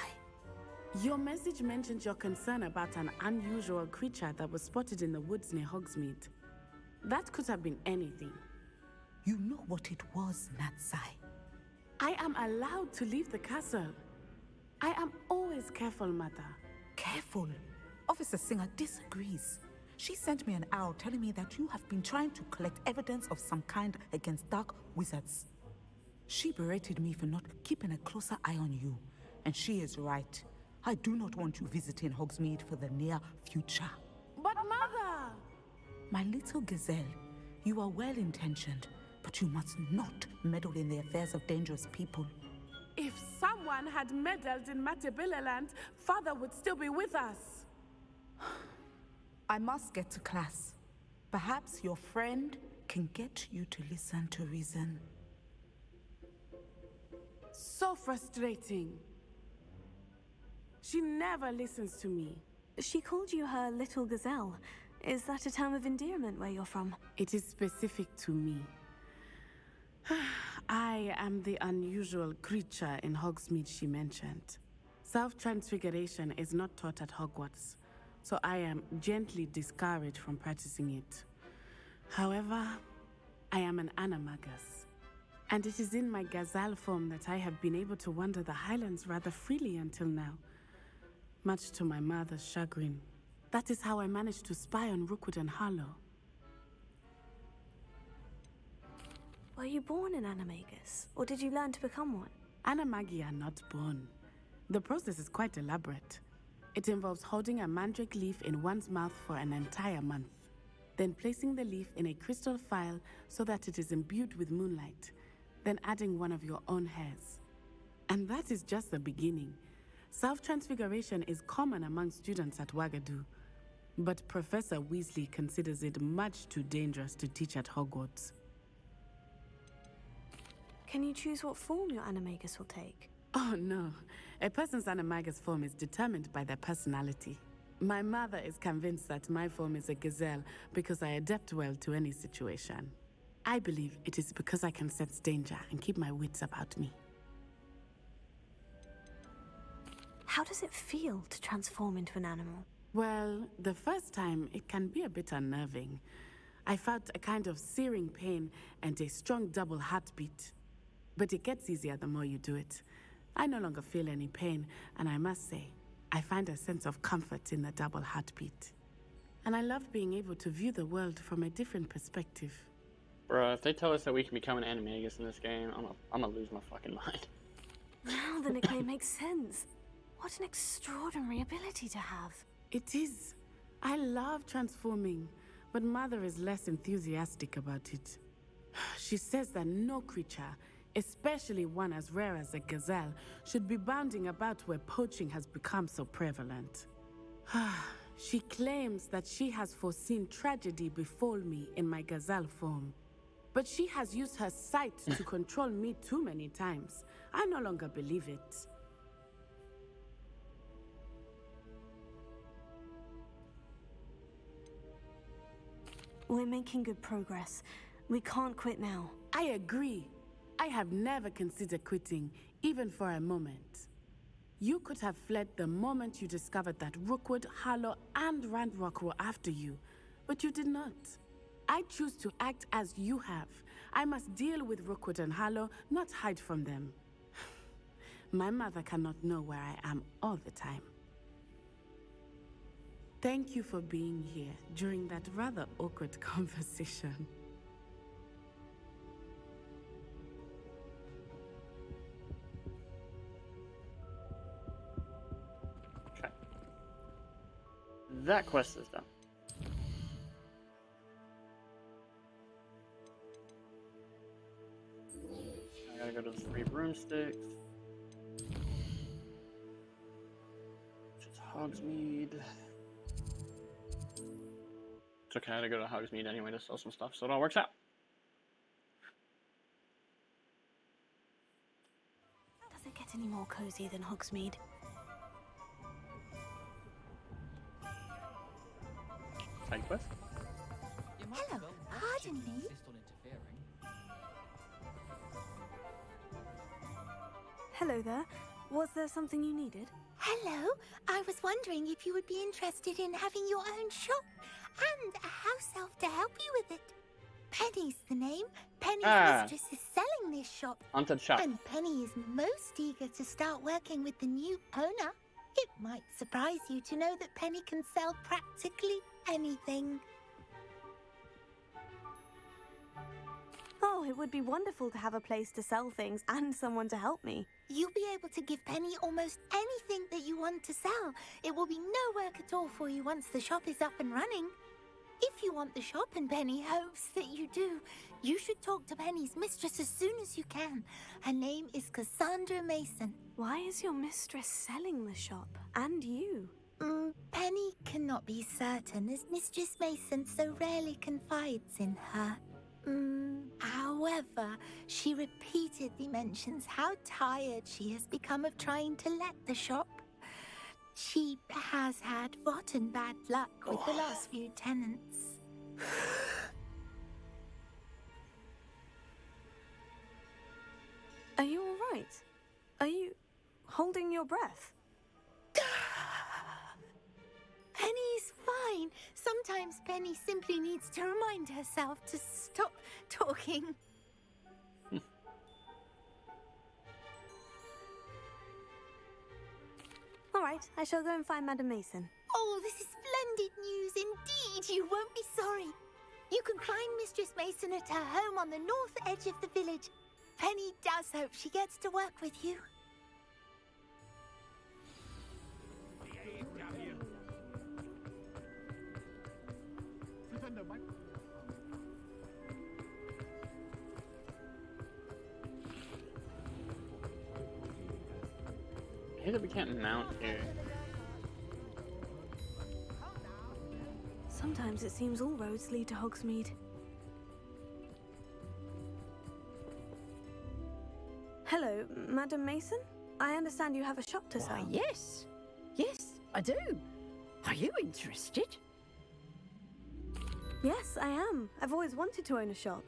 Your message mentioned your concern about an unusual creature that was spotted in the woods near Hogsmeade. That could have been anything. You know what it was, Natsai. I am allowed to leave the castle. I am always careful, Mother. Careful? Officer Singer disagrees. She sent me an owl telling me that you have been trying to collect evidence of some kind against dark wizards. She berated me for not keeping a closer eye on you, and she is right. I do not want you visiting Hogsmeade for the near future. But Mother! My little gazelle, you are well-intentioned, but you must not meddle in the affairs of dangerous people. If someone had meddled in Matabeleland, Father would still be with us. I must get to class. Perhaps your friend can get you to listen to reason. So frustrating. She never listens to me. She called you her little gazelle. Is that a term of endearment where you're from? It is specific to me. I am the unusual creature in Hogsmeade she mentioned. Self-transfiguration is not taught at Hogwarts, so I am gently discouraged from practicing it. However, I am an animagus, and it is in my gazelle form that I have been able to wander the Highlands rather freely until now, much to my mother's chagrin. That is how I managed to spy on Rookwood and Harlow. Were you born an animagus, or did you learn to become one? Animagi are not born. The process is quite elaborate. It involves holding a mandrake leaf in one's mouth for an entire month, then placing the leaf in a crystal phial so that it is imbued with moonlight, then adding one of your own hairs. And that is just the beginning. Self-transfiguration is common among students at Wagadu, but Professor Weasley considers it much too dangerous to teach at Hogwarts. Can you choose what form your animagus will take? Oh no, a person's animagus form is determined by their personality. My mother is convinced that my form is a gazelle because I adapt well to any situation. I believe it is because I can sense danger and keep my wits about me. How does it feel to transform into an animal? Well, the first time it can be a bit unnerving. I felt a kind of searing pain and a strong double heartbeat. But it gets easier the more you do it. I no longer feel any pain, and I must say, I find a sense of comfort in the double heartbeat. And I love being able to view the world from a different perspective. Bruh, if they tell us that we can become an animagus in this game, I'm gonna lose my fucking mind. Now the nickname makes sense. What an extraordinary ability to have. It is. I love transforming, but Mother is less enthusiastic about it. She says that no creature, especially one as rare as a gazelle, should be bounding about where poaching has become so prevalent. She claims that she has foreseen tragedy befall me in my gazelle form. But she has used her sight to control me too many times. I no longer believe it. We're making good progress. We can't quit now. I agree. I have never considered quitting, even for a moment. You could have fled the moment you discovered that Rookwood, Harlow, and Ranrock were after you, but you did not. I choose to act as you have. I must deal with Rookwood and Harlow, not hide from them. My mother cannot know where I am all the time. Thank you for being here during that rather awkward conversation. That quest is done. I gotta go to the 3 broomsticks. Which is Hogsmeade. It's okay, I had to go to Hogsmeade anyway to sell some stuff, so it all works out. Does it get any more cozy than Hogsmeade? Side quest? Hello, pardon me. Hello there. Was there something you needed? Hello, I was wondering if you would be interested in having your own shop and a house elf to help you with it. Penny's the name. Penny's mistress is selling this shop. Onto the shop. And Penny is most eager to start working with the new owner. It might surprise you to know that Penny can sell practically anything. Oh, it would be wonderful to have a place to sell things and someone to help me. You'll be able to give Penny almost anything that you want to sell. It will be no work at all for you once the shop is up and running. If you want the shop and Penny hopes that you do, you should talk to Penny's mistress as soon as you can. Her name is Cassandra Mason. Why is your mistress selling the shop? And you? Penny cannot be certain, as Mistress Mason so rarely confides in her. However, she repeatedly mentions how tired she has become of trying to let the shop. She has had rotten bad luck with the last few tenants. Are you all right? Are you holding your breath? Penny's fine. Sometimes Penny simply needs to remind herself to stop talking. All right, I shall go and find Madam Mason. Oh, this is splendid news indeed. You won't be sorry. You can find Mistress Mason at her home on the north edge of the village. Penny does hope she gets to work with you. I hate that we can't mount here. Sometimes it seems all roads lead to Hogsmeade. Hello, Madam Mason? I understand you have a shop to sell. Why, yes. Yes, I do. Are you interested? Yes, I am. I've always wanted to own a shop.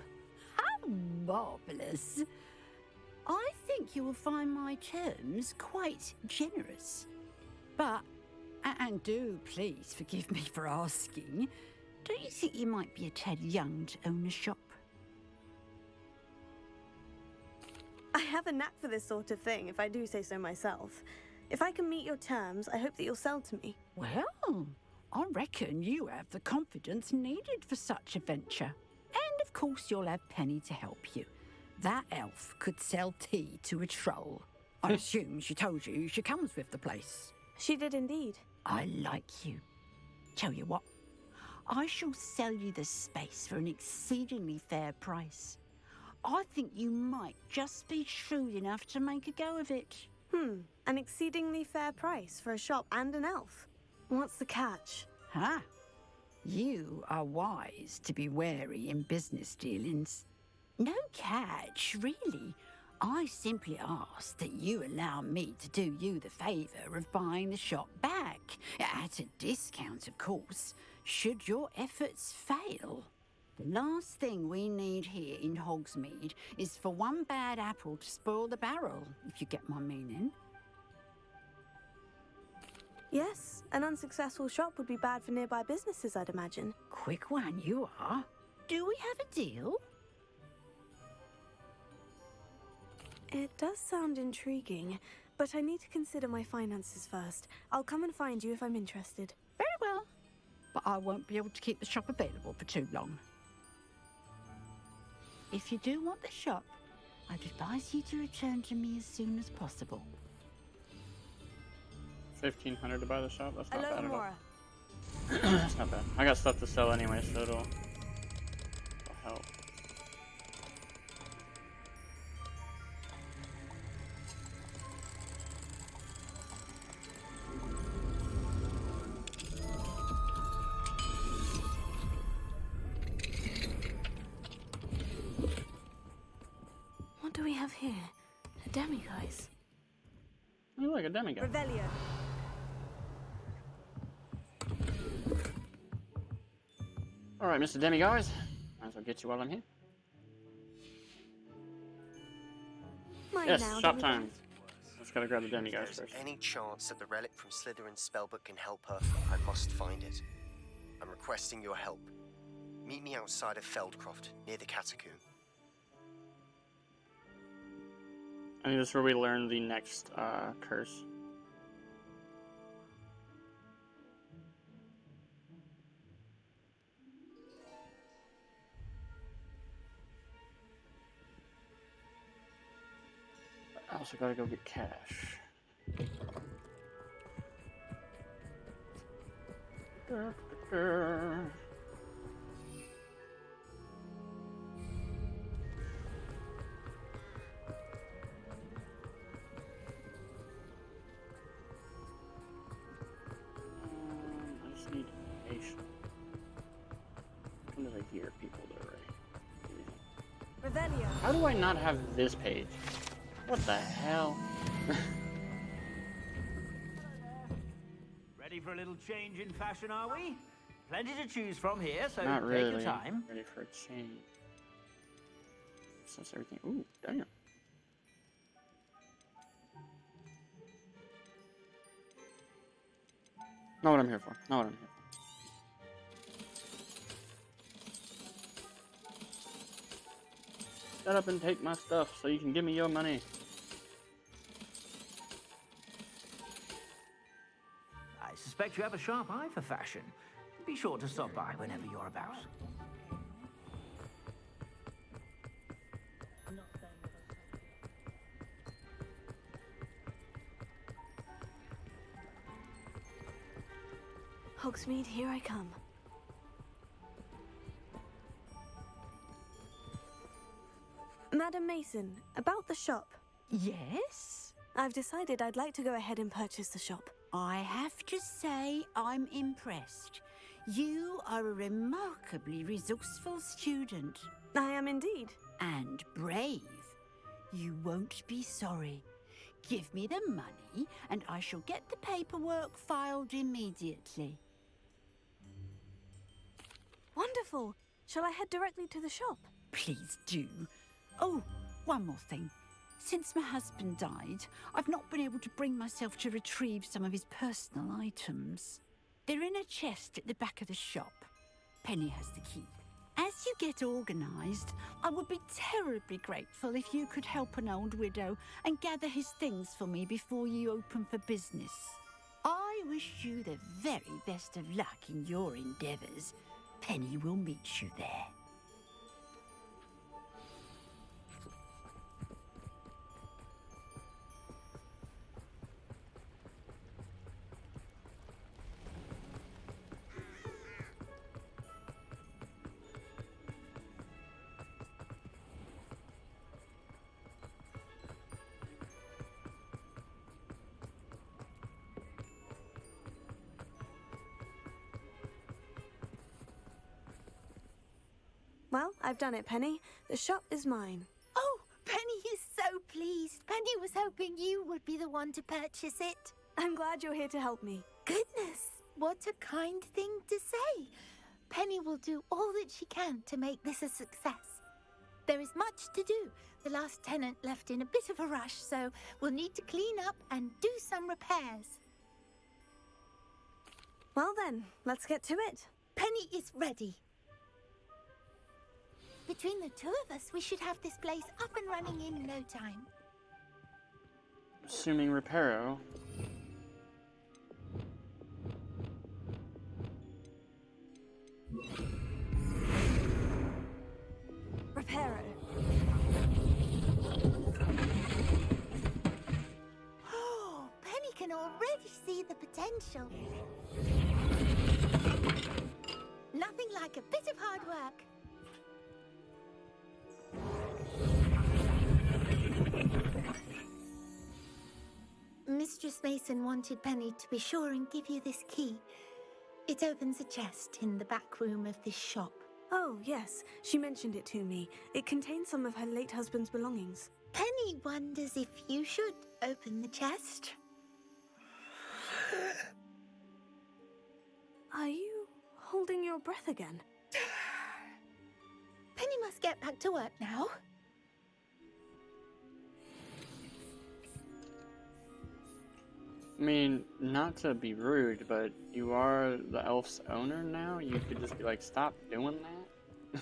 How marvellous. I think you will find my terms quite generous. But, and do please forgive me for asking, don't you think you might be a tad young to own a shop? I have a knack for this sort of thing, if I do say so myself. If I can meet your terms, I hope that you'll sell to me. Well, I reckon you have the confidence needed for such a venture. And of course you'll have Penny to help you. That elf could sell tea to a troll. I assume she told you she comes with the place. She did indeed. I like you. Tell you what, I shall sell you the space for an exceedingly fair price. I think you might just be shrewd enough to make a go of it. An exceedingly fair price for a shop and an elf. What's the catch? Huh? You are wise to be wary in business dealings. No catch, really. I simply ask that you allow me to do you the favour of buying the shop back. At a discount, of course, should your efforts fail. The last thing we need here in Hogsmeade is for one bad apple to spoil the barrel, if you get my meaning. Yes, an unsuccessful shop would be bad for nearby businesses, I'd imagine. Quick one, you are. Do we have a deal? It does sound intriguing, but I need to consider my finances first. I'll come and find you if I'm interested. Very well, but I won't be able to keep the shop available for too long. If you do want the shop, I'd advise you to return to me as soon as possible. 1,500 to buy the shop. That's not Hello, bad Mora. at all. That's not bad. I got stuff to sell anyway, so it'll help. have here? A demiguise. You like a demiguise. Revelio. All right, Mr. Demiguise. Might as well get you while I'm here. Mine Yes, now, shop demiguise. time. Just gotta grab the demiguise If there's first. any chance that the relic from Slytherin's spellbook can help her, I must find it. I'm requesting your help. Meet me outside of Feldcroft, near the Catacomb. I think this is where we learn the next curse. I also gotta go get cash. I just need information. When did I hear people that are right? Revelio. How do I not have this page? What the hell? Ready for a little change in fashion, are we? Plenty to choose from here, so Not take really. your time. Ready for a change. Since everything. Ooh, damn. Not what I'm here for. Not what I'm here for. Shut up and take my stuff so you can give me your money. I suspect you have a sharp eye for fashion. Be sure to stop by whenever you're about. Hogsmeade, here I come. Madam Mason, about the shop. Yes? I've decided I'd like to go ahead and purchase the shop. I have to say I'm impressed. You are a remarkably resourceful student. I am indeed. And brave. You won't be sorry. Give me the money, and I shall get the paperwork filed immediately. Wonderful. Shall I head directly to the shop? Please do. Oh, one more thing. Since my husband died, I've not been able to bring myself to retrieve some of his personal items. They're in a chest at the back of the shop. Penny has the key. As you get organised, I would be terribly grateful if you could help an old widow and gather his things for me before you open for business. I wish you the very best of luck in your endeavours. Penny will meet you there. Well, I've done it, Penny. The shop is mine. Oh, Penny is so pleased. Penny was hoping you would be the one to purchase it. I'm glad you're here to help me. Goodness, what a kind thing to say. Penny will do all that she can to make this a success. There is much to do. The last tenant left in a bit of a rush, so we'll need to clean up and do some repairs. Well then, let's get to it. Penny is ready. Between the two of us, we should have this place up and running in no time. Assuming Reparo. Reparo. Oh, Penny can already see the potential. Nothing like a bit of hard work. Mistress Mason wanted Penny to be sure and give you this key. It opens a chest in the back room of this shop. Oh, yes. She mentioned it to me. It contains some of her late husband's belongings. Penny wonders if you should open the chest. Are you holding your breath again? Penny must get back to work now. I mean, not to be rude, but you are the elf's owner now? You could just be like, stop doing that?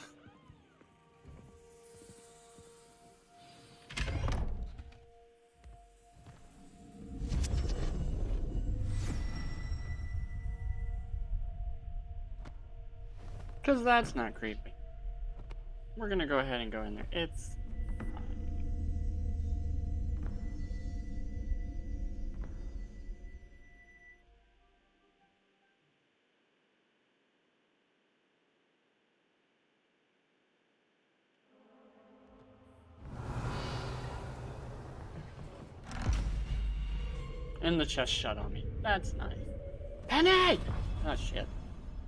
Because that's not creepy. We're gonna go ahead and go in there. It's and the chest shut on me. That's nice. Penny! Oh shit.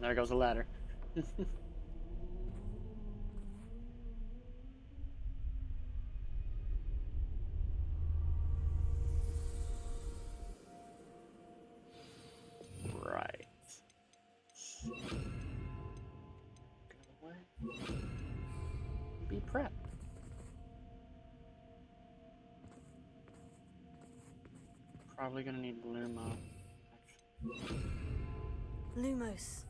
There goes the ladder. Right. Go away. Be prepped. Probably gonna need Luma. Lumos.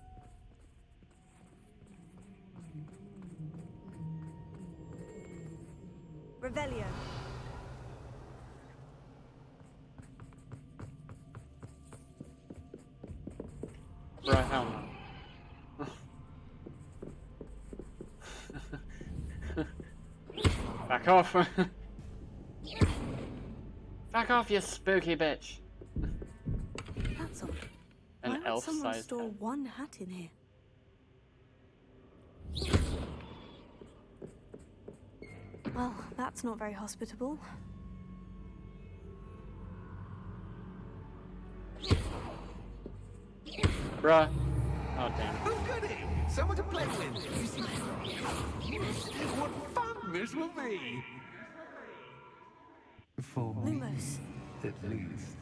Revelio. Bruh, hell no. Back off. Back off, you spooky bitch. That's odd. An Why would elf someone sized store head. one hat in here? Well, that's not very hospitable. Bruh. Oh, damn. Oh, goody! Someone to play with. You see, what fun this will be! For Lumos. At least.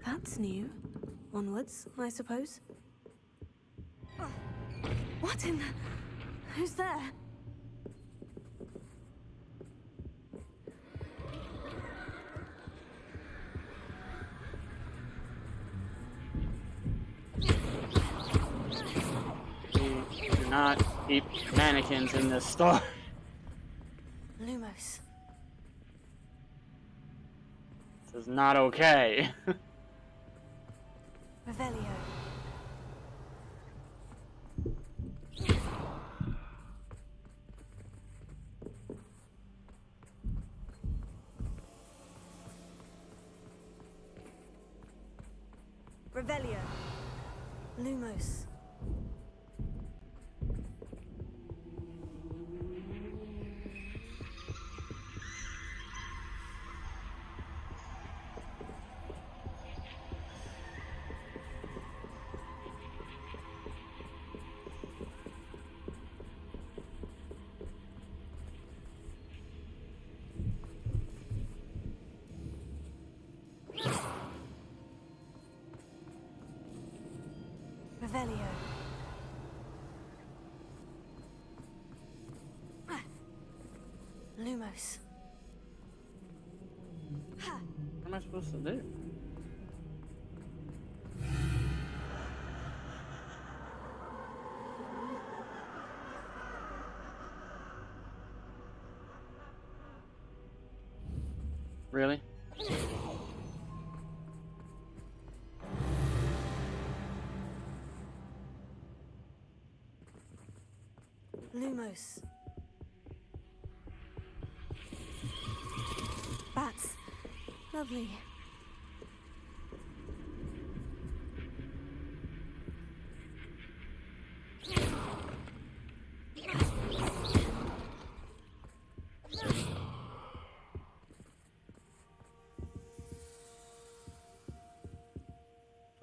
That's new. Onwards, I suppose. What in the... Who's there? We do not keep mannequins in this store. Lumos. This is not okay. Revelio. Revelio. Lumos. Revelio. Lumos. Ha. What am I supposed to do? Really? Lumos. Bats. Lovely.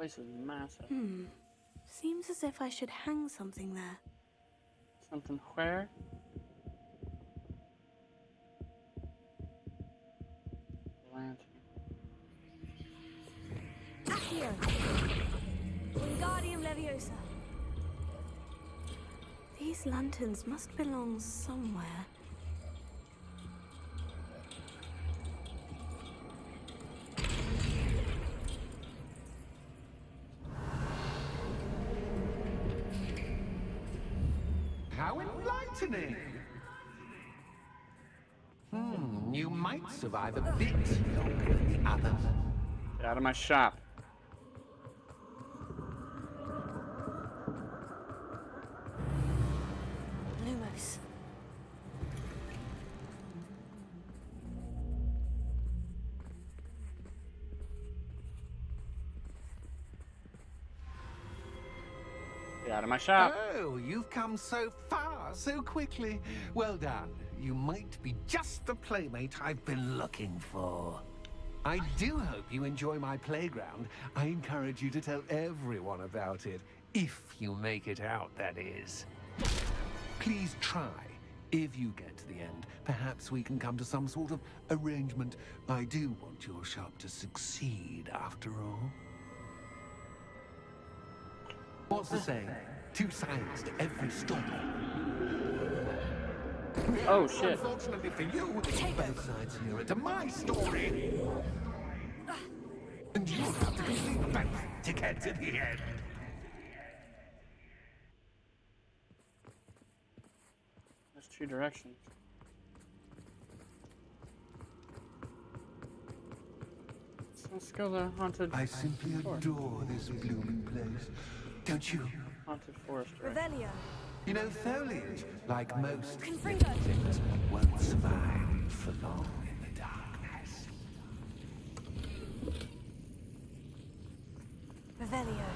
place is massive. Seems as if I should hang something there. Something where? Lantern. Accio! Wingardium Leviosa! These lanterns must belong somewhere. How enlightening! You might survive a bit longer than the others. Get out of my shop. Lumos. Get out of my shop. Oh, you've come so far, so quickly. Well done. You might be just the playmate I've been looking for. I do hope you enjoy my playground. I encourage you to tell everyone about it. If you make it out, that is. Please try. If you get to the end, perhaps we can come to some sort of arrangement. I do want your shop to succeed, after all. What's the saying? 2 sides to every story. Oh, shit. Unfortunately for you, both sides here are to my story. And you'll have to complete both to get to the end. There's 2 directions. Let's go to the haunted I simply adore this blooming place. Don't you? haunted forest. Revelio. You know, foliage, like most Confringo. things, won't survive for long in the darkness. Revelio.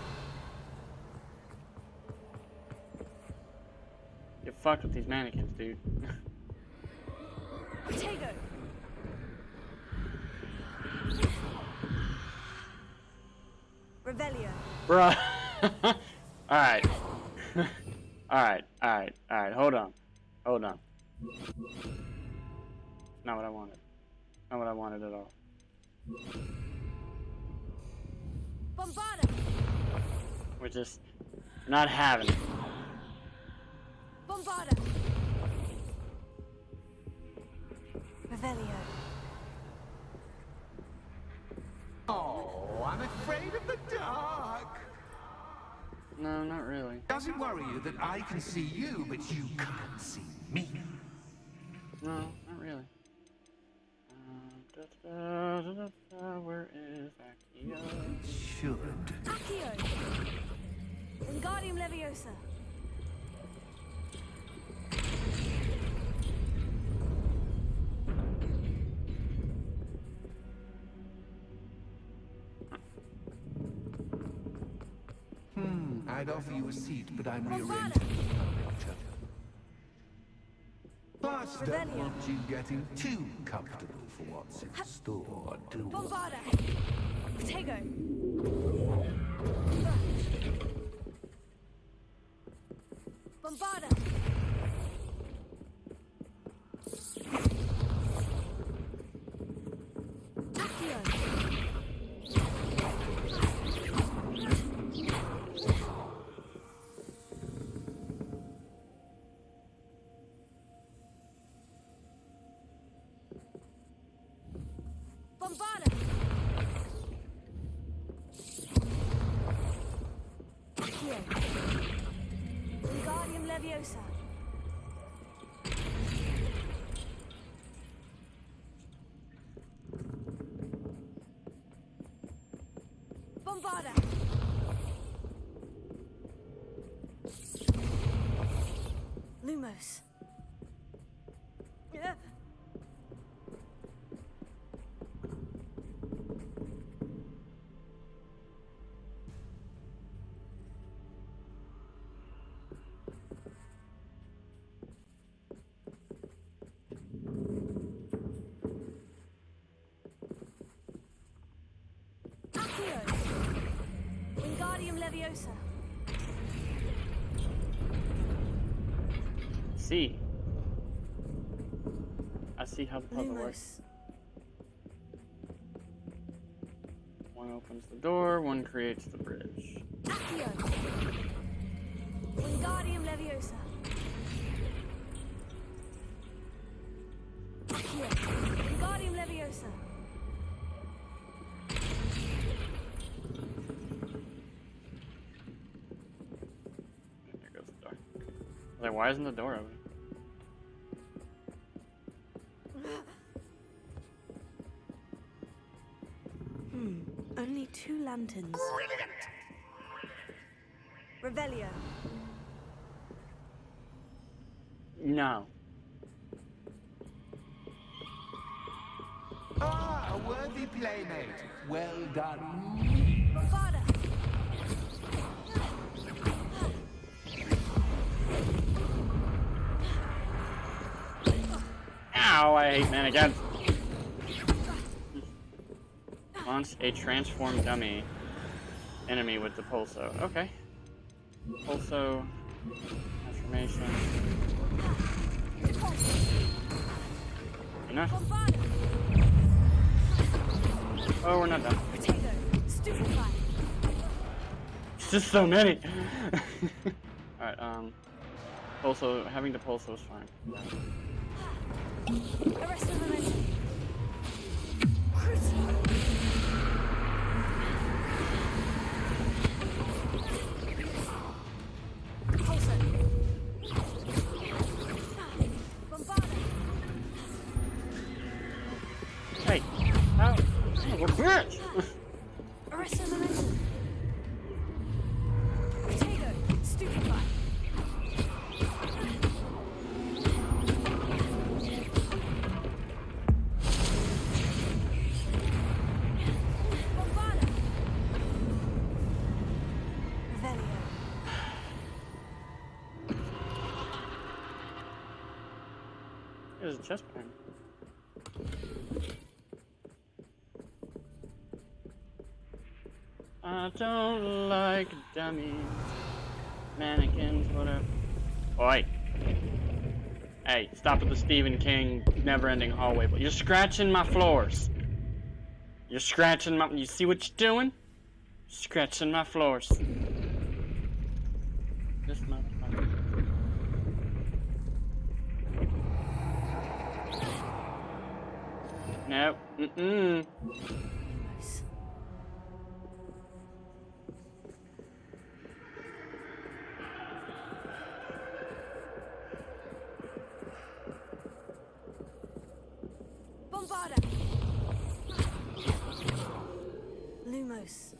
Get fucked with these mannequins, dude. Protego. Revelio. Bruh. Alright. Alright. Hold on. Not what I wanted. Not what I wanted at all. Bombarda. We're just not having it. Bombarda. Revelio. Oh, I'm afraid of the dark. No, not really. Does it worry you that I can see you, but you can't see me? No, not really. Where is Accio? It should. Accio. Wingardium Leviosa. I'd offer you a seat, but I'm rearranging the picture. Plus, don't want you getting too comfortable for what's in store, do I? Bombarda. Protego. Bombarda. Accio. Bombarda. Accio. Wingardium Leviosa. Bombarda. Lumos. Yeah. Accio. Leviosa. See. I see how the puzzle works. One opens the door, one creates the bridge. Accio. Wingardium Leviosa. Accio. Wingardium Leviosa. There goes the door. Like, why isn't the door open? Only 2 lanterns. Revelio. No. Ah, a worthy playmate. Well done. Father. Ow, I hate mannequins. Launch a transformed dummy enemy with the pulso. Okay. Pulso transformation. Enough. Oh, we're not done. It's just so many. Alright, pulso, having the pulso is fine. Arrest the momentum. Hey, how? Oh, we're bitch! Arrest the momentum. Potato. Stupefy. There's a chest behind me. I don't like dummies, mannequins, whatever. Oi. Hey, stop at the Stephen King never-ending hallway, but you're scratching my floors. You're scratching my... You see what you're doing? Scratching my floors. This motherfucker. Nope. Mm-mm. Bombarda. Lumos.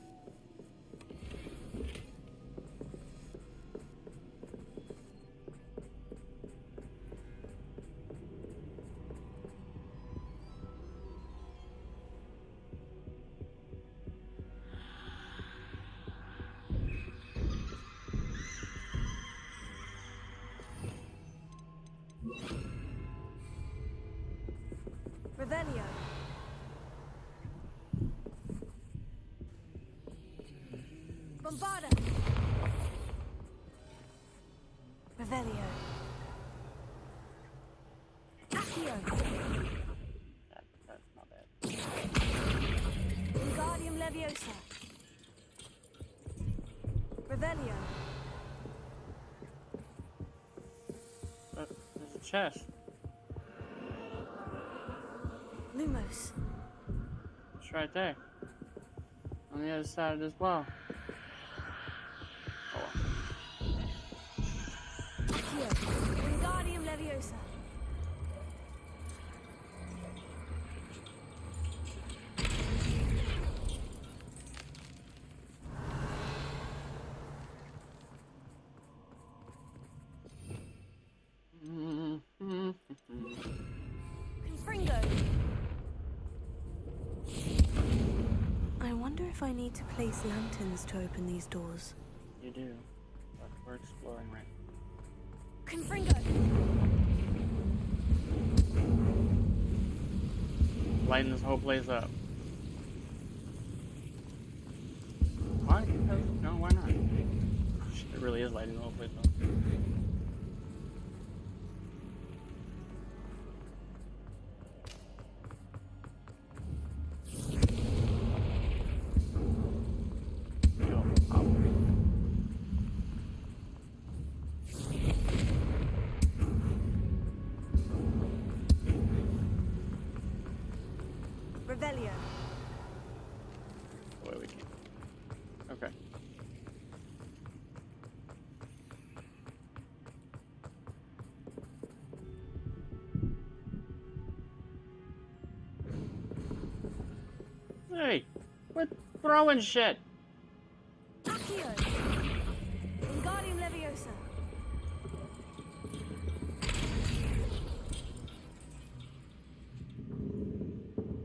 Revelio. Bombarda. Revelio. Accio. That's not bad. Wingardium Leviosa. Revelio. There's a chest. Lumos. It's right there. On the other side as well. Oh. Accio. Wingardium Leviosa. Confringo. I wonder if I need to place lanterns to open these doors. You do. But we're exploring right now. Confringo. Lighten this whole place up. Why? No, why not? really is lighting the whole place up. Revelio. The way we came. Okay. Hey, quit throwing shit. Accio. Wingardium Leviosa.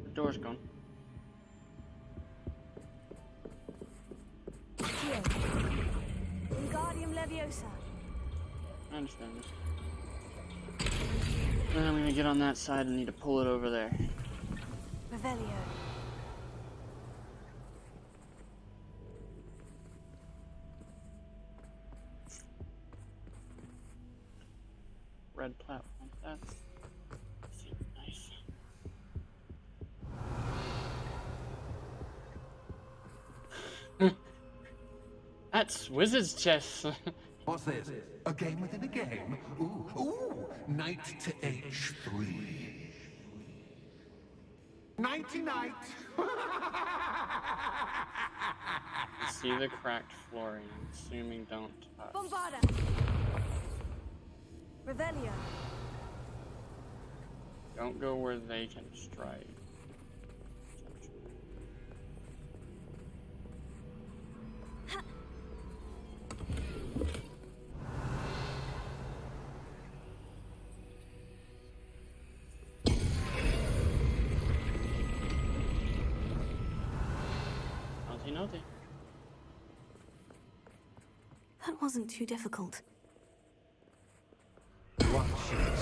The door's gone. Accio. Wingardium Leviosa. I understand this. Then I'm gonna get on that side and need to pull it over there. Revelio. Red platform. That's seems nice. That's wizard's chess. What's this? A game within a game? Ooh, knight to h3. Nighty-night! See the cracked flooring. Assuming don't touch. Bombarda. Revelio. Don't go where they can strike. Naughty. That wasn't too difficult. Revelio.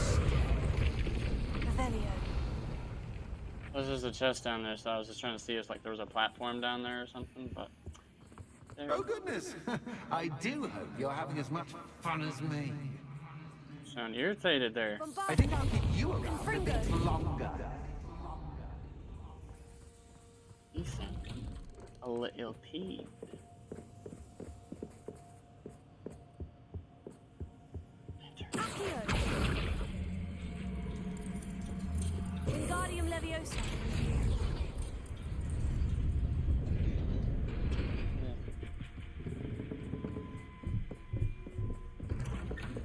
There's just a chest down there, so I was just trying to see if like there was a platform down there or something, but... Oh goodness! I do hope you're having as much fun as me. Sound irritated there. I think I'll keep you around a bit longer. You sound a little peeved. Accio. Wingardium Leviosa.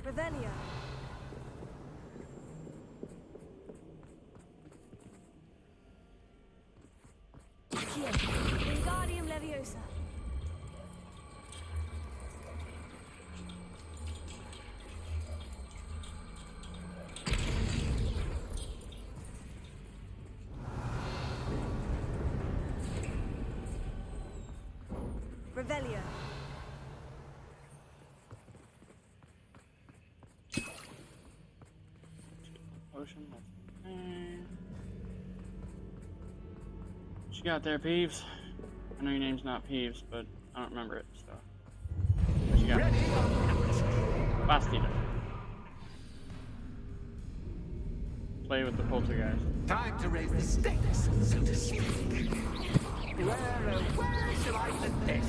Revelio. Accio. Wingardium Leviosa. Revelio. Potion. What you got there, Peeves? I know your name's not Peeves, but I don't remember it, so. What you got? Bastida. Play with the poltergeist. Time to raise the stakes, so to speak. Where shall I put this?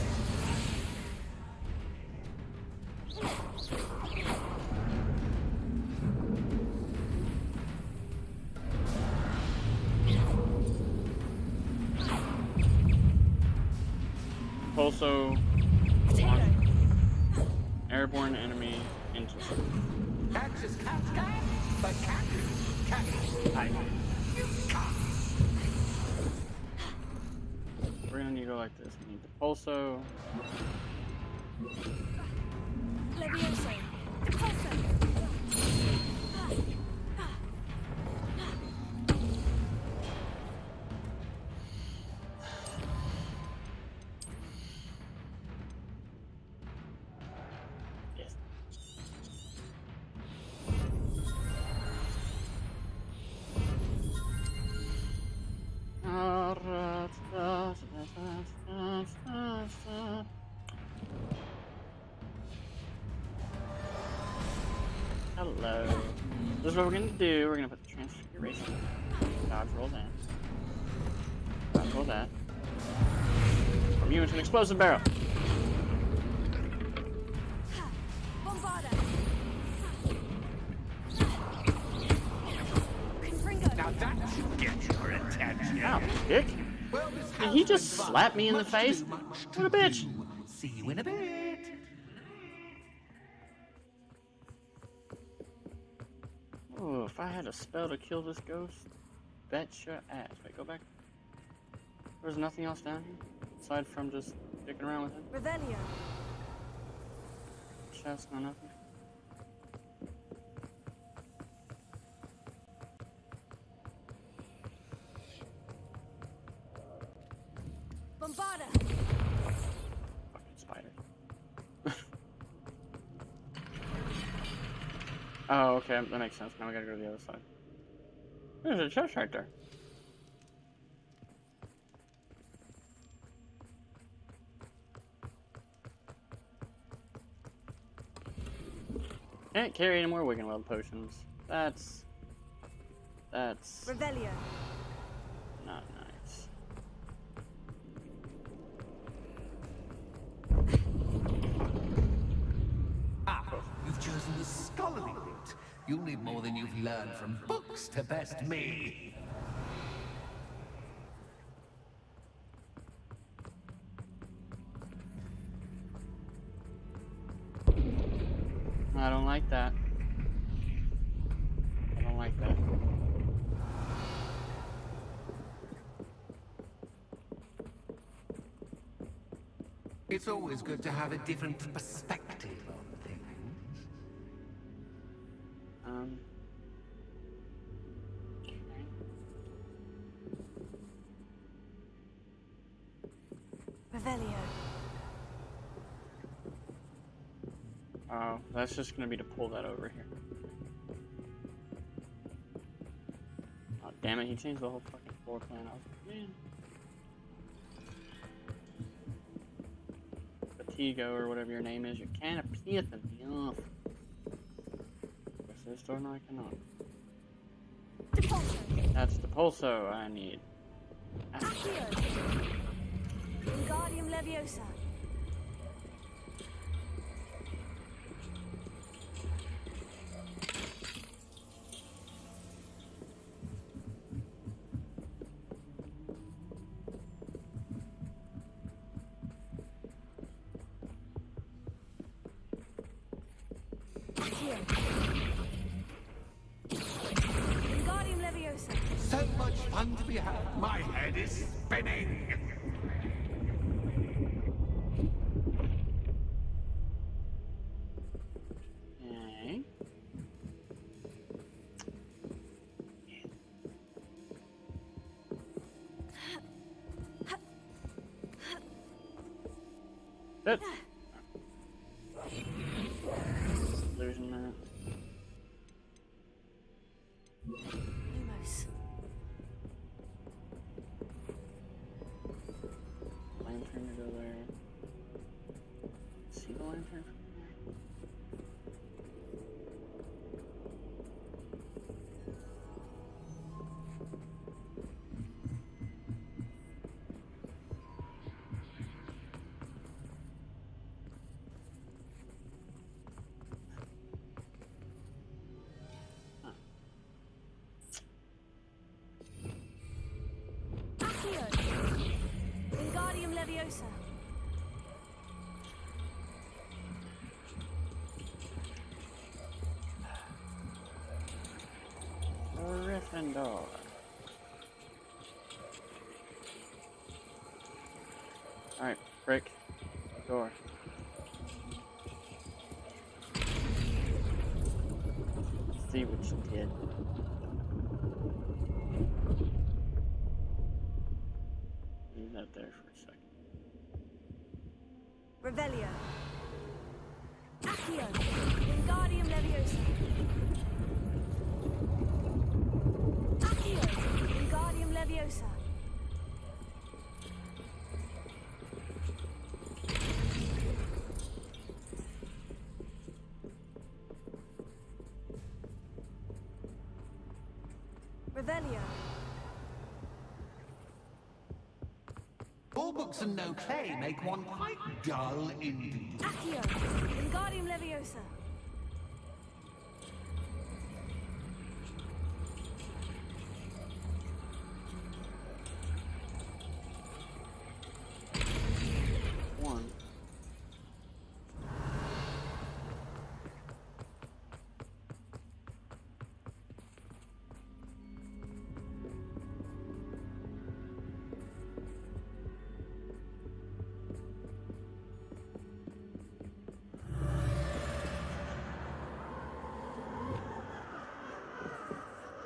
Also, airborne enemy into. Catch is catch, but catch. We're gonna need to go like this. We need the pulso. Leviosa. Pulso. Hello. This is what we're gonna do. We're gonna put the transfiguration. Dodge roll that. Dodge roll that. From you into an explosive barrel. Now that should get your attention. Ow, dick. Did he just slap me in the face? What a bitch. See you in a bit. Oh, if I had a spell to kill this ghost, bet your ass. Wait, go back. There's nothing else down here aside from just dicking around with him. Revelio. Chest, no nothing. Bombarda. Fucking spider. Oh, okay, that makes sense. Now we gotta go to the other side. There's a chest right there. Can't carry any more Wiggenweld potions. That's Revelio. not nice. You've chosen the scholarly route. You'll need more than you've learned from books to best me. I don't like that. I don't like that. It's always good to have a different perspective on things. Revelio. Oh, that's just gonna be to pull that over here. Oh, damn it, he changed the whole fucking floor plan. I was like, man. Fatigo, or whatever your name is, you can't appear to me off. What's this door? No, I cannot. That's the pulso I need. Wingardium Leviosa. Wingardium Leviosa. So much fun to be had. My head is spinning. Okay. That. Illusion minute. Lumos. Lantern to go there. See the lantern from here? Accio. Wingardium Leviosa. Griffindor. Alright, break. Door. Let's see what you did. Leave that there for a second. Revelio. Accio. Wingardium Leviosa. Accio. Wingardium Leviosa. Revelio. All books and no clay make one quite dull indeed. Accio. Wingardium Leviosa. One.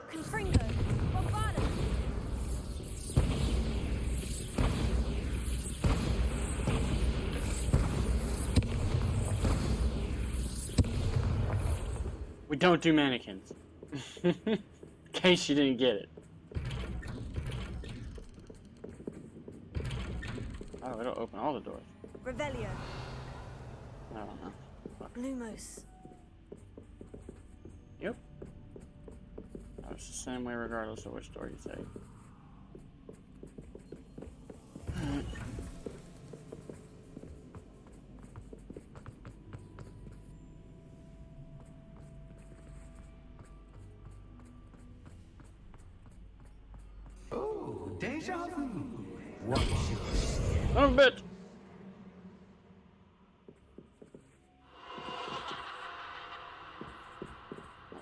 Confringo. Bombarda. We don't do mannequins. In case you didn't get it. Oh, it'll open all the doors. Revelio. I don't know. Fuck. Lumos. Yep. It's the same way regardless of which door you take. Alright. Oh, deja vu. What's your step? Son of a bitch!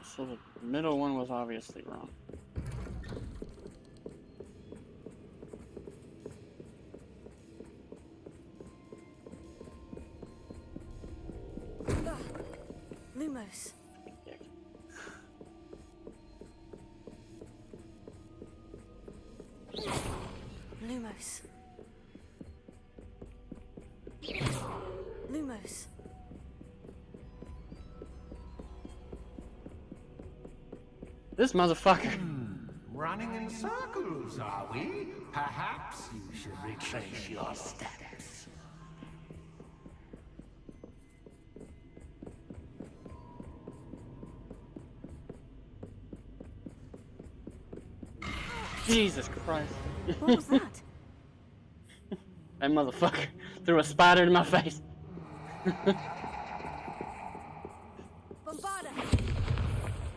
So the middle one was obviously wrong. Lumos. Lumos. Lumos. This motherfucker. Running in circles, are we? Perhaps you should retrace your steps. Jesus Christ. What was that? That motherfucker threw a spider in my face. Bombarda.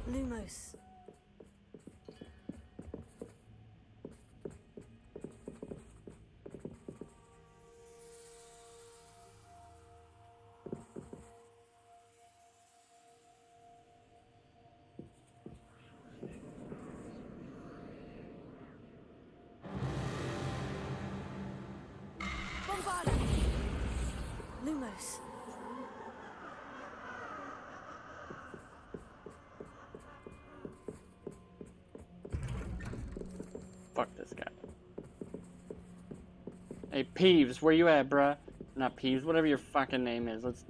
Lumos. Bombarda. Lumos. Fuck this guy. Hey Peeves, where you at, bruh? Not Peeves, whatever your fucking name is. Let's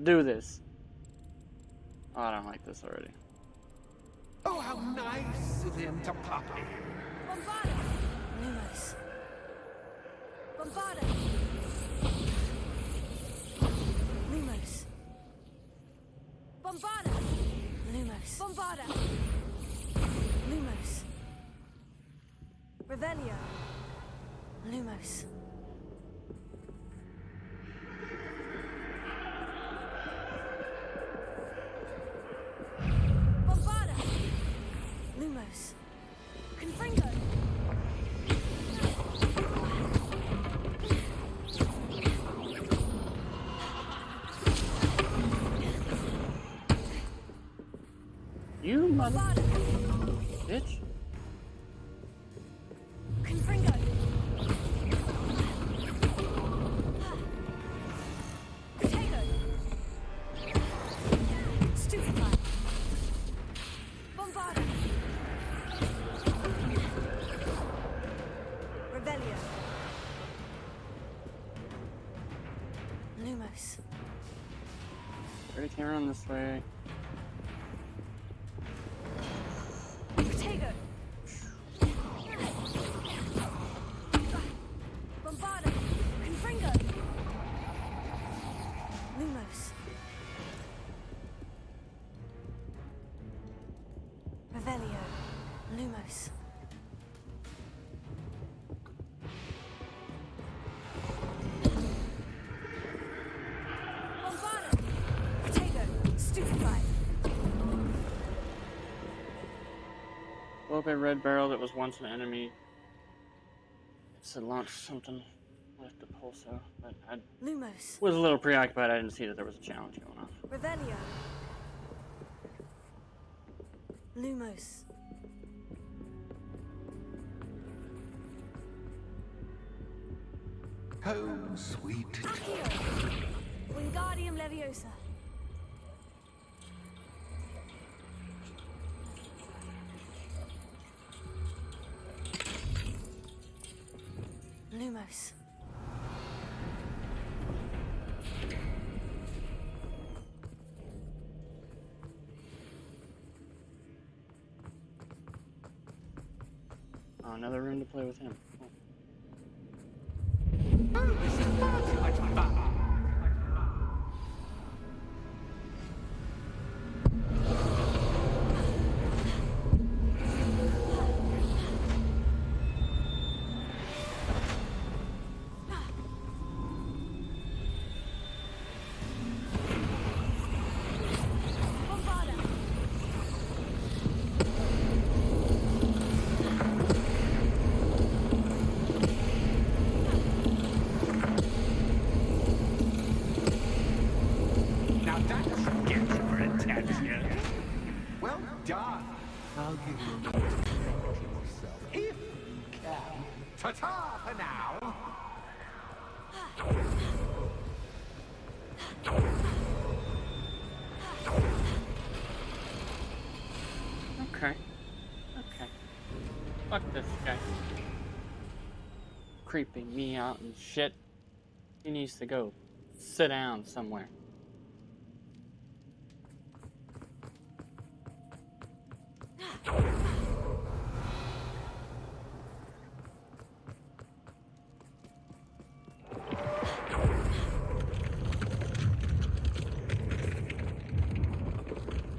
do this. Oh, I don't like this already. Oh, how nice of him to pop in. Bombarda. Lumos. Bombarda. Lumos. Bombarda. Lumos. Bombarda. Lumos. Revelio. Lumos. Bombarda. Lumos. Confringo. You mother bitch. Confringo. Potato. Stupefy. Bombarda. Revelio. Lumos. Already came around this way. Potato. Bombarda. Confringo. Lumos. Revelio. Lumos. Blow up a red barrel that was once an enemy. It said launch something with the pulsar, but I Lumos. was a little preoccupied. I didn't see that there was a challenge going on. Revelio. Lumos. Home, sweet. Accio. Wingardium Leviosa. Lumos. Oh, another room to play with him. Cool. Now that should get your attention. Well done. I'll give you a minute to collect yourself, if you can. Ta-ta for now. Okay. Okay. Fuck this guy. Creeping me out and shit. He needs to go sit down somewhere.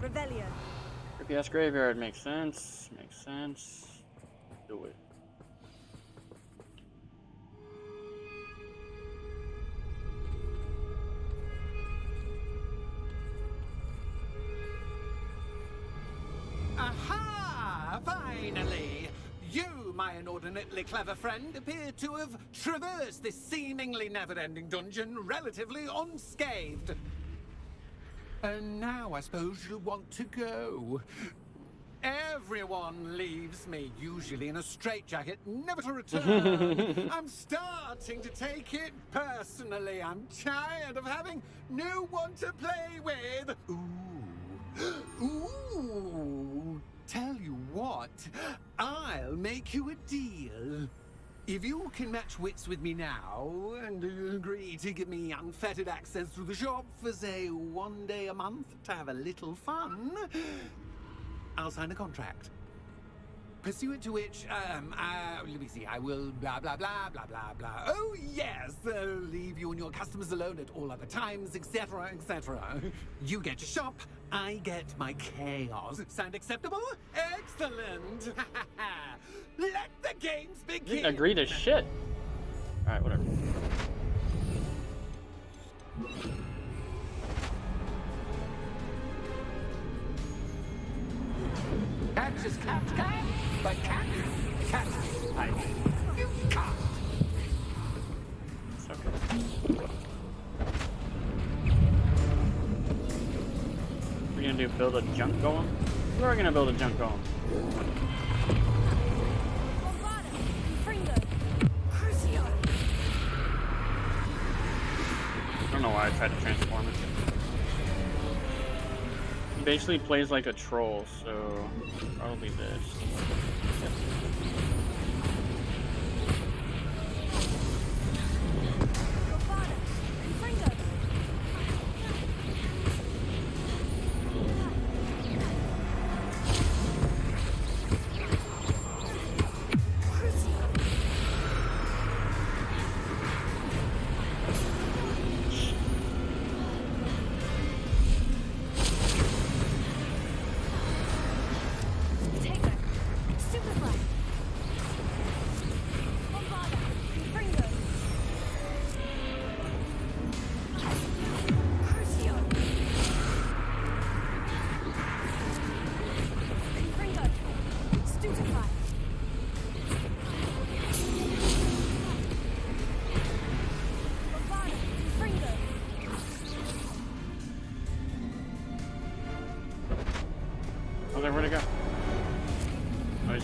Revelio. Creepy ass graveyard makes sense. Makes sense. Do it. Aha! Finally! You, my inordinately clever friend, appear to have traversed this seemingly never-ending dungeon relatively unscathed. And now I suppose you'll want to go. Everyone leaves me, usually in a straitjacket, never to return. I'm starting to take it personally. I'm tired of having no one to play with. Ooh. Ooh. Tell you what, I'll make you a deal. If you can match wits with me now, and agree to give me unfettered access to the shop for, say, 1 day a month to have a little fun, I'll sign a contract. Pursuant to which, let me see, I will blah, blah, blah, blah, blah, blah. Oh, yes, leave you and your customers alone at all other times, etc., etc. You get your shop, I get my chaos. Sound acceptable? Excellent! Let the games begin! Agree to shit. Alright, whatever. Catch is cat, but cat, I mean, you can't. It's okay. We're gonna do build a junk golem? We're gonna build a junk golem. I don't know why I tried to transform it. He basically plays like a troll, so probably this.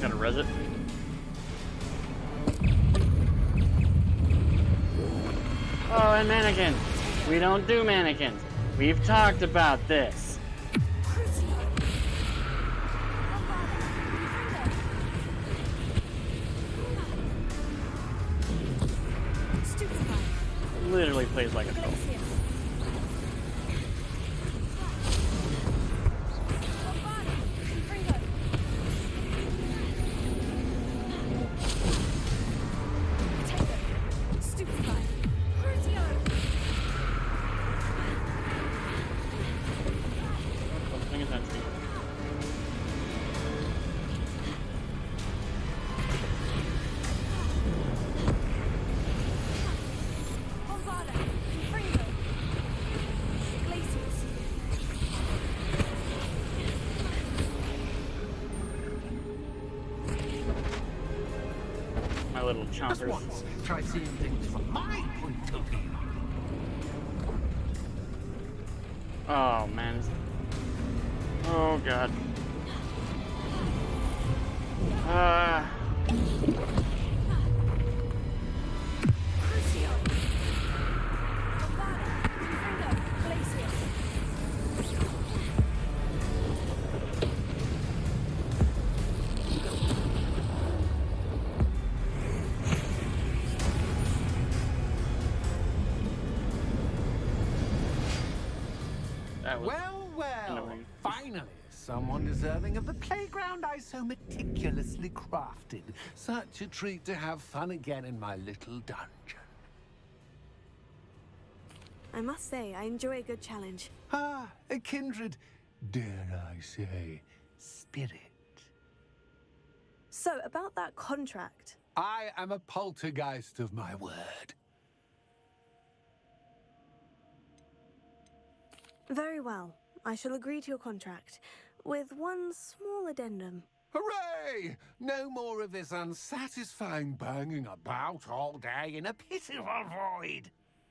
Gotta res it. Oh, and mannequins. We don't do mannequins. We've talked about this. Literally plays like a troll. Little chompers. Just once, try seeing things from my point of view. Oh man. Oh god. Well, finally, someone deserving of the playground I so meticulously crafted. Such a treat to have fun again in my little dungeon. I must say, I enjoy a good challenge. Ah, a kindred, dare I say, spirit. So, about that contract. I am a poltergeist of my word. Very well. I shall agree to your contract, with one small addendum. Hooray! No more of this unsatisfying banging about all day in a pitiful void.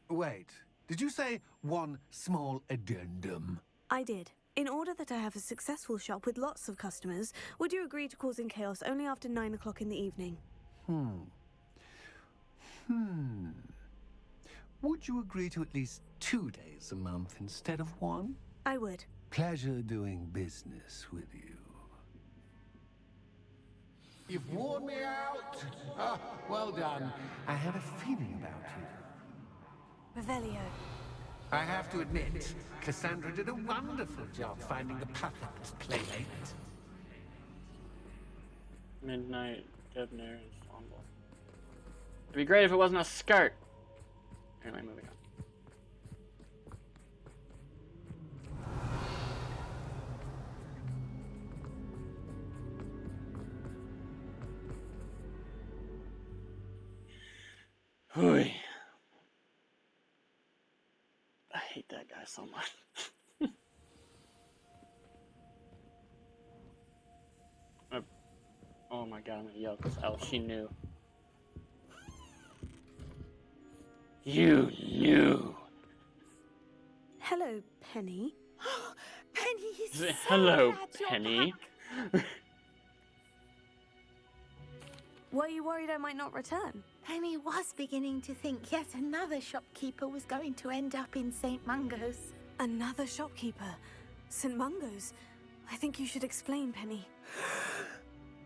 Wait, did you say one small addendum? I did. In order that I have a successful shop with lots of customers, would you agree to causing chaos only after 9 o'clock in the evening? Would you agree to at least 2 days a month instead of 1? I would. Pleasure doing business with you. You've worn me out. Ah, well done. I had a feeling about you. Revelio. I have to admit, Cassandra did a wonderful job finding the perfect playmate. Midnight, Debonair, Ensemble. It'd be great if it wasn't a skirt. Anyway, moving on. Hooey. I hate that guy so much. Oh my god, I'm gonna yell because she knew. You knew. Hello, Penny. Penny is so Hello, glad you're Penny. back. Were you worried I might not return? Penny was beginning to think yet another shopkeeper was going to end up in St. Mungo's. Another shopkeeper? St. Mungo's? I think you should explain, Penny.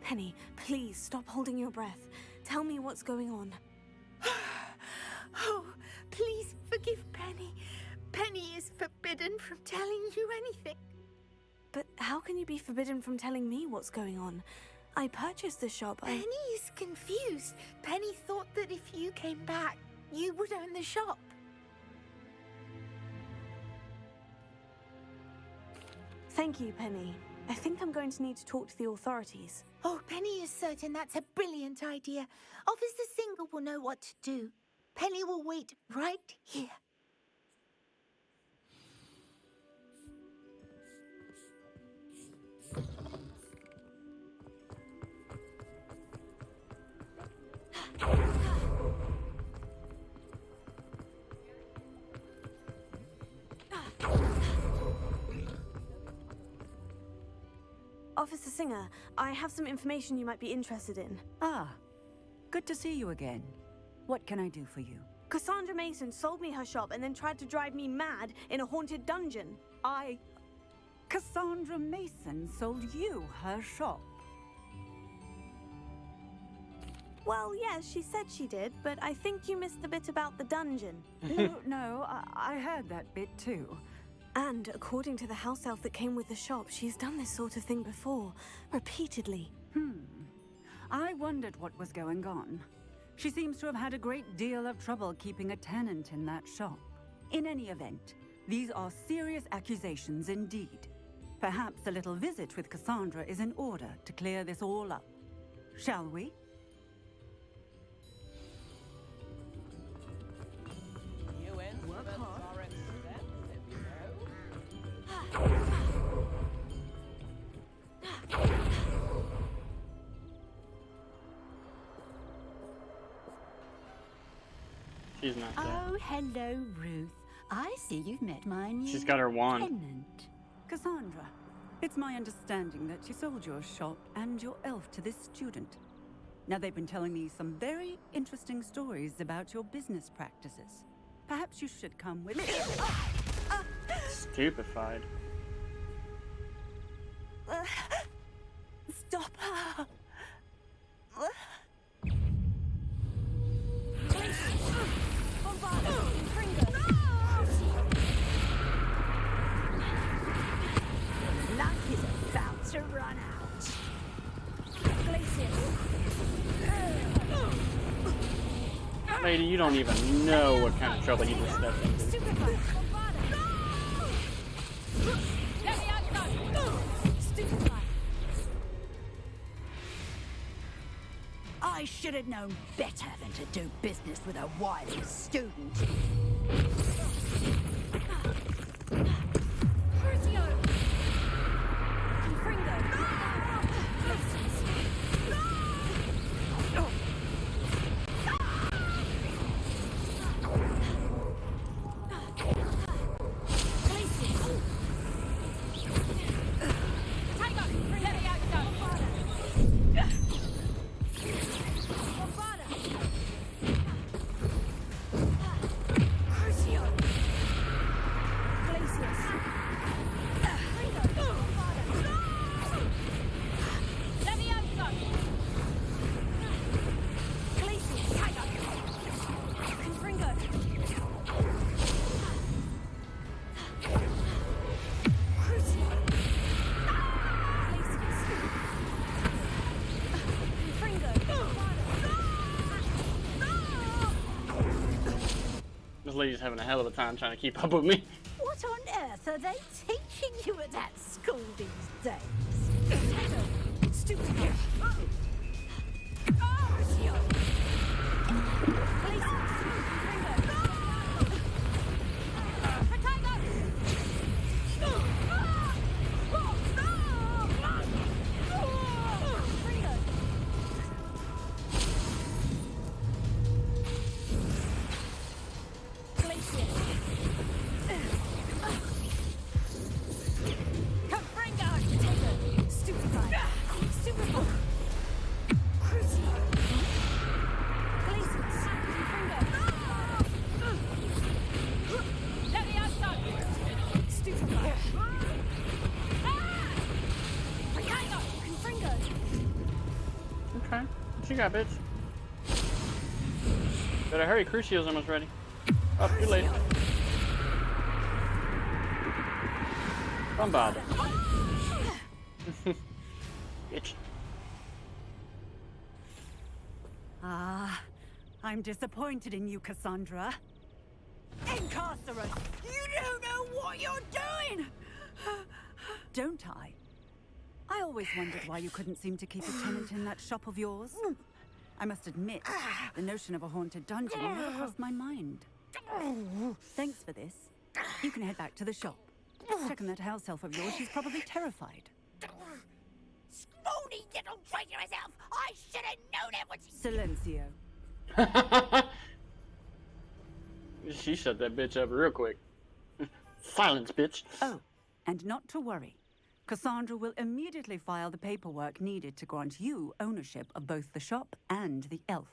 Penny, please stop holding your breath. Tell me what's going on. Oh, please forgive Penny. Penny is forbidden from telling you anything. But how can you be forbidden from telling me what's going on? I purchased the shop. Penny is confused. Penny thought that if you came back, you would own the shop. Thank you, Penny. I think I'm going to need to talk to the authorities. Oh, Penny is certain that's a brilliant idea. Officer Singer will know what to do. Penny will wait right here. Officer Singer, I have some information you might be interested in. Ah, good to see you again. What can I do for you? Cassandra Mason sold me her shop and then tried to drive me mad in a haunted dungeon. Cassandra Mason sold you her shop? Well, yes, she said she did, but I think you missed the bit about the dungeon. No, I heard that bit too. And according to the house elf that came with the shop, she's done this sort of thing before, repeatedly. I wondered what was going on. She seems to have had a great deal of trouble keeping a tenant in that shop. In any event, these are serious accusations indeed. Perhaps a little visit with Cassandra is in order to clear this all up. Shall we? She's not there. Oh, hello, Ruth. I see you've met my new She's got her wand. tenant. Cassandra, it's my understanding that you sold your shop and your elf to this student. Now, they've been telling me some very interesting stories about your business practices. Perhaps you should come with me. Stupefied. Stop her! Luck is about to run out. Lady, you don't even know what kind of trouble you just stepped into. I should have known better than to do business with a wily student. This lady's having a hell of a time trying to keep up with me. What on earth are they teaching you at that school these days? Stupid. Okay, what you got, bitch? Better hurry, Crucio's almost ready. Oh, too late. Bombard. Bitch. I'm disappointed in you, Cassandra. Incarcerate! You don't know what you're doing! Don't I? I always wondered why you couldn't seem to keep a tenant in that shop of yours. I must admit, the notion of a haunted dungeon never crossed my mind. Thanks for this. You can head back to the shop. Check on that house elf of yours. She's probably terrified. Scrawny little traitor herself! I should have known it was... Silencio. She shut that bitch up real quick. Silence, bitch. Oh, and not to worry. Cassandra will immediately file the paperwork needed to grant you ownership of both the shop and the elf.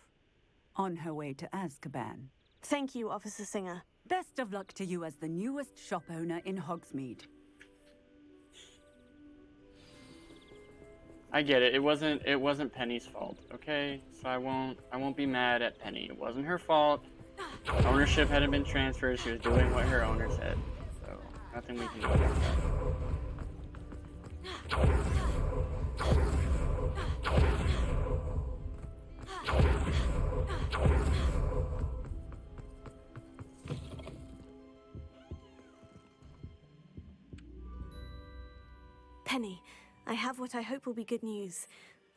On her way to Azkaban. Thank you, Officer Singer. Best of luck to you as the newest shop owner in Hogsmeade. I get it. It wasn't Penny's fault, okay? So I won't be mad at Penny. It wasn't her fault. Ownership hadn't been transferred. She was doing what her owner said. So nothing we can do about that. Penny, I have what I hope will be good news.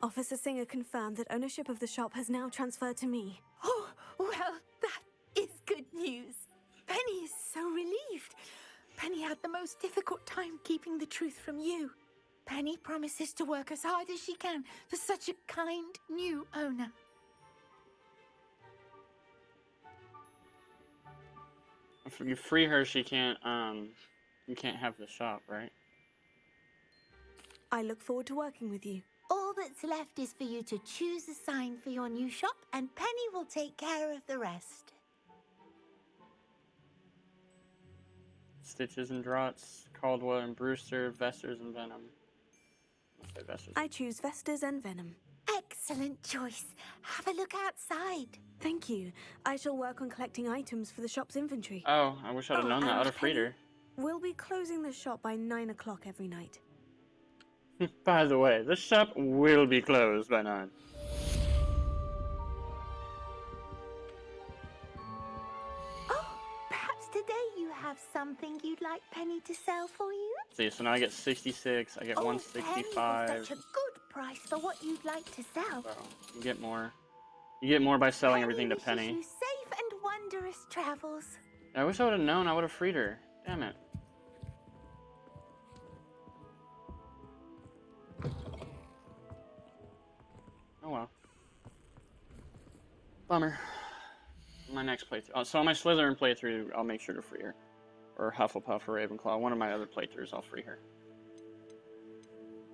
Officer Singer confirmed that ownership of the shop has now transferred to me. Oh, well, that is good news. Penny is so relieved. Penny had the most difficult time keeping the truth from you. Penny promises to work as hard as she can for such a kind new owner. If you free her, she can't, you can't have the shop, right? I look forward to working with you. All that's left is for you to choose a sign for your new shop, and Penny will take care of the rest. Stitches and Draughts, Caldwell and Brewster, Vesters and Venom. Let's say Vesters. I choose Vestas and Venom. Excellent choice. Have a look outside. Thank you. I shall work on collecting items for the shop's inventory. Oh, I wish I'd have known that. I would have freed her. We'll be closing the shop by 9 o'clock every night. By the way, the shop will be closed by 9. Oh, perhaps today you have something you'd like Penny to sell for you? See, so now I get 66, I get 165. Penny is such a good price for what you'd like to sell. So, you get more. You get more by selling everything to Penny. You safe and wondrous travels. I wish I would have known. I would have freed her. Damn it. Oh well. Bummer. My next playthrough. So on my Slytherin playthrough, I'll make sure to free her. Or Hufflepuff or Ravenclaw. One of my other playthroughs, I'll free her.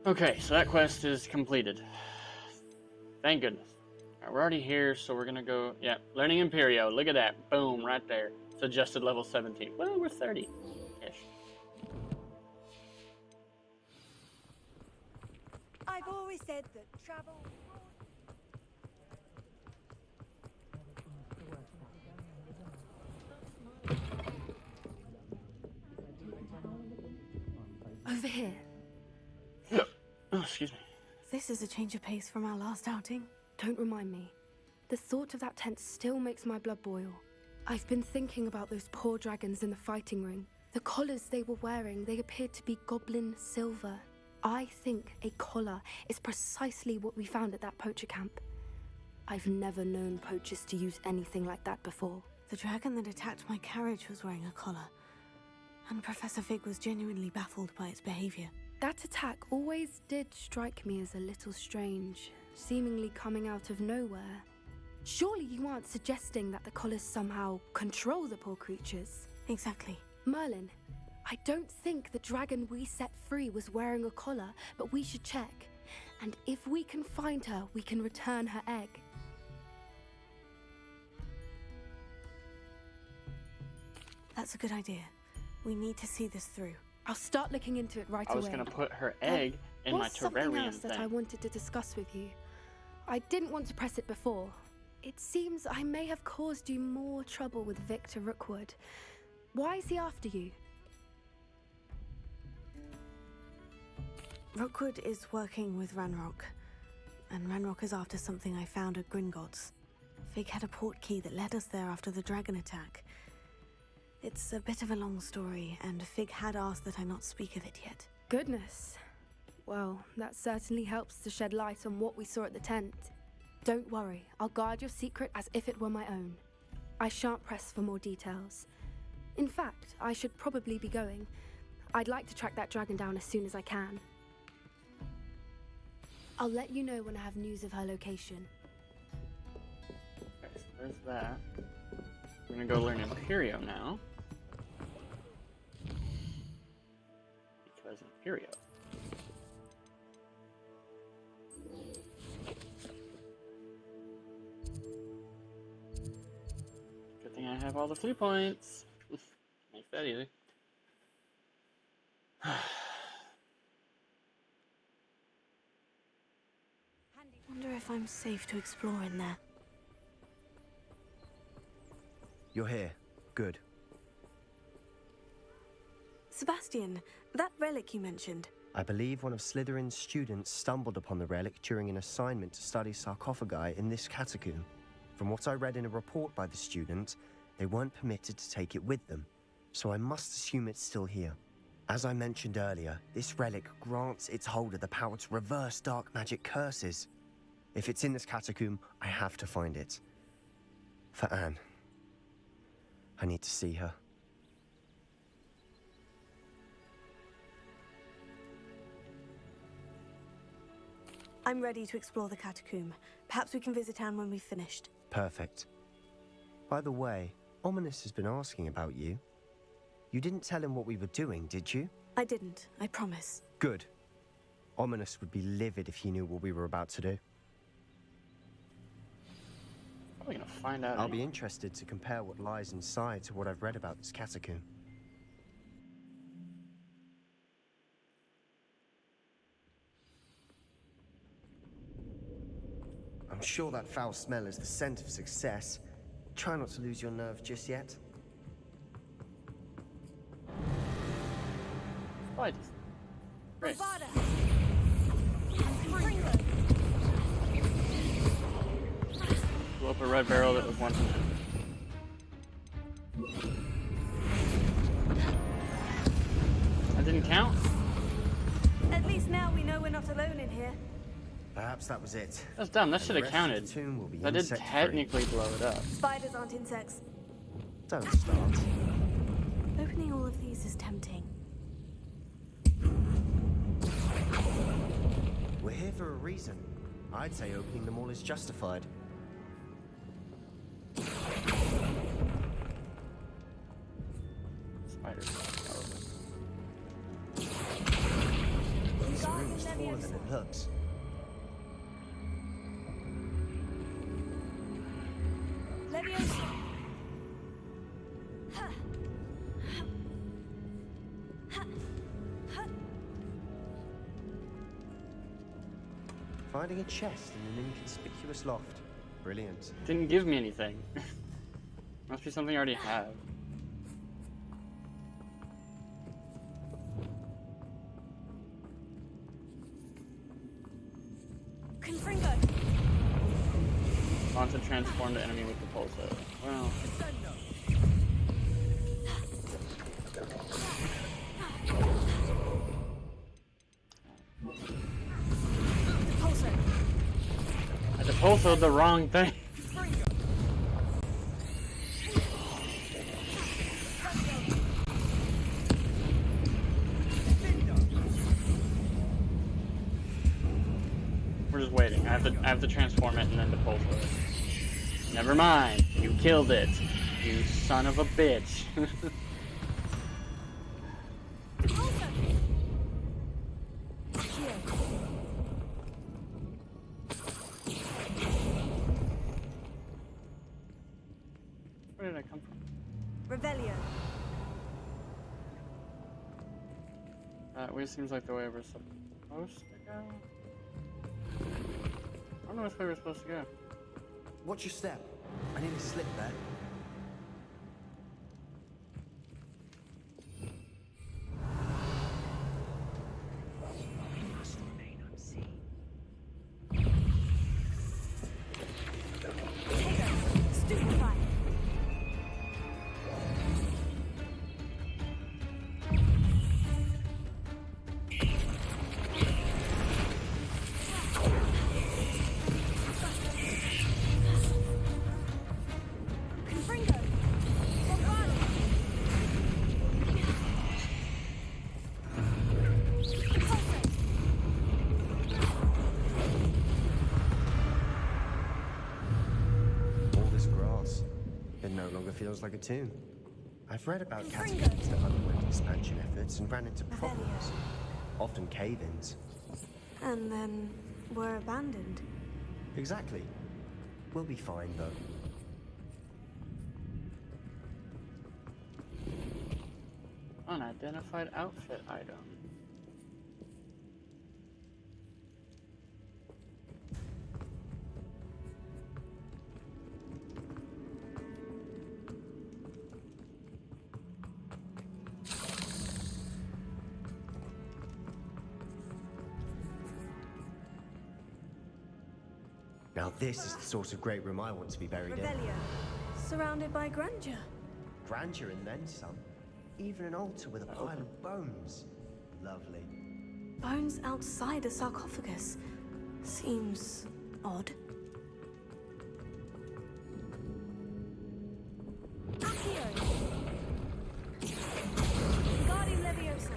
Okay, so that quest is completed. Thank goodness. Alright, we're already here, so we're gonna go... Yeah, Learning Imperio. Look at that. Boom, right there. It's adjusted level 17. Well, we're 30-ish. I've always said that travel... Over here. Oh, excuse me. This is a change of pace from our last outing. Don't remind me. The thought of that tent still makes my blood boil. I've been thinking about those poor dragons in the fighting ring. The collars they were wearing, they appeared to be goblin silver. I think a collar is precisely what we found at that poacher camp. I've never known poachers to use anything like that before. The dragon that attacked my carriage was wearing a collar. And Professor Fig was genuinely baffled by its behavior. That attack always did strike me as a little strange, seemingly coming out of nowhere. Surely you aren't suggesting that the collars somehow control the poor creatures? Exactly. Merlin, I don't think the dragon we set free was wearing a collar, but we should check. And if we can find her, we can return her egg. That's a good idea. We need to see this through. I'll start looking into it right away. I was going to put her egg in my terrarium something else thing. that I wanted to discuss with you. I didn't want to press it before. It seems I may have caused you more trouble with Victor Rookwood. Why is he after you? Rookwood is working with Ranrock, and Ranrock is after something I found at Gringotts. Fig had a port key that led us there after the dragon attack. It's a bit of a long story, and Fig had asked that I not speak of it yet. Goodness. Well, that certainly helps to shed light on what we saw at the tent. Don't worry, I'll guard your secret as if it were my own. I shan't press for more details. In fact, I should probably be going. I'd like to track that dragon down as soon as I can. I'll let you know when I have news of her location. Okay, so there's that. We're gonna go learn Imperio now. Because Imperio have all the flea points. Make that easy. Wonder if I'm safe to explore in there. You're here. Good. Sebastian, that relic you mentioned. I believe one of Slytherin's students stumbled upon the relic during an assignment to study sarcophagi in this catacomb. From what I read in a report by the student, they weren't permitted to take it with them, so I must assume it's still here. As I mentioned earlier, this relic grants its holder the power to reverse dark magic curses. If it's in this catacomb, I have to find it. For Anne. I need to see her. I'm ready to explore the catacomb. Perhaps we can visit Anne when we've finished. Perfect. By the way, Ominous has been asking about you. You didn't tell him what we were doing, did you? I didn't, I promise. Good. Ominous would be livid if he knew what we were about to do. Probably gonna find out. I'll be interested to compare what lies inside to what I've read about this catacomb. I'm sure that foul smell is the scent of success. Try not to lose your nerve just yet. Spiders. Great. Blow up a red barrel that was once in there. That didn't count? At least now we know we're not alone in here. Perhaps that was it. That's dumb. That should have counted. That did technically blow it up. Spiders aren't insects. Don't start. Opening all of these is tempting. We're here for a reason. I'd say opening them all is justified. Spiders. This room is taller than it looks. Finding a chest in an inconspicuous loft. Brilliant. Didn't give me anything. Must be something I already have. Confringo. Want to transform the enemy with the pulsar. Well. I pulsared the wrong thing. We're just waiting. I have to transform it and then to pulsar it. Never mind. You killed it. You son of a bitch. Where did I come from? Revelio. That way seems like the way we're supposed to go. I don't know which way we're supposed to go. Watch your step. I nearly slipped there. Feels like a tomb. I've read about catacombs that underwent expansion efforts and ran into problems, often cave-ins. And then were abandoned. Exactly. We'll be fine, though. Unidentified outfit item. Now this is the sort of great room I want to be buried in. Revelio, surrounded by grandeur. Grandeur and then some. Even an altar with a pile of bones. Lovely. Bones outside a sarcophagus. Seems odd. Accio! Wingardium Leviosa!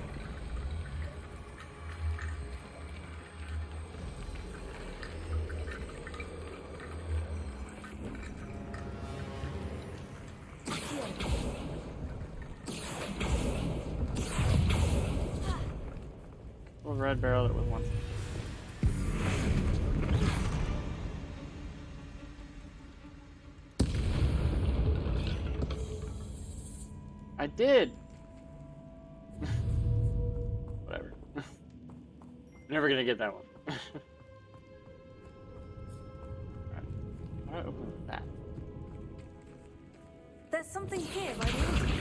Red barrel that was once. I did. Whatever. Never gonna get that one. How do I open that? There's something here by the altar.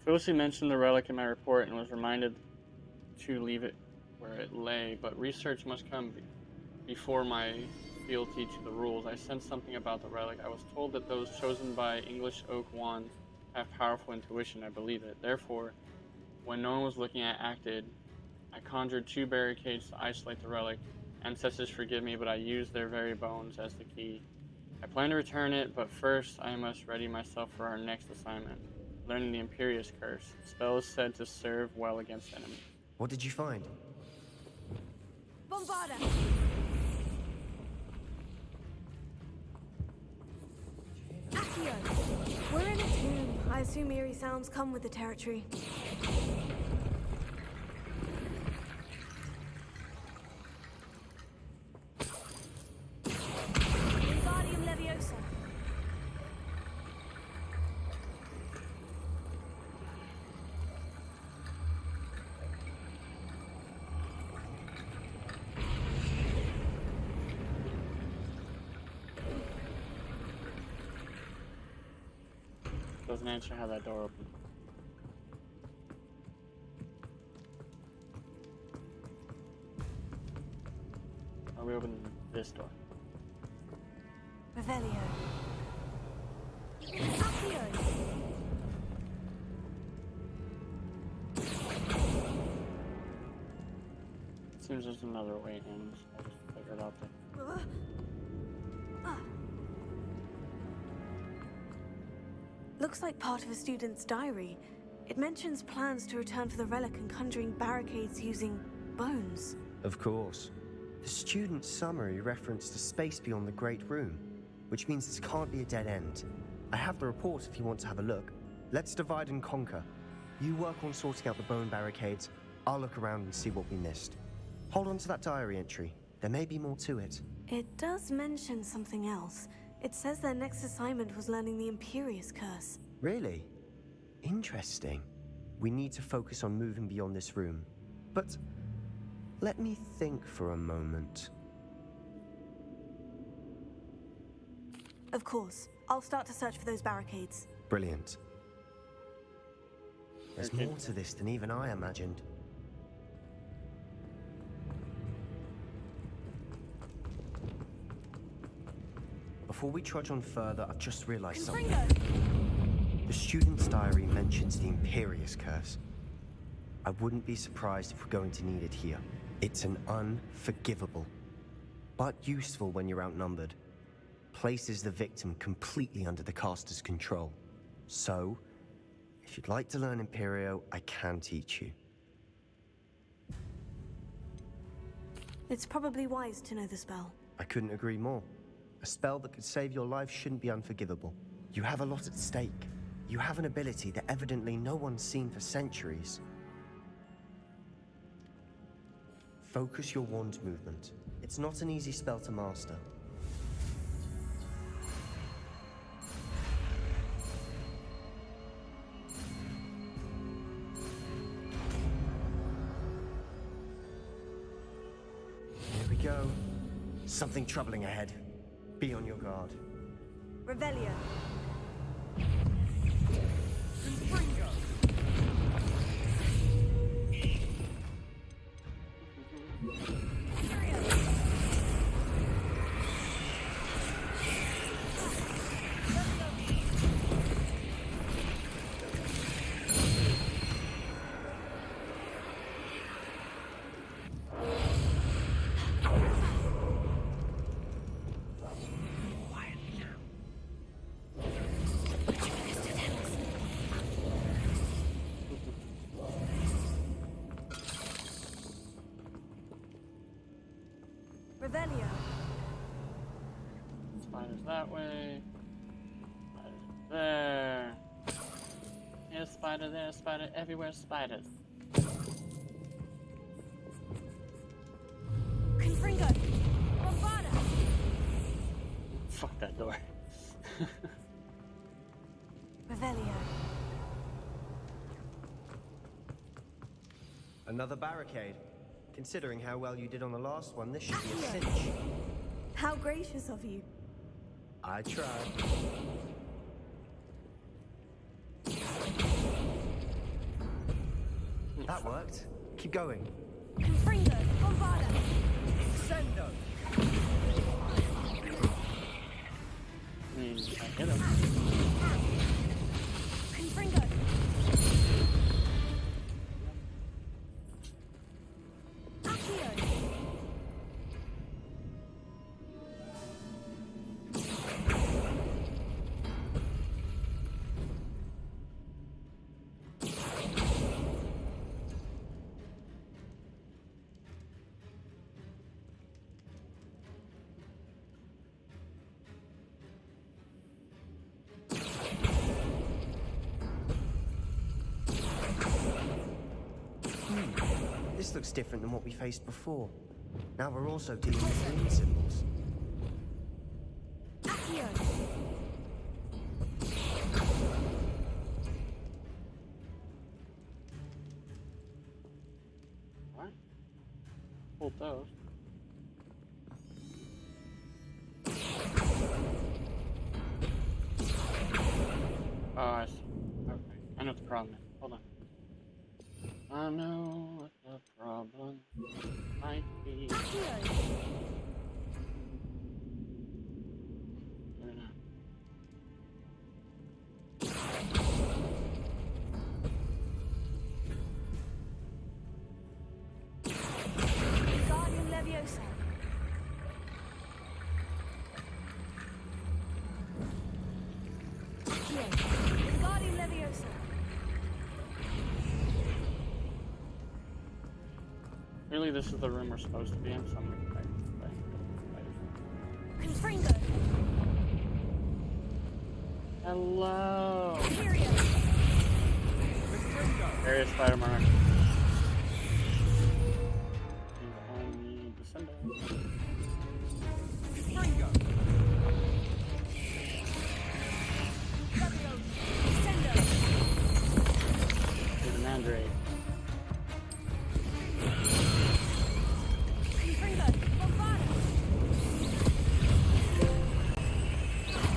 Felicity mentioned the relic in my report and was reminded to leave it where it lay, but research must come before my fealty to the rules. I sensed something about the relic. I was told that those chosen by English oak wands have powerful intuition. I believe it. Therefore, when no one was looking, I acted. I conjured 2 barricades to isolate the relic. Ancestors forgive me, but I used their very bones as the key. I plan to return it, but first I must ready myself for our next assignment. Learning the Imperious Curse. The spell is said to serve well against enemies. What did you find? Bombarda! Accio! We're in a tomb. I assume eerie sounds come with the territory. Wingardium Leviosa. Doesn't answer how that door opened. Are we opening this door? Revelio. Accio! Seems there's another way in, so I'll just figure it out there. Looks like part of a student's diary. It mentions plans to return for the relic and conjuring barricades using bones. Of course. The student's summary referenced a space beyond the Great Room, which means this can't be a dead end. I have the report if you want to have a look. Let's divide and conquer. You work on sorting out the bone barricades. I'll look around and see what we missed. Hold on to that diary entry. There may be more to it. It does mention something else. It says their next assignment was learning the Imperious Curse. Really? Interesting. We need to focus on moving beyond this room. But let me think for a moment. Of course. I'll start to search for those barricades. Brilliant. There's more to this than even I imagined. Before we trudge on further, I've just realized something. The student's diary mentions the Imperious Curse. I wouldn't be surprised if we're going to need it here. It's an unforgivable, but useful when you're outnumbered. Places the victim completely under the caster's control. So, if you'd like to learn Imperio, I can teach you. It's probably wise to know the spell. I couldn't agree more. A spell that could save your life shouldn't be unforgivable. You have a lot at stake. You have an ability that evidently no one's seen for centuries. Focus your wand movement. It's not an easy spell to master. Here we go. Something troubling ahead. Be on your guard. Revelio. Revelio. Spiders that way. Spiders there. Here's spider there, spider everywhere, spiders. Confringo. Bombarda. Fuck that door. Revelio. Another barricade. Considering how well you did on the last one, this should be a cinch. How gracious of you. I tried. That worked. Keep going. Confringo. Bombarda. Sendo. I mean, I hit him. Confringo. This looks different than what we faced before. Now we're also dealing with rune symbols. What? Hold those. Oh, I see. Okay. I know what the problem is. Hold on. I know what the problem might be. Maybe not. Guardian Leviosa. Guardian Leviosa. Really, this is the room we're supposed to be in, so I'm gonna play. Confringo. Hello! Imperial. Area Spider-Man. I need the symbol. Confringo. Sendo. There's a Mandrake. Confringo. Bombarda.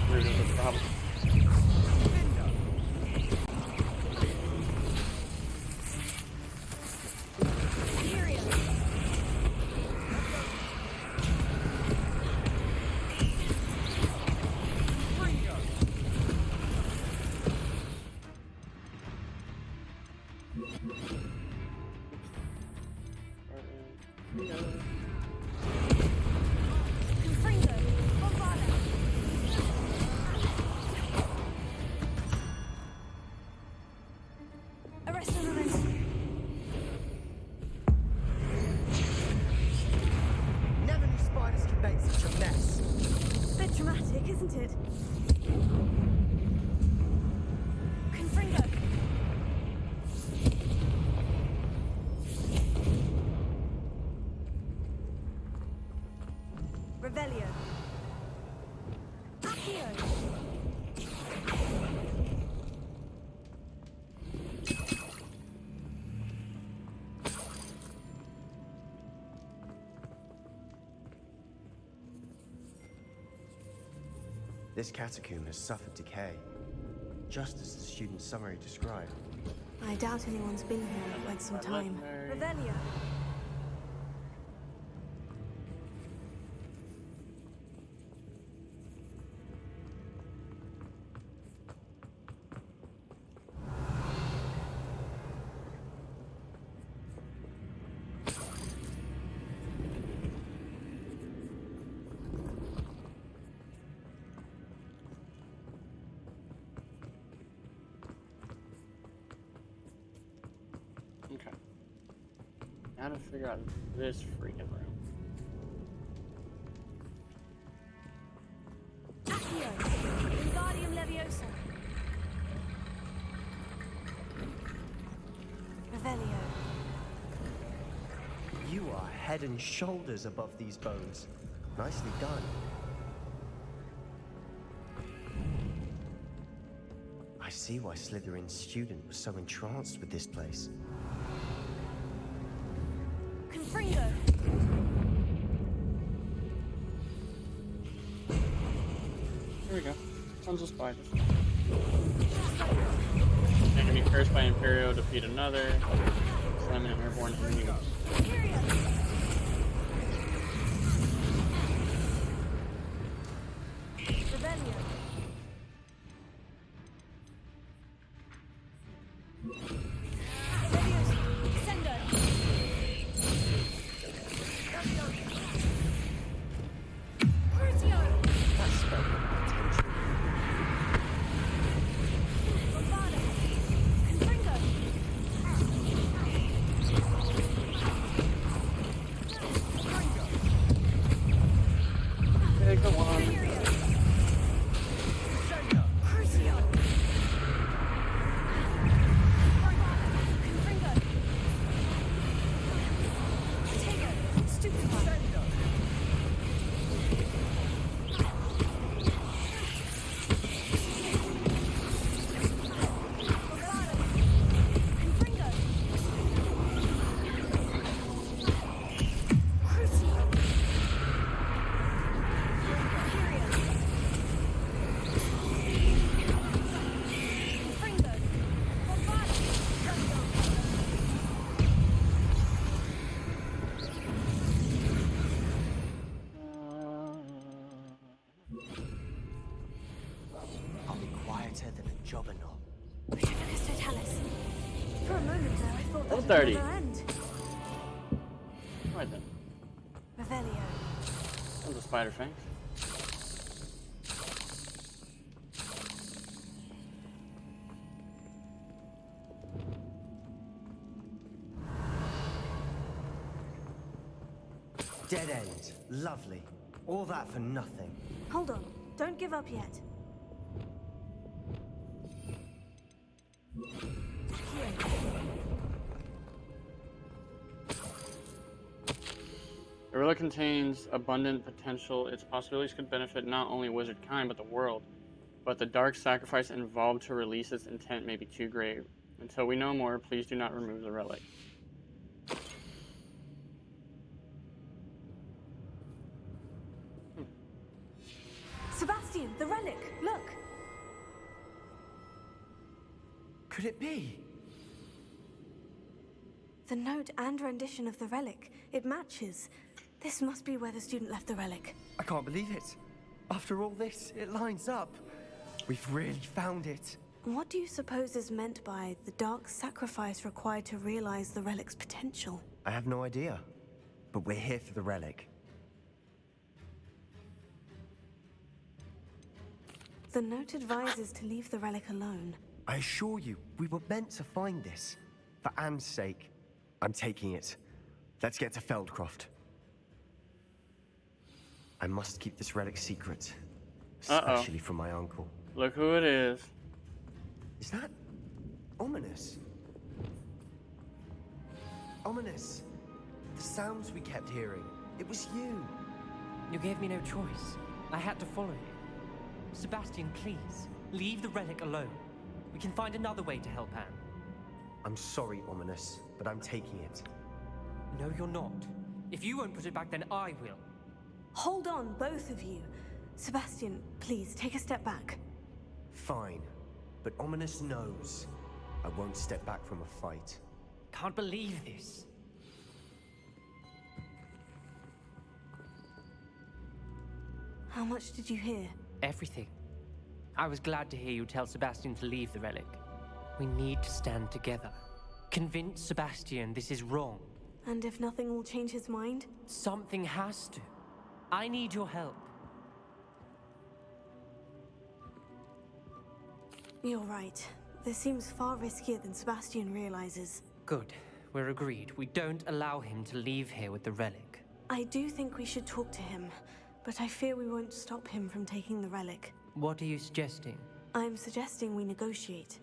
There's a problem. This catacomb has suffered decay, just as the student's summary described. I doubt anyone's been here in quite some time. Revelio. Okay. Now to figure out this freaking room. Accio. Wingardium Leviosa. Revelio. You are head and shoulders above these bones. Nicely done. I see why Slytherin's student was so entranced with this place. Confringo. Here we go. Tons of spiders. Enemy cursed by Imperio, defeat another. Summon an airborne enemy. Revelio. Leviosa. Sendo. Crucio. That's spelled potential. Bombado. Confringo. Okay, come on. Crucio. Confringo. Tego. Stupefy. Bombado. Confringo. Crucio. Confringo. Bombado. I'll be quieter than a jobberknoll. Totalis. For a moment there, I thought Level that 30. would never end. Right then. Revelio. Tons of spider fangs. Dead end. Lovely. All that for nothing. Hold on. Don't give up yet. The relic contains abundant potential. Its possibilities could benefit not only wizard kind, but the world. But the dark sacrifice involved to release its intent may be too great. Until we know more, please do not remove the relic. Sebastian, the relic! Look! Could it be? The note and rendition of the relic. It matches. This must be where the student left the relic. I can't believe it. After all this, it lines up. We've really found it. What do you suppose is meant by the dark sacrifice required to realize the relic's potential? I have no idea. But we're here for the relic. The note advises to leave the relic alone. I assure you, we were meant to find this. For Anne's sake, I'm taking it. Let's get to Feldcroft. I must keep this relic secret. Especially from my uncle. Look who it is. Is that ominous? Ominous. The sounds we kept hearing. It was you. You gave me no choice. I had to follow you. Sebastian, please, leave the relic alone. We can find another way to help Anne. I'm sorry, Ominous, but I'm taking it. No, you're not. If you won't put it back, then I will. Hold on, both of you. Sebastian, please, take a step back. Fine. But Ominous knows I won't step back from a fight. Can't believe this. How much did you hear? Everything. I was glad to hear you tell Sebastian to leave the relic. We need to stand together. Convince Sebastian this is wrong. And if nothing will change his mind? Something has to. I need your help. You're right. This seems far riskier than Sebastian realizes. Good. We're agreed. We don't allow him to leave here with the relic. I do think we should talk to him, but I fear we won't stop him from taking the relic. What are you suggesting? I'm suggesting we negotiate.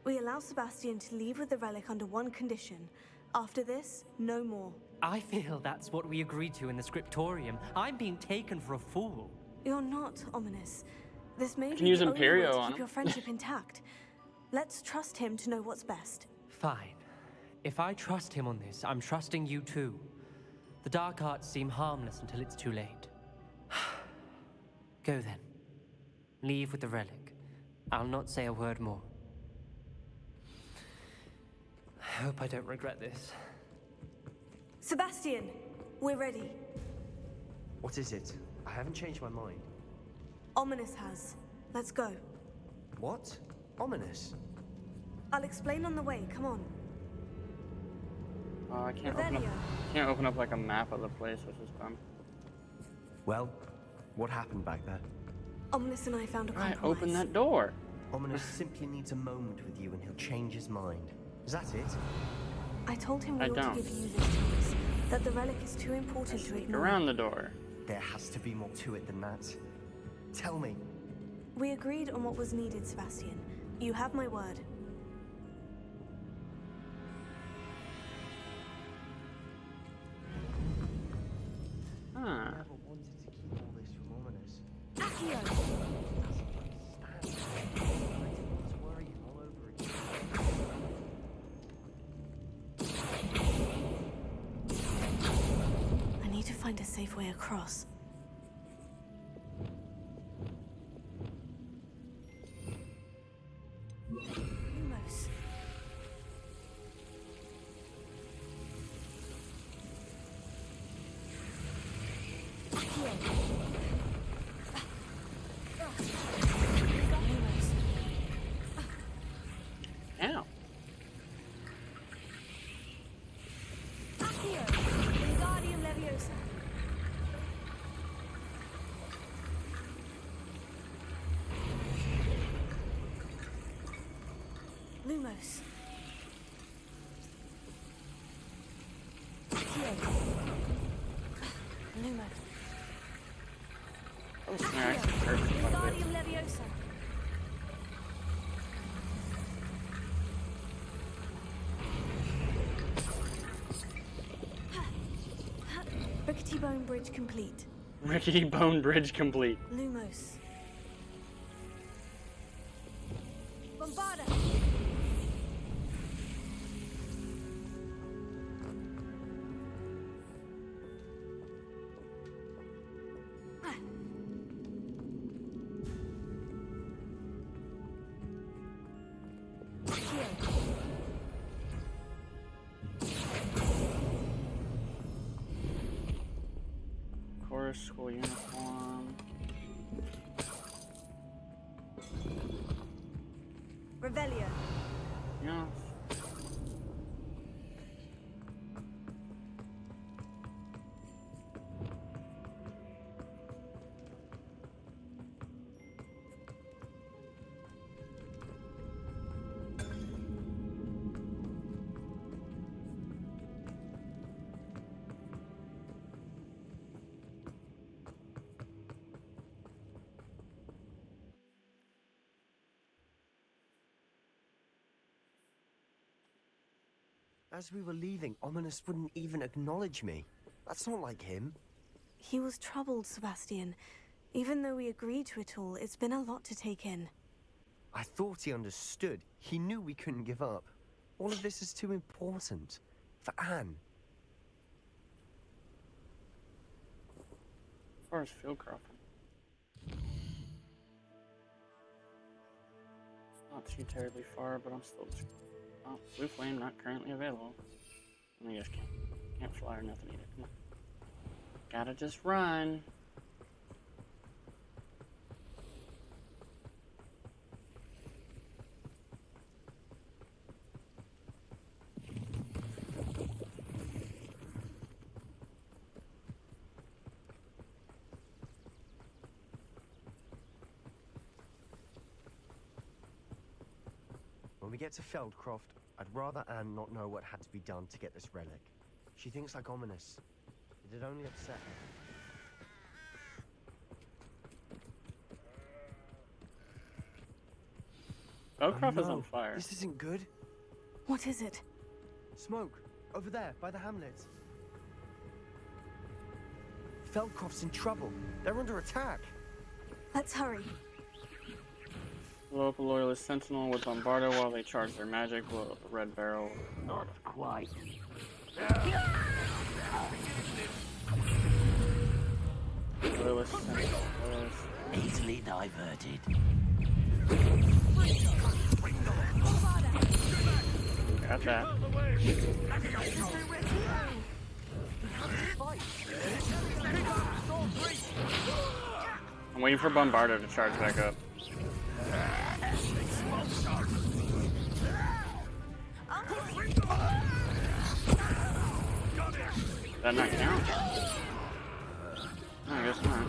We allow Sebastian to leave with the relic under one condition. After this, no more. I feel that's what we agreed to in the scriptorium. I'm being taken for a fool. You're not, Ominous. This may can be use the only way Imperio to on keep him. your friendship intact. Let's trust him to know what's best. Fine. If I trust him on this, I'm trusting you too. The dark arts seem harmless until it's too late. Go then. Leave with the relic. I'll not say a word more. I hope I don't regret this. Sebastian, we're ready. What is it? I haven't changed my mind. Ominous has. Let's go. What? Ominous? I'll explain on the way. Come on. Oh, I can't open up like a map of the place, which is dumb. Well, what happened back there? Ominous and I found a compromise. Right, open that door. Ominous simply needs a moment with you and he'll change his mind. Is that it? I told him we I ought to don't. give you this chance. That the relic is too important to ignore. Around the door. There has to be more to it than that. Tell me. We agreed on what was needed, Sebastian. You have my word. Huh. I never wanted to keep all this from Ominous. Accio! I didn't want to worry him all over again. I need to find a safe way across. Lumos. Ow. Accio! Wingardium Leviosa. Lumos. Accio. Lumos. Oh, snare, I actually hurt quite a bit. Wingardium Leviosa. Rickety Bone Bridge complete. Rickety Bone Bridge complete. Lumos. Bombarda. Chorus school uniform. Revelio. Yes. As we were leaving, Ominous wouldn't even acknowledge me. That's not like him. He was troubled, Sebastian. Even though we agreed to it all, it's been a lot to take in. I thought he understood. He knew we couldn't give up. All of this is too important. For Anne. As far as Fieldcroft. Not too terribly far, but I'm still just... Oh, blue flame not currently available. I guess can't fly or nothing either. Come on. Gotta just run. When we get to Feldcroft, I'd rather Anne not know what had to be done to get this relic. She thinks like ominous. It'd only upset her. Feldcroft is on fire. This isn't good. What is it? Smoke. Over there, by the hamlet. Feldcroft's in trouble. They're under attack. Let's hurry. Blow up a loyalist sentinel with Bombardo while they charge their magic. Blow up a red barrel. Not quite. Loyalist sentinel. Easily diverted. Got that. I'm waiting for Bombardo to charge back up. Does that not count? I guess not.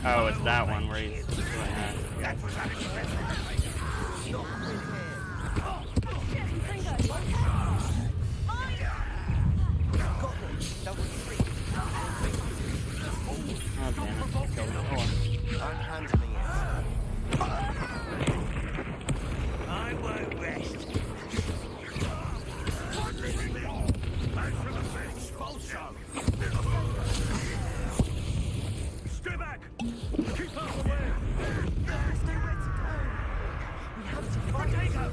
Oh, it's that one where he's doing that. Oh, damn it. I'm handling it. I won't rest. Stay back! Keep out of the way! Stay where to go. We have to fight. Keep out!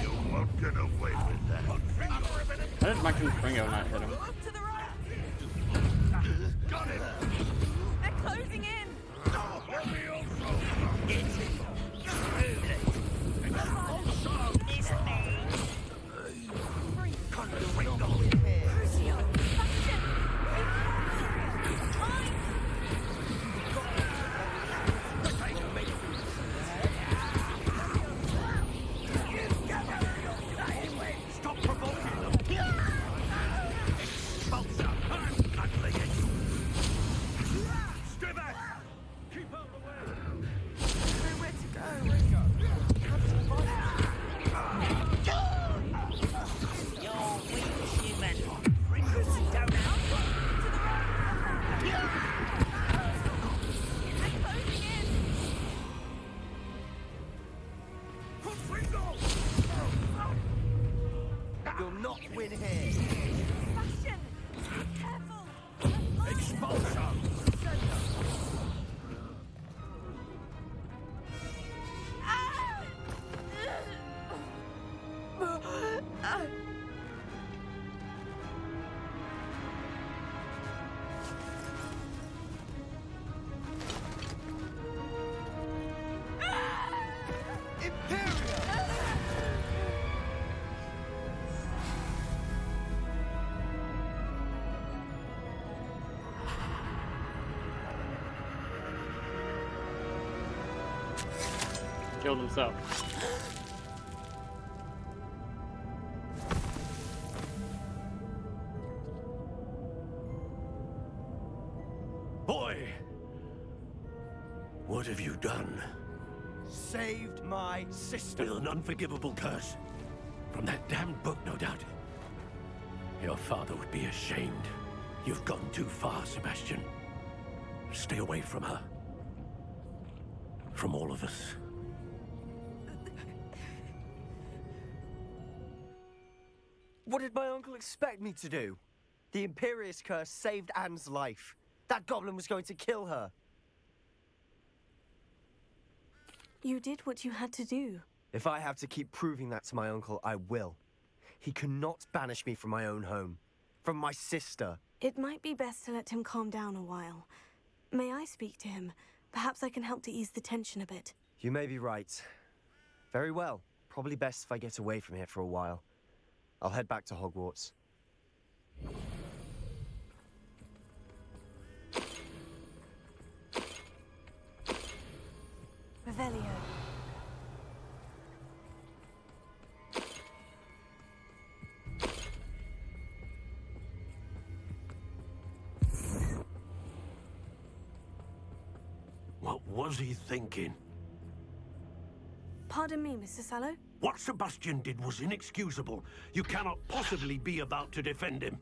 You won't get away with that. How did my Confringo not hit him? Got it! They're closing in! Let me also! It's me. Stop provoking them! Stay back! Keep out of the way! Where to go? You're weak, human. Bring this down now. You'll not win here. Bastion! Careful! Expulsion! Killed himself. Boy! What have you done? Saved my sister. With an unforgivable curse. From that damned book, no doubt. Your father would be ashamed. You've gone too far, Sebastian. Stay away from her. From all of us. What did my uncle expect me to do? The Imperious curse saved Anne's life. That goblin was going to kill her. You did what you had to do. If I have to keep proving that to my uncle, I will. He cannot banish me from my own home. From my sister. It might be best to let him calm down a while. May I speak to him? Perhaps I can help to ease the tension a bit. You may be right. Very well. Probably best if I get away from here for a while. I'll head back to Hogwarts. Revelio. What was he thinking? Pardon me, Mr. Sallow? What Sebastian did was inexcusable. You cannot possibly be about to defend him.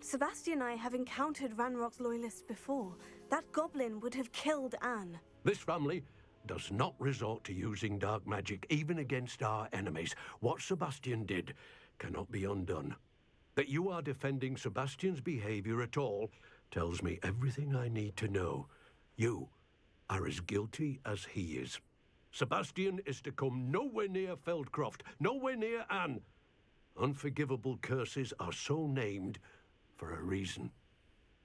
Sebastian and I have encountered Ranrock's loyalists before. That goblin would have killed Anne. This family does not resort to using dark magic even against our enemies. What Sebastian did cannot be undone. That you are defending Sebastian's behavior at all tells me everything I need to know. You are as guilty as he is. Sebastian is to come nowhere near Feldcroft, nowhere near Anne. Unforgivable curses are so named for a reason.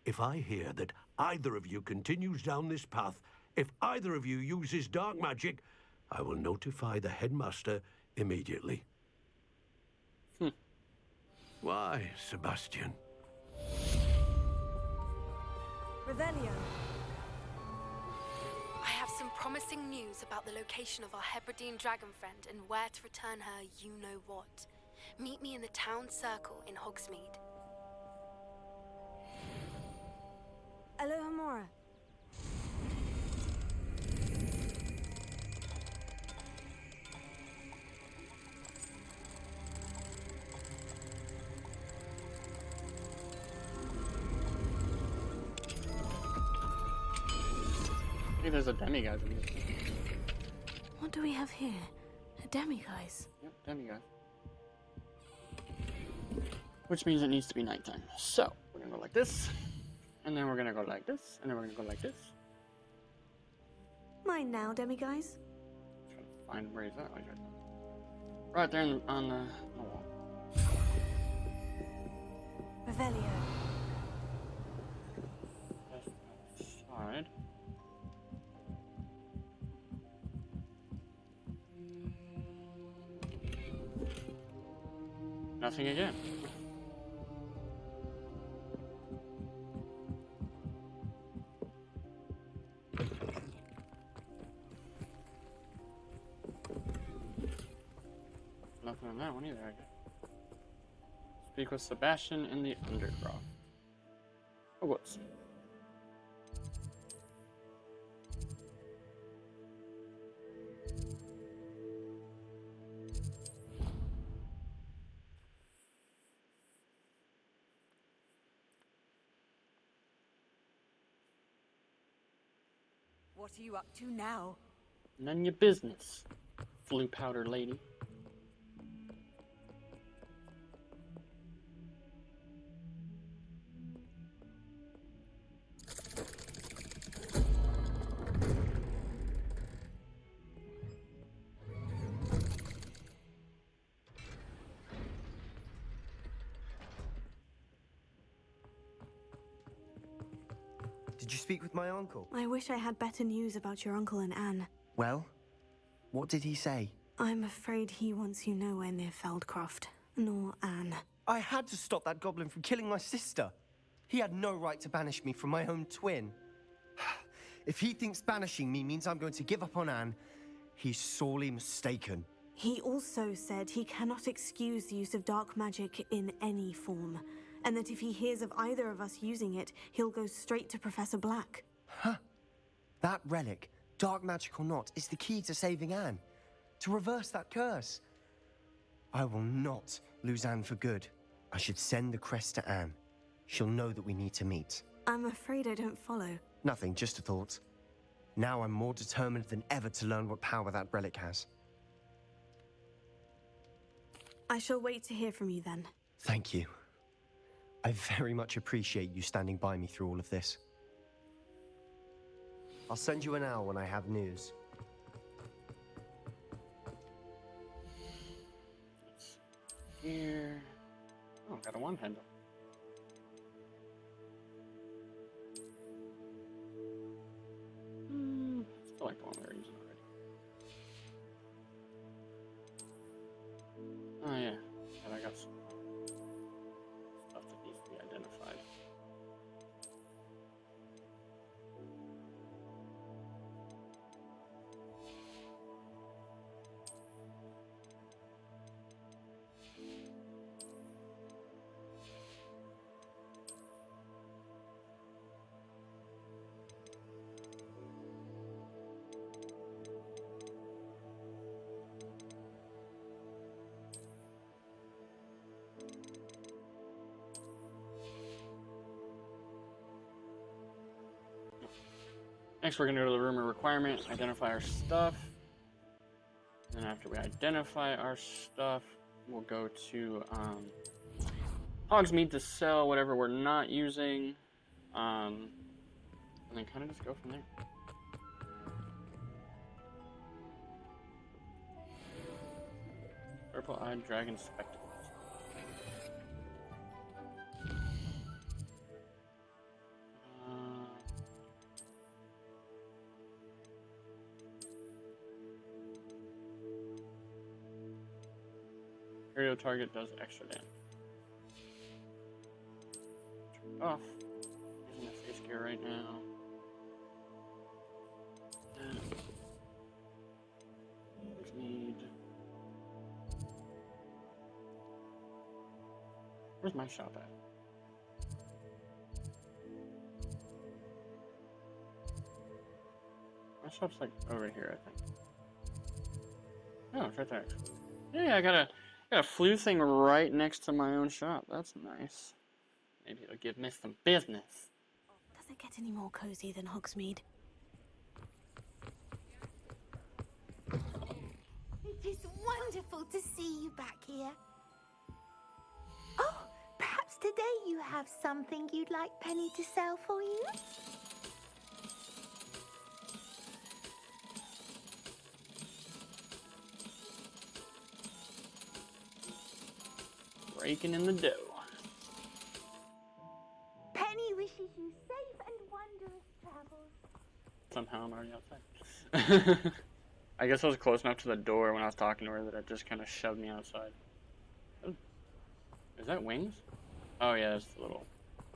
If I hear that either of you continues down this path, if either of you uses dark magic, I will notify the headmaster immediately. Why, Sebastian? Revelio. I have some promising news about the location of our Hebridean dragon friend and where to return her you-know-what. Meet me in the town circle in Hogsmeade. Alohomora. I think there's a demiguise in this. What do we have here? A demiguise? Yep, demiguise. Which means it needs to be nighttime. So, we're gonna go like this. And then we're gonna go like this. And then we're gonna go like this. Mine now, demiguise. Try to find where he's at. Oh, he's right there. Right there on the wall. Revelio. Just outside. Nothing again. Nothing on that one either, I guess. Speak with Sebastian in the Undercroft. Hogwarts. What are you up to now? None of your business, blue powder lady. Did you speak with my uncle? I wish I had better news about your uncle and Anne. Well, what did he say? I'm afraid he wants you nowhere near Feldcroft, nor Anne. I had to stop that goblin from killing my sister. He had no right to banish me from my own twin. If he thinks banishing me means I'm going to give up on Anne, he's sorely mistaken. He also said he cannot excuse the use of dark magic in any form, and that if he hears of either of us using it, he'll go straight to Professor Black. Huh. That relic, dark magic or not, is the key to saving Anne. To reverse that curse. I will not lose Anne for good. I should send the crest to Anne. She'll know that we need to meet. I'm afraid I don't follow. Nothing, just a thought. Now I'm more determined than ever to learn what power that relic has. I shall wait to hear from you then. Thank you. I very much appreciate you standing by me through all of this. I'll send you an owl when I have news. Here. Oh, got a one handle. collect the one we were using already. Oh yeah, and I got some stuff that needs to be identified. Next, we're going to go to the rumor requirement, identify our stuff. And after we identify our stuff, we'll go to Hogsmeade to sell whatever we're not using. And then kind of just go from there. Purple-eyed dragon spectacles. Aerial target does extra damage. Turn it off. Using my face gear right now. Need. Where's my shop at? My shop's like over here, I think. Oh, it's right there. Yeah, I got a flu thing right next to my own shop. That's nice. Maybe it'll give me some business. Does it get any more cozy than Hogsmeade? It is wonderful to see you back here. Oh, perhaps today you have something you'd like Penny to sell for you? Breaking in the dough. Penny wishes you safe and wondrous travels. Somehow I'm already outside. I guess I was close enough to the door when I was talking to her that it just kind of shoved me outside. Oh. Is that wings? Oh yeah, that's the little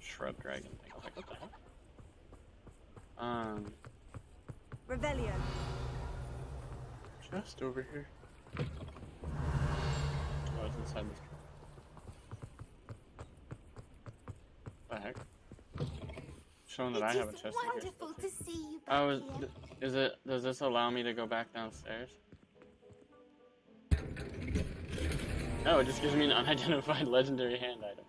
shrub dragon thing. I was like, what the hell? Revelio. Just over here. Oh, it's inside this. What the heck? Showing that I have a chest in here. Wonderful to see you back Oh, here. is it? Does this allow me to go back downstairs? No, it just gives me an unidentified legendary hand item.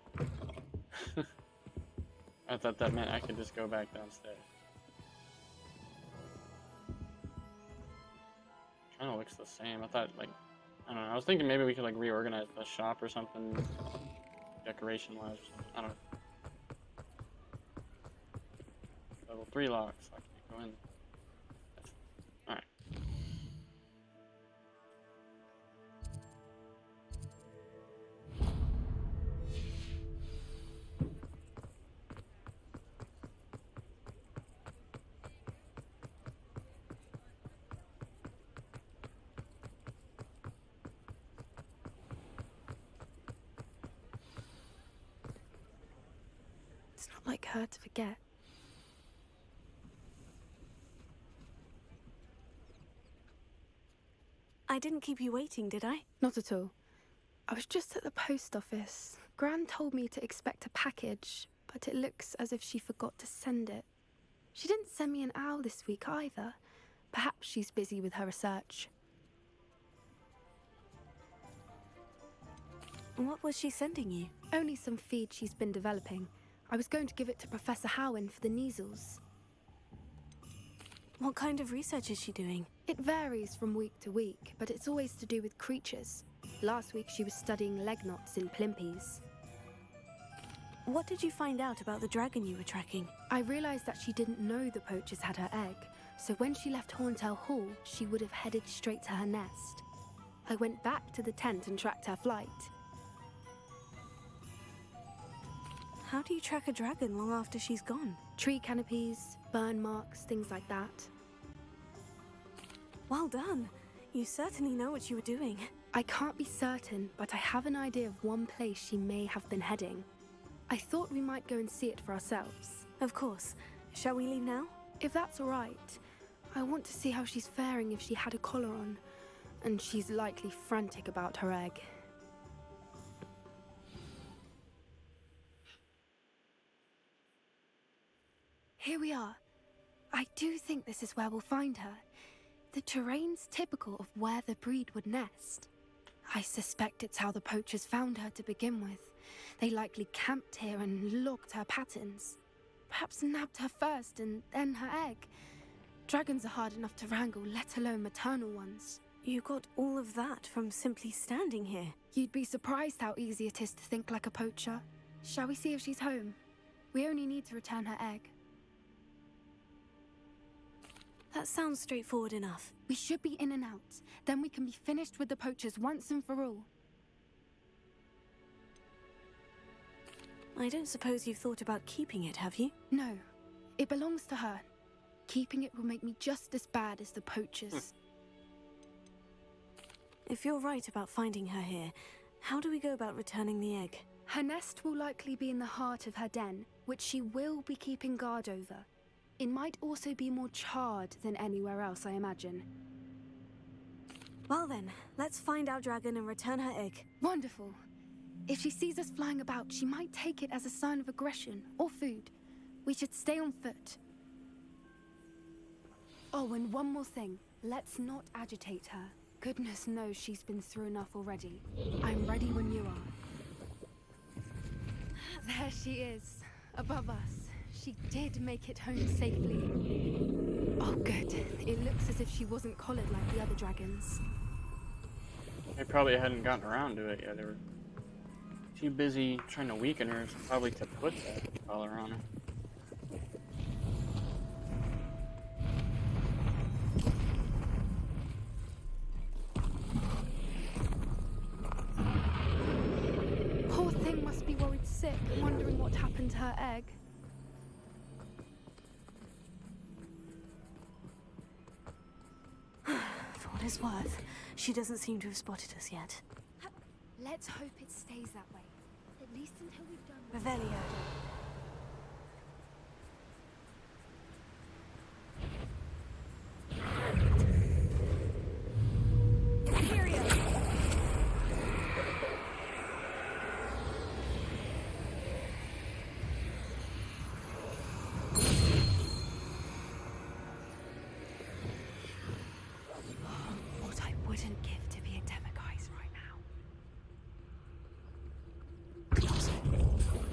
I thought that meant I could just go back downstairs. Kind of looks the same. I thought, like, I don't know. I was thinking maybe we could like reorganize the shop or something, decoration-wise or something. I don't know. Level 3 locks, so I can't go in. Alright. It's not like her to forget. I didn't keep you waiting, did I? Not at all. I was just at the post office. Gran told me to expect a package, but it looks as if she forgot to send it. She didn't send me an owl this week either. Perhaps she's busy with her research. What was she sending you? Only some feed she's been developing. I was going to give it to Professor Howin for the measles. What kind of research is she doing? It varies from week to week, but it's always to do with creatures. Last week she was studying leg knots in plimpies. What did you find out about the dragon you were tracking? I realized that she didn't know the poachers had her egg, so when she left Horntail Hall, she would have headed straight to her nest. I went back to the tent and tracked her flight. How do you track a dragon long after she's gone? Tree canopies, burn marks, things like that. Well done. You certainly know what you were doing. I can't be certain, but I have an idea of one place she may have been heading. I thought we might go and see it for ourselves. Of course. Shall we leave now? If that's all right. I want to see how she's faring if she had a collar on. And she's likely frantic about her egg. Here we are. I do think this is where we'll find her. The terrain's typical of where the breed would nest. I suspect it's how the poachers found her to begin with. They likely camped here and logged her patterns. Perhaps nabbed her first and then her egg. Dragons are hard enough to wrangle, let alone maternal ones. You got all of that from simply standing here. You'd be surprised how easy it is to think like a poacher. Shall we see if she's home? We only need to return her egg. That sounds straightforward enough. We should be in and out. Then we can be finished with the poachers once and for all. I don't suppose you've thought about keeping it, have you? No. It belongs to her. Keeping it will make me just as bad as the poachers. If you're right about finding her here, how do we go about returning the egg? Her nest will likely be in the heart of her den, which she will be keeping guard over. It might also be more charred than anywhere else, I imagine. Well then, let's find our dragon and return her egg. Wonderful. If she sees us flying about, she might take it as a sign of aggression or food. We should stay on foot. Oh, and one more thing. Let's not agitate her. Goodness knows she's been through enough already. I'm ready when you are. There she is, above us. She did make it home safely. Oh, good. It looks as if she wasn't collared like the other dragons. They probably hadn't gotten around to it yet. They were too busy trying to weaken her, probably to put that collar on her. Poor thing must be worried sick, wondering what happened to her egg. For what it's worth, she doesn't seem to have spotted us yet. Let's hope it stays that way. At least until we've done... Revelio. What I wouldn't give to be a demiguise right now.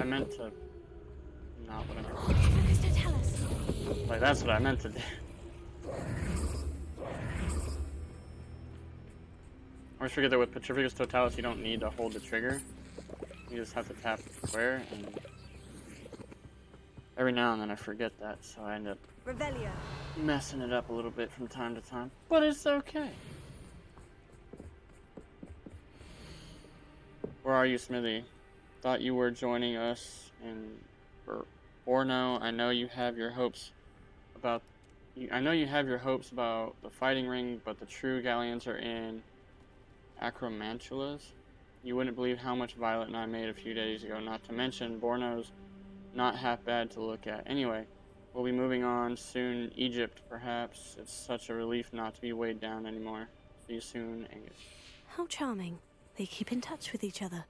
I meant to... Not what I meant. Please don't tell us. Like, that's what I meant to do. I always forget that with Petrificus Totalis, you don't need to hold the trigger. You just have to tap square, and every now and then I forget that, so I end up Revelio. messing it up a little bit from time to time. But it's okay. Where are you, Smithy? Thought you were joining us in Borno. I know you have your hopes about the fighting ring, but the true galleons are in Acromantulas. You wouldn't believe how much Violet and I made a few days ago, not to mention Borno's not half bad to look at. Anyway, we'll be moving on soon. Egypt, perhaps. It's such a relief not to be weighed down anymore. See you soon, Angus. How charming. They keep in touch with each other.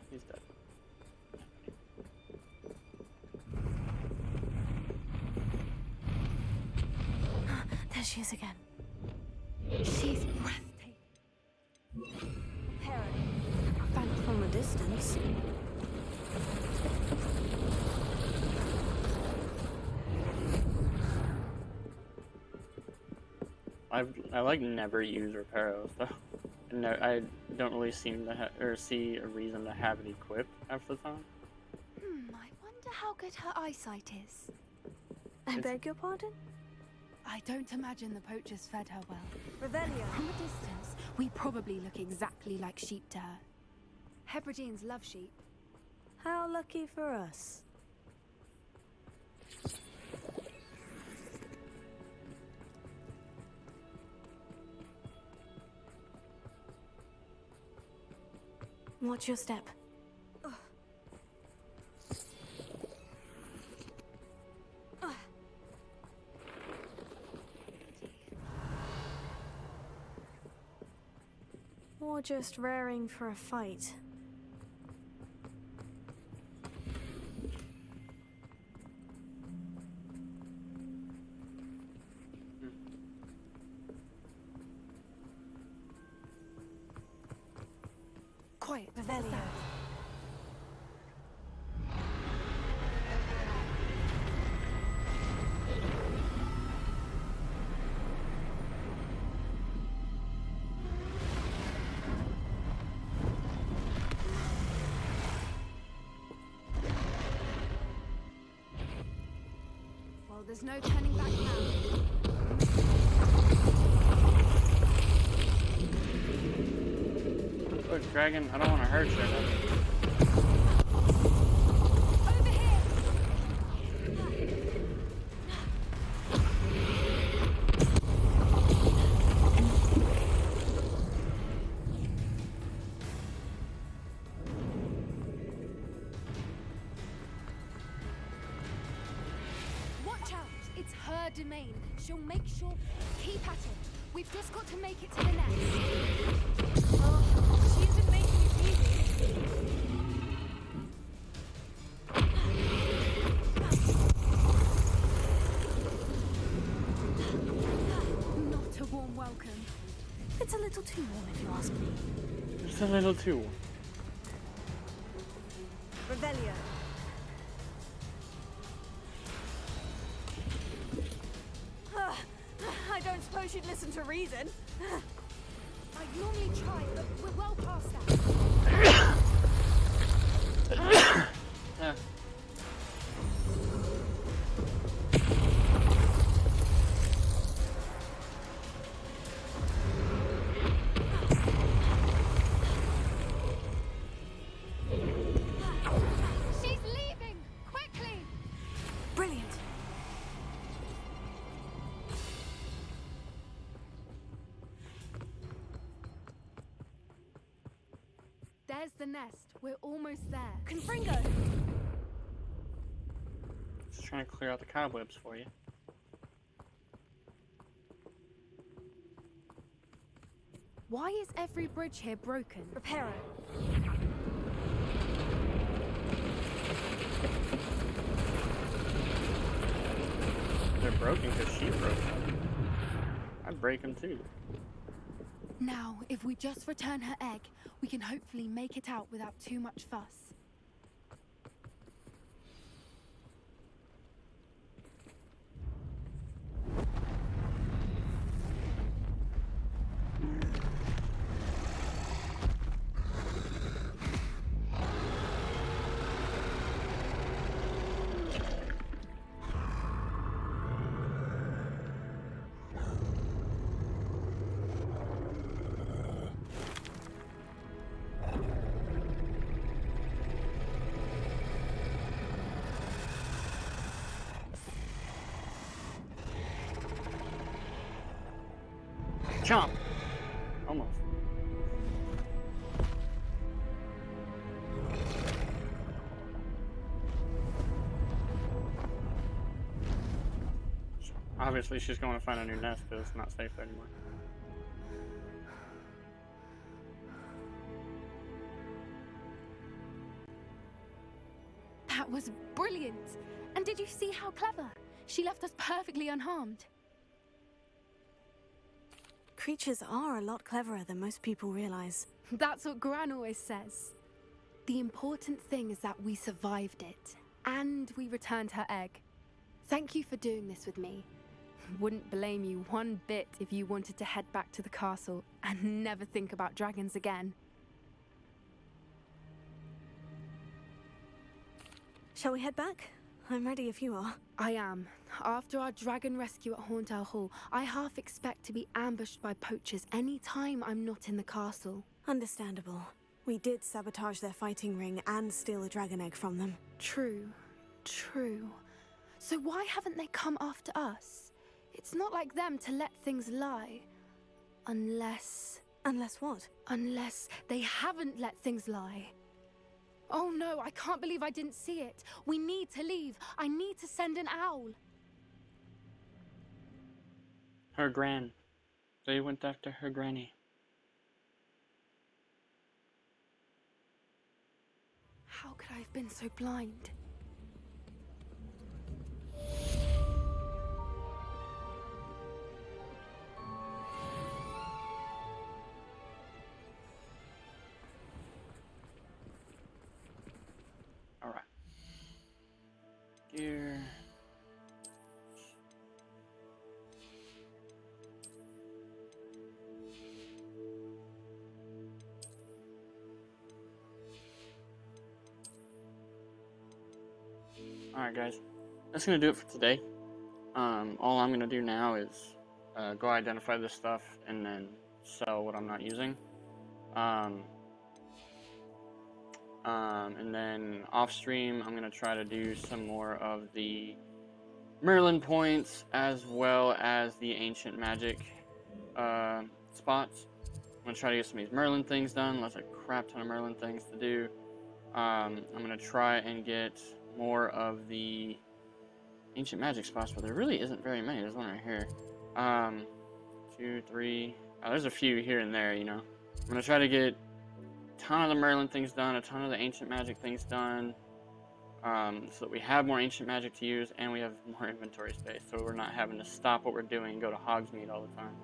He's dead. There she is again. She's breathtaking. Heron. From a distance. I like never use Reparo, so no, I don't really seem to see a reason to have it equipped half the time. I wonder how good her eyesight is. I beg your pardon? I don't imagine the poachers fed her well. Revelio. From a distance, we probably look exactly like sheep to her. Hebrideans love sheep. How lucky for us. Watch your step. Or just raring for a fight. Quiet, Revelio. Well, there's no turning back now. Look, dragon, I don't want to hurt you. Over here! Watch out! It's her domain. She'll make sure. Keep at it. We've just got to make it to the nest. Oh, she isn't making it easy. Not a warm welcome. It's a little too warm if you ask me. It's a little too warm. Revelio. I don't suppose you'd listen to reason. I normally try, but we're well past that. She's leaving! Quickly! Brilliant. There's the nest. We're almost there. Confringo! Just trying to clear out the cobwebs for you. Why is every bridge here broken? Reparo. They're broken because she broke them. I'd break them too. Now, if we just return her egg, we can hopefully make it out without too much fuss. Chomp! Almost. Obviously, she's going to find a new nest because it's not safe there anymore. That was brilliant! And did you see how clever? She left us perfectly unharmed. Creatures are a lot cleverer than most people realize. That's what Gran always says. The important thing is that we survived it, and we returned her egg. Thank you for doing this with me. Wouldn't blame you one bit if you wanted to head back to the castle and never think about dragons again. Shall we head back? I'm ready if you are. I am. After our dragon rescue at Hauntel Hall, I half expect to be ambushed by poachers any time I'm not in the castle. Understandable. We did sabotage their fighting ring and steal a dragon egg from them. True. True. So why haven't they come after us? It's not like them to let things lie. Unless... Unless what? Unless they haven't let things lie. Oh no, I can't believe I didn't see it. We need to leave. I need to send an owl. Her gran. They went after her granny. How could I have been so blind? Alright. Gear. Alright guys, that's going to do it for today. All I'm going to do now is go identify this stuff and then sell what I'm not using. And then off stream, I'm going to try to do some more of the Merlin points as well as the ancient magic spots. I'm going to try to get some of these Merlin things done. There's a crap ton of Merlin things to do. I'm going to try and get more of the ancient magic spots, but there really isn't very many. There's one right here. 2, 3. Oh, there's a few here and there, you know. I'm going to try to get a ton of the Merlin things done, a ton of the ancient magic things done, so that we have more ancient magic to use and we have more inventory space, so we're not having to stop what we're doing and go to Hogsmeade all the time.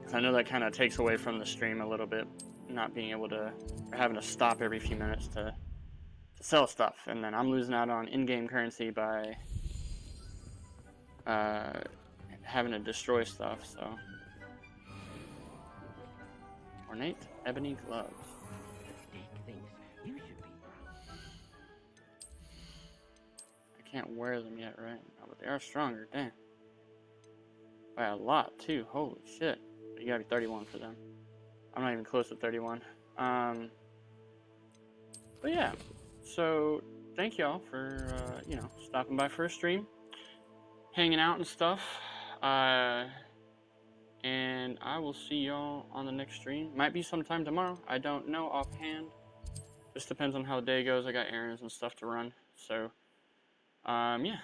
Because I know that kind of takes away from the stream a little bit, not being able to, or having to stop every few minutes to sell stuff, and then I'm losing out on in-game currency by having to destroy stuff. So ornate ebony gloves. I can't wear them yet, right? Oh, but they are stronger, dang. By a lot too. Holy shit! You gotta be 31 for them. I'm not even close to 31. But yeah. So, thank y'all for, you know, stopping by for a stream, hanging out and stuff, and I will see y'all on the next stream. Might be sometime tomorrow, I don't know offhand, just depends on how the day goes. I got errands and stuff to run, so, yeah.